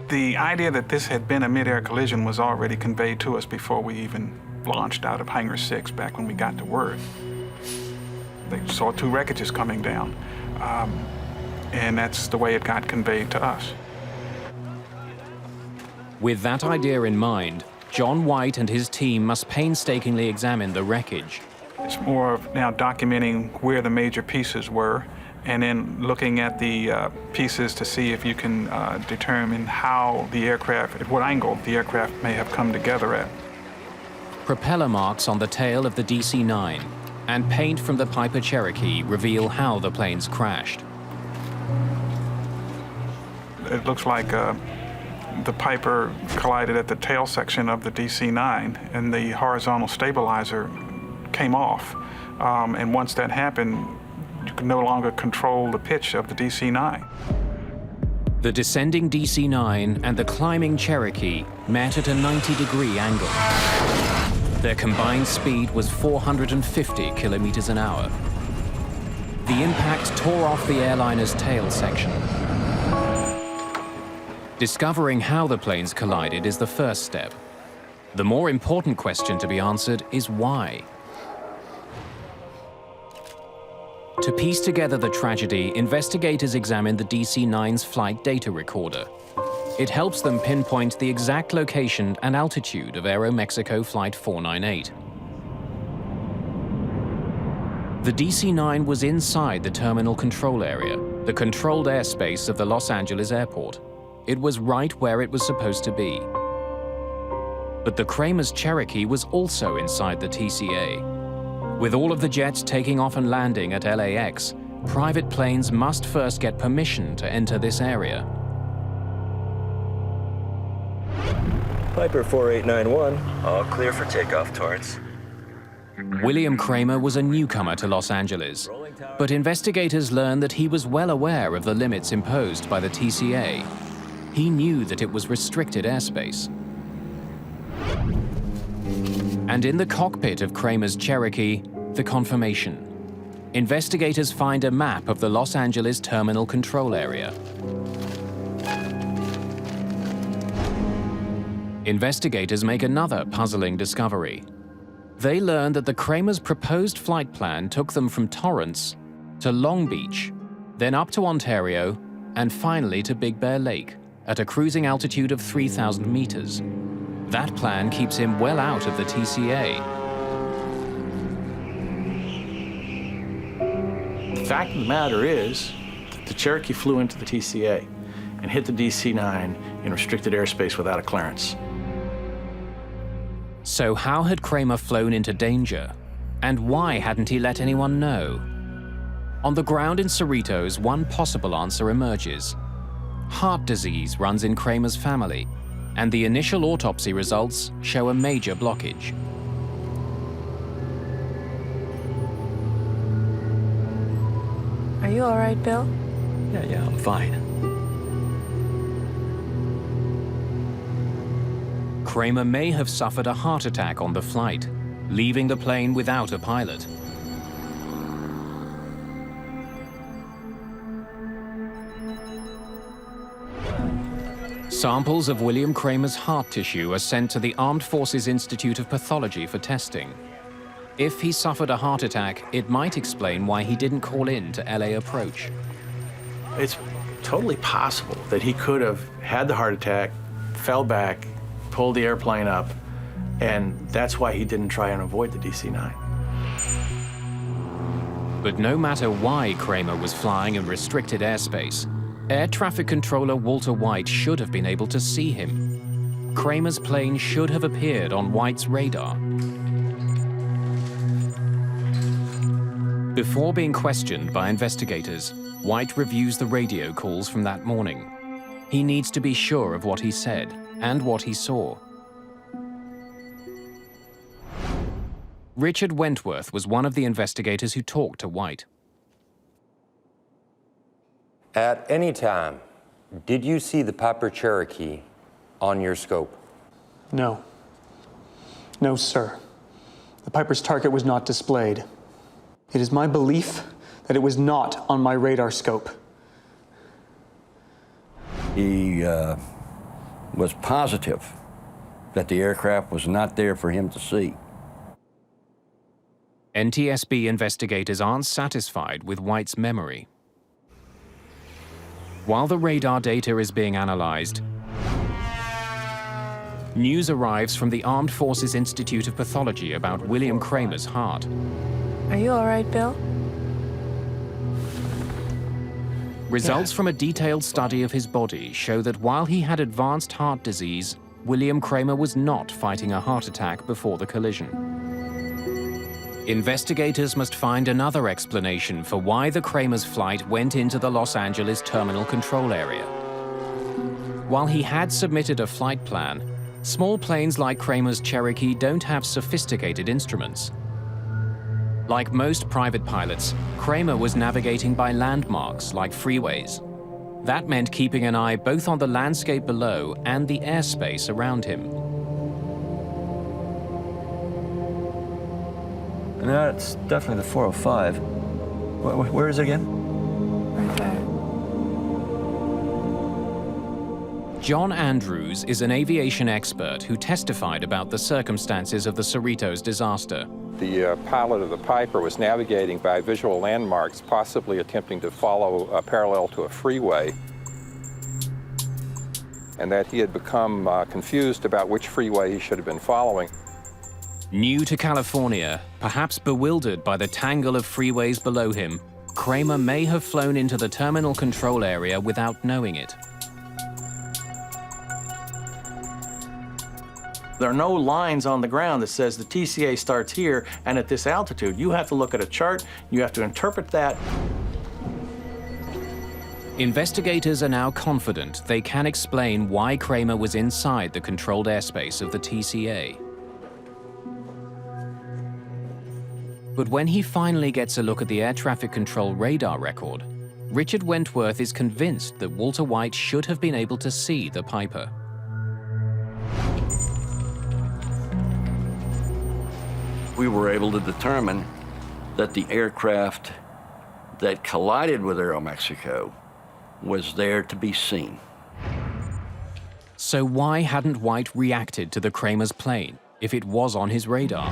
The idea that this had been a mid-air collision was already conveyed to us before we even launched out of Hangar 6 back when we got to word. They saw 2 wreckages coming down, and that's the way it got conveyed to us. With that idea in mind, John White and his team must painstakingly examine the wreckage. It's more of now documenting where the major pieces were, and then looking at the pieces to see if you can determine how the aircraft, at what angle the aircraft may have come together at. Propeller marks on the tail of the DC-9 and paint from the Piper Cherokee reveal how the planes crashed. It looks like the Piper collided at the tail section of the DC-9, and the horizontal stabilizer came off. And once that happened, you could no longer control the pitch of the DC-9. The descending DC-9 and the climbing Cherokee met at a 90-degree angle. Their combined speed was 450 kilometers an hour. The impact tore off the airliner's tail section. Discovering how the planes collided is the first step. The more important question to be answered is why. To piece together the tragedy, investigators examine the DC-9's flight data recorder. It helps them pinpoint the exact location and altitude of Aeroméxico Flight 498. The DC-9 was inside the terminal control area, the controlled airspace of the Los Angeles airport. It was right where it was supposed to be. But the Kramer's Cherokee was also inside the TCA. With all of the jets taking off and landing at LAX, private planes must first get permission to enter this area. Piper 4891, all clear for takeoff, Torrance. William Kramer was a newcomer to Los Angeles, but investigators learned that he was well aware of the limits imposed by the TCA. He knew that it was restricted airspace. And in the cockpit of Kramer's Cherokee, the confirmation. Investigators find a map of the Los Angeles terminal control area. Investigators make another puzzling discovery. They learn that the Kramer's proposed flight plan took them from Torrance to Long Beach, then up to Ontario, and finally to Big Bear Lake, at a cruising altitude of 3,000 meters. That plan keeps him well out of the TCA. The fact of the matter is that the Cherokee flew into the TCA and hit the DC-9 in restricted airspace without a clearance. So how had Kramer flown into danger? And why hadn't he let anyone know? On the ground in Cerritos, one possible answer emerges. Heart disease runs in Kramer's family, and the initial autopsy results show a major blockage. Are you all right, Bill? Yeah, I'm fine. Kramer may have suffered a heart attack on the flight, leaving the plane without a pilot. Samples of William Kramer's heart tissue are sent to the Armed Forces Institute of Pathology for testing. If he suffered a heart attack, it might explain why he didn't call in to LA approach. It's totally possible that he could have had the heart attack, fell back, pulled the airplane up, and that's why he didn't try and avoid the DC-9. But no matter why Kramer was flying in restricted airspace, Air Traffic Controller Walter White should have been able to see him. Kramer's plane should have appeared on White's radar. Before being questioned by investigators, White reviews the radio calls from that morning. He needs to be sure of what he said and what he saw. Richard Wentworth was one of the investigators who talked to White. At any time, did you see the Piper Cherokee on your scope? No. No, sir. The Piper's target was not displayed. It is my belief that it was not on my radar scope. He was positive that the aircraft was not there for him to see. NTSB investigators aren't satisfied with White's memory. While the radar data is being analyzed, news arrives from the Armed Forces Institute of Pathology about William Kramer's heart. Are you all right, Bill? Results from a detailed study of his body show that while he had advanced heart disease, William Kramer was not fighting a heart attack before the collision. Investigators must find another explanation for why the Kramer's flight went into the Los Angeles terminal control area. While he had submitted a flight plan, small planes like Kramer's Cherokee don't have sophisticated instruments. Like most private pilots, Kramer was navigating by landmarks like freeways. That meant keeping an eye both on the landscape below and the airspace around him. That's definitely the 405. Where is it again? Right there. John Andrews is an aviation expert who testified about the circumstances of the Cerritos disaster. The pilot of the Piper was navigating by visual landmarks, possibly attempting to follow parallel to a freeway, and that he had become confused about which freeway he should have been following. New to California, perhaps bewildered by the tangle of freeways below him, Kramer may have flown into the terminal control area without knowing it. There are no lines on the ground that says the TCA starts here and at this altitude. You have to look at a chart, you have to interpret that. Investigators are now confident they can explain why Kramer was inside the controlled airspace of the TCA. But when he finally gets a look at the air traffic control radar record, Richard Wentworth is convinced that Walter White should have been able to see the Piper. We were able to determine that the aircraft that collided with Aeroméxico was there to be seen. So why hadn't White reacted to the Kramer's plane if it was on his radar?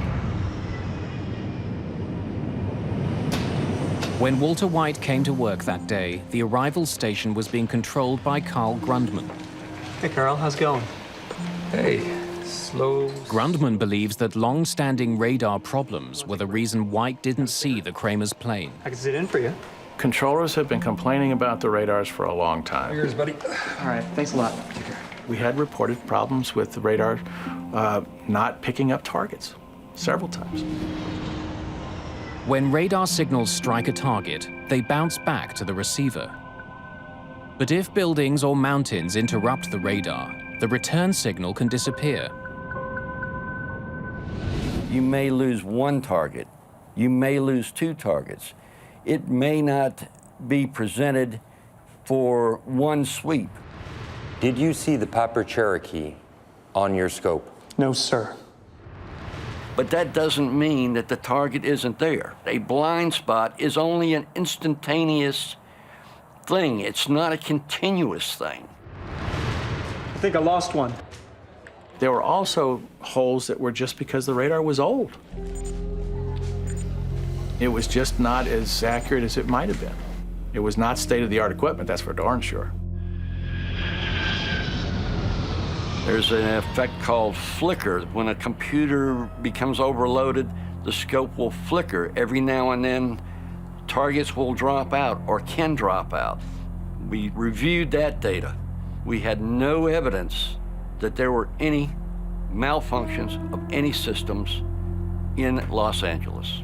When Walter White came to work that day, the arrival station was being controlled by Carl Grundman. Hey, Carl, how's it going? Hey, slow. Grundman believes that long-standing radar problems were the reason White didn't see the Kramer's plane. I can sit in for you. Controllers have been complaining about the radars for a long time. Yours, buddy. All right, thanks a lot. We had reported problems with the radar not picking up targets several times. When radar signals strike a target, they bounce back to the receiver. But if buildings or mountains interrupt the radar, the return signal can disappear. You may lose one target. You may lose two targets. It may not be presented for one sweep. Did you see the Piper Cherokee on your scope? No, sir. But that doesn't mean that the target isn't there. A blind spot is only an instantaneous thing. It's not a continuous thing. I think I lost one. There were also holes that were just because the radar was old. It was just not as accurate as it might have been. It was not state-of-the-art equipment, that's for darn sure. There's an effect called flicker. When a computer becomes overloaded, the scope will flicker. Every now and then, targets will drop out or can drop out. We reviewed that data. We had no evidence that there were any malfunctions of any systems in Los Angeles.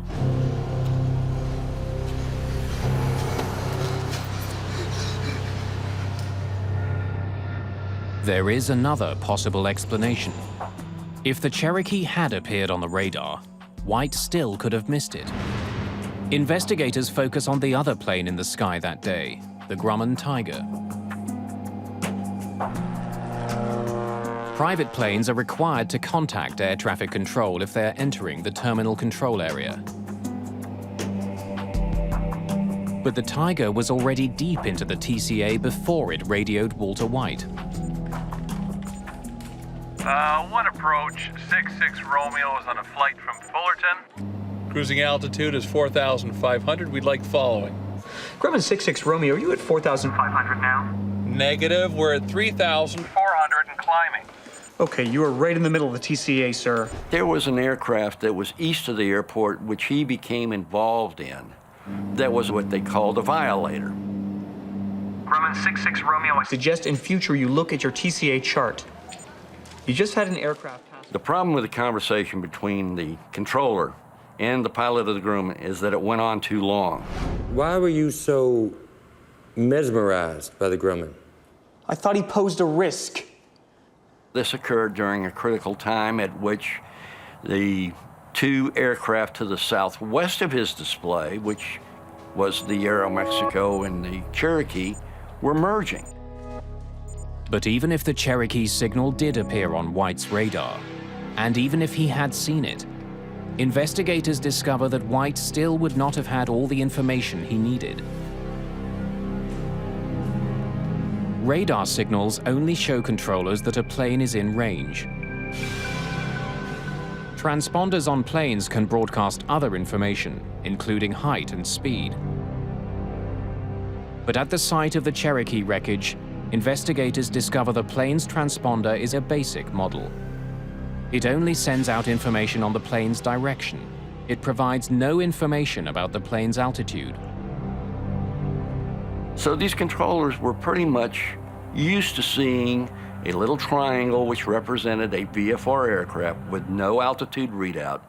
There is another possible explanation. If the Cherokee had appeared on the radar, White still could have missed it. Investigators focus on the other plane in the sky that day, the Grumman Tiger. Private planes are required to contact air traffic control if they're entering the terminal control area. But the Tiger was already deep into the TCA before it radioed Walter White. One approach, 66 Romeo is on a flight from Fullerton. Cruising altitude is 4,500. We'd like following. Grumman 66 Romeo, are you at 4,500 now? Negative, we're at 3,400 and climbing. Okay, you are right in the middle of the TCA, sir. There was an aircraft that was east of the airport, which he became involved in. That was what they called a violator. Grumman 66 Romeo, I suggest in future you look at your TCA chart. You just had an aircraft pass. The problem with the conversation between the controller and the pilot of the Grumman is that it went on too long. Why were you so mesmerized by the Grumman? I thought he posed a risk. This occurred during a critical time at which the two aircraft to the southwest of his display, which was the Aeroméxico and the Cherokee, were merging. But even if the Cherokee's signal did appear on White's radar, and even if he had seen it, investigators discover that White still would not have had all the information he needed. Radar signals only show controllers that a plane is in range. Transponders on planes can broadcast other information, including height and speed. But at the site of the Cherokee wreckage, investigators discover the plane's transponder is a basic model. It only sends out information on the plane's direction. It provides no information about the plane's altitude. So these controllers were pretty much used to seeing a little triangle which represented a VFR aircraft with no altitude readout,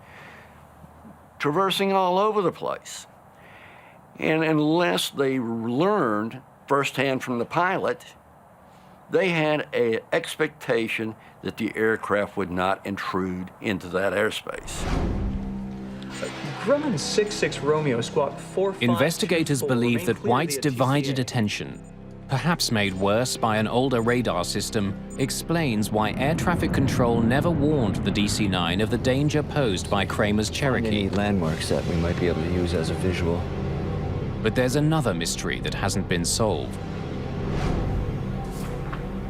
traversing all over the place. And unless they learned firsthand from the pilot, they had an expectation that the aircraft would not intrude into that airspace. Grumman 66 Romeo, squawk 4524. Investigators believe remain that clear White's via divided TCA. attention, perhaps made worse by an older radar system, explains why air traffic control never warned the DC-9 of the danger posed by Kramer's Cherokee. Any landmarks that we might be able to use as a visual. But there's another mystery that hasn't been solved.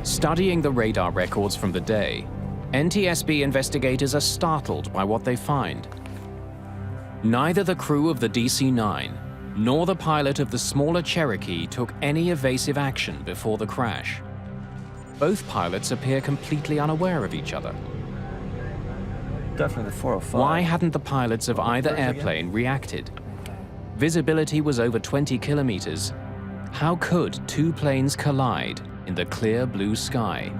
Studying the radar records from the day, NTSB investigators are startled by what they find. Neither the crew of the DC-9 nor the pilot of the smaller Cherokee took any evasive action before the crash. Both pilots appear completely unaware of each other. Definitely the 405. Why hadn't the pilots of either airplane reacted? Visibility was over 20 kilometers. How could two planes collide in the clear blue sky?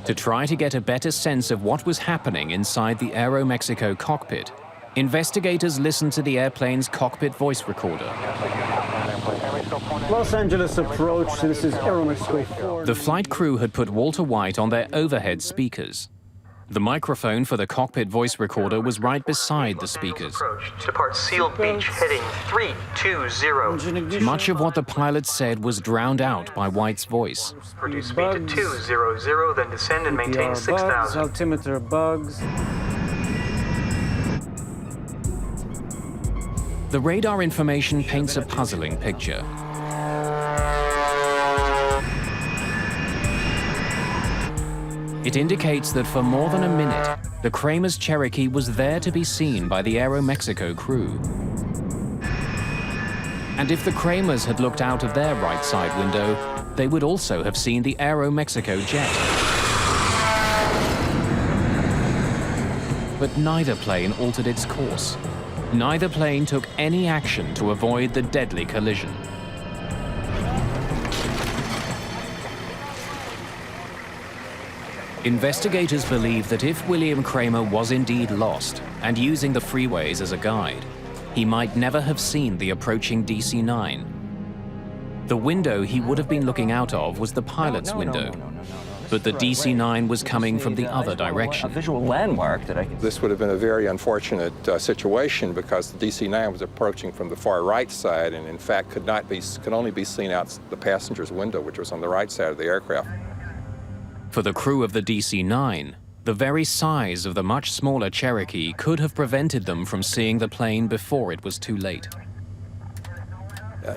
To try to get a better sense of what was happening inside the Aeroméxico cockpit, investigators listened to the airplane's cockpit voice recorder. Los Angeles approach, this is Aeroméxico Flight. The flight crew had put Walter White on their overhead speakers. The microphone for the cockpit voice recorder was right beside the speakers. Depart Seal Beach, heading 320. Much of what the pilot said was drowned out by White's voice. Reduce speed to 200, then descend and maintain 6,000. Altimeter bugs. The radar information paints a puzzling picture. It indicates that for more than a minute, the Kramer's Cherokee was there to be seen by the Aeroméxico crew. And if the Kramers had looked out of their right side window, they would also have seen the Aeroméxico jet. But neither plane altered its course. Neither plane took any action to avoid the deadly collision. Investigators believe that if William Kramer was indeed lost and using the freeways as a guide, he might never have seen the approaching DC-9. The window he would have been looking out of was the pilot's window, but the DC-9 was coming from the other direction. A visual landmark that I can... This would have been a very unfortunate situation because the DC-9 was approaching from the far right side and in fact could only be seen out the passenger's window, which was on the right side of the aircraft. For the crew of the DC-9, the very size of the much smaller Cherokee could have prevented them from seeing the plane before it was too late.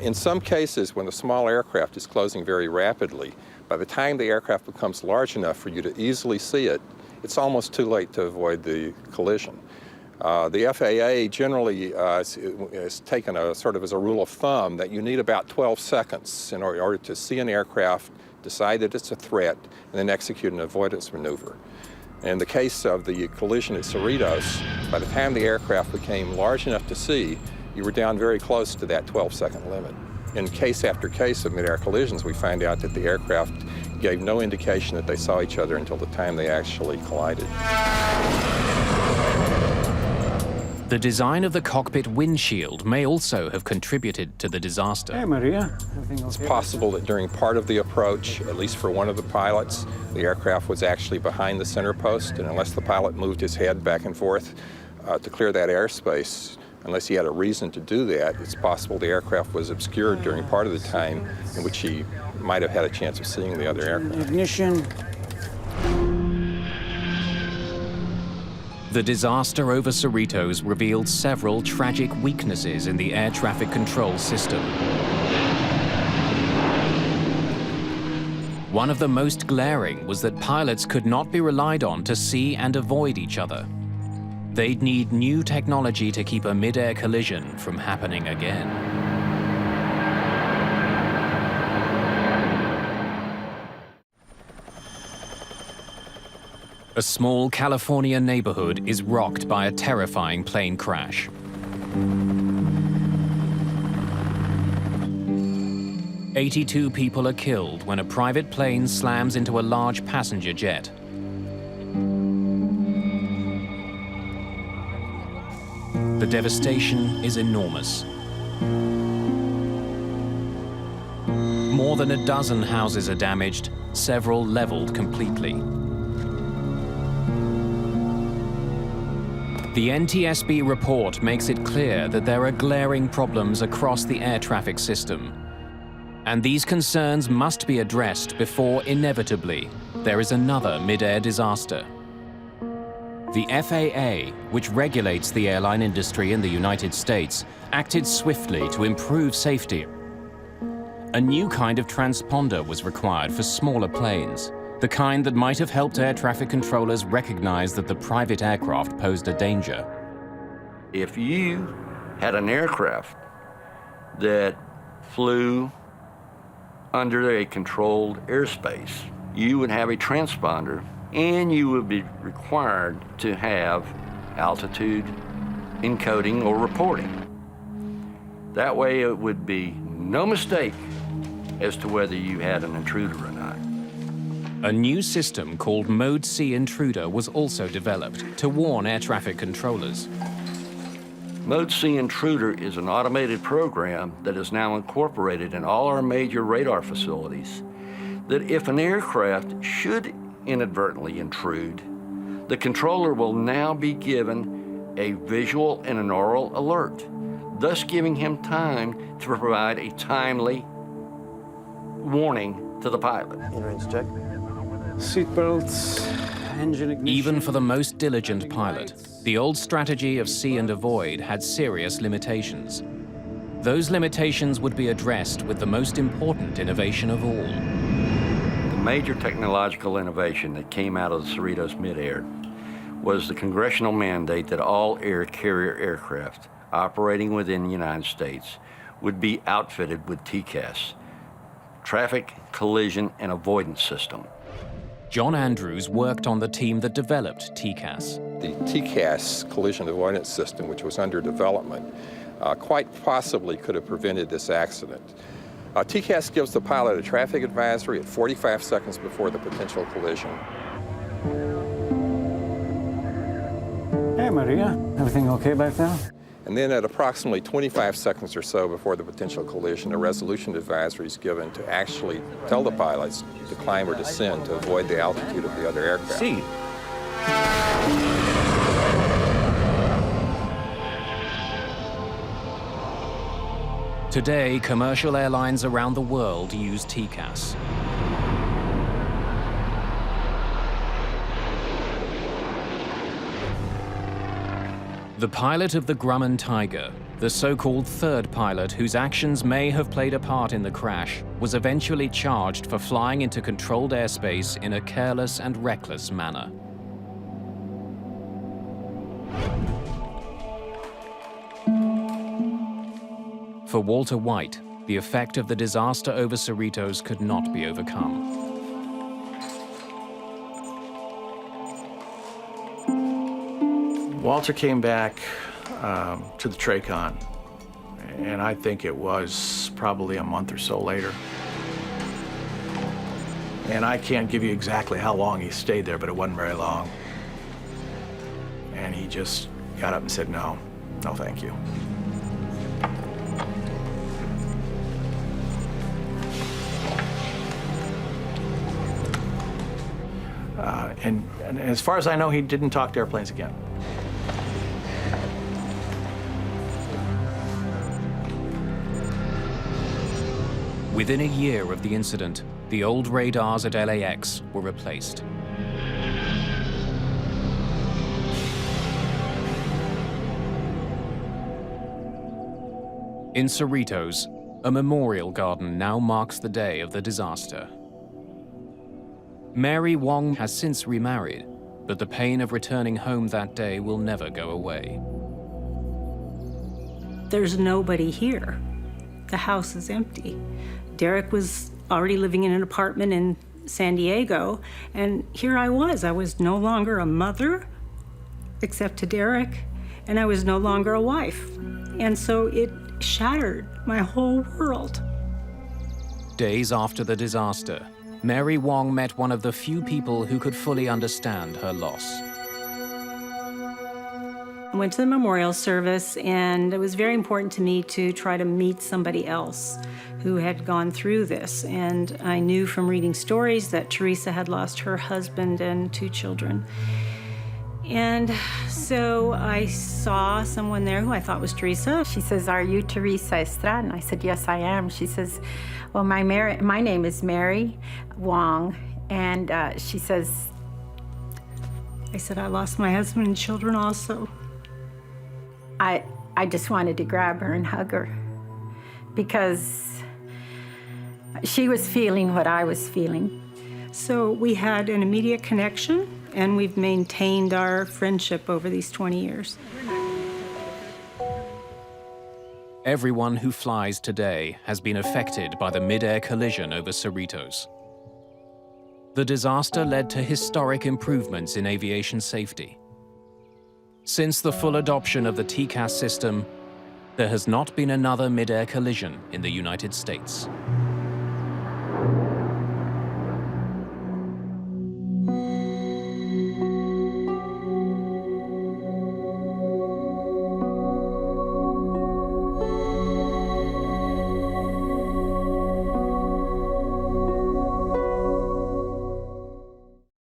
In some cases, when a small aircraft is closing very rapidly, by the time the aircraft becomes large enough for you to easily see it, it's almost too late to avoid the collision. The FAA generally has taken a sort of as a rule of thumb that you need about 12 seconds in order to see an aircraft, decide that it's a threat, and then execute an avoidance maneuver. In the case of the collision at Cerritos, by the time the aircraft became large enough to see, you were down very close to that 12-second limit. In case after case of mid-air collisions, we find out that the aircraft gave no indication that they saw each other until the time they actually collided. The design of the cockpit windshield may also have contributed to the disaster. Hey, Maria. Everything okay? It's possible that during part of the approach, at least for one of the pilots, the aircraft was actually behind the center post, and unless the pilot moved his head back and forth to clear that airspace, unless he had a reason to do that, it's possible the aircraft was obscured during part of the time in which he might have had a chance of seeing the other aircraft. Ignition. The disaster over Cerritos revealed several tragic weaknesses in the air traffic control system. One of the most glaring was that pilots could not be relied on to see and avoid each other. They'd need new technology to keep a mid-air collision from happening again. A small California neighborhood is rocked by a terrifying plane crash. "82 people are killed when a private plane slams into a large passenger jet. The devastation is enormous. More than a dozen houses are damaged, several leveled completely. The NTSB report makes it clear that there are glaring problems across the air traffic system. And these concerns must be addressed before, inevitably, there is another mid-air disaster. The FAA, which regulates the airline industry in the United States, acted swiftly to improve safety. A new kind of transponder was required for smaller planes, the kind that might have helped air traffic controllers recognize that the private aircraft posed a danger. If you had an aircraft that flew under a controlled airspace, you would have a transponder and you would be required to have altitude encoding or reporting. That way it would be no mistake as to whether you had an intruder or not. A new system called Mode C Intruder was also developed to warn air traffic controllers. Mode C Intruder is an automated program that is now incorporated in all our major radar facilities, that if an aircraft should inadvertently intrude, the controller will now be given a visual and an aural alert, thus giving him time to provide a timely warning to the pilot. check. Seatbelts, engine ignition. Even for the most diligent pilot, the old strategy of see and avoid had serious limitations. Those limitations would be addressed with the most important innovation of all. The major technological innovation that came out of the Cerritos midair was the congressional mandate that all air carrier aircraft operating within the United States would be outfitted with TCAS, Traffic Collision and Avoidance System. John Andrews worked on the team that developed TCAS. The TCAS collision avoidance system, which was under development, quite possibly could have prevented this accident. TCAS gives the pilot a traffic advisory at 45 seconds before the potential collision. Hey, Maria. Everything okay back there? And then at approximately 25 seconds or so before the potential collision, a resolution advisory is given to actually tell the pilots to climb or descend to avoid the altitude of the other aircraft. See. Today, commercial airlines around the world use TCAS. The pilot of the Grumman Tiger, the so-called third pilot whose actions may have played a part in the crash, was eventually charged for flying into controlled airspace in a careless and reckless manner. For Walter White, the effect of the disaster over Cerritos could not be overcome. Walter came back to the TRACON, and I think it was probably a month or so later. And I can't give you exactly how long he stayed there, but it wasn't very long. And he just got up and said, no, no thank you. And as far as I know, he didn't talk to airplanes again. Within a year of the incident, the old radars at LAX were replaced. In Cerritos, a memorial garden now marks the day of the disaster. Mary Wong has since remarried, but the pain of returning home that day will never go away. There's nobody here. The house is empty. Derek was already living in an apartment in San Diego, and here I was no longer a mother, except to Derek, and I was no longer a wife. And so it shattered my whole world. Days after the disaster, Mary Wong met one of the few people who could fully understand her loss. I went to the memorial service, and it was very important to me to try to meet somebody else who had gone through this. And I knew from reading stories that Teresa had lost her husband and 2 children. And so I saw someone there who I thought was Teresa. She says, "Are you Teresa Estrada?" And I said, "Yes, I am." She says, "Well, my name is Mary Wong." And she says, I said, "I lost my husband and children also." I just wanted to grab her and hug her because she was feeling what I was feeling. So we had an immediate connection, and we've maintained our friendship over these 20 years. Everyone who flies today has been affected by the mid-air collision over Cerritos. The disaster led to historic improvements in aviation safety. Since the full adoption of the TCAS system, there has not been another mid-air collision in the United States.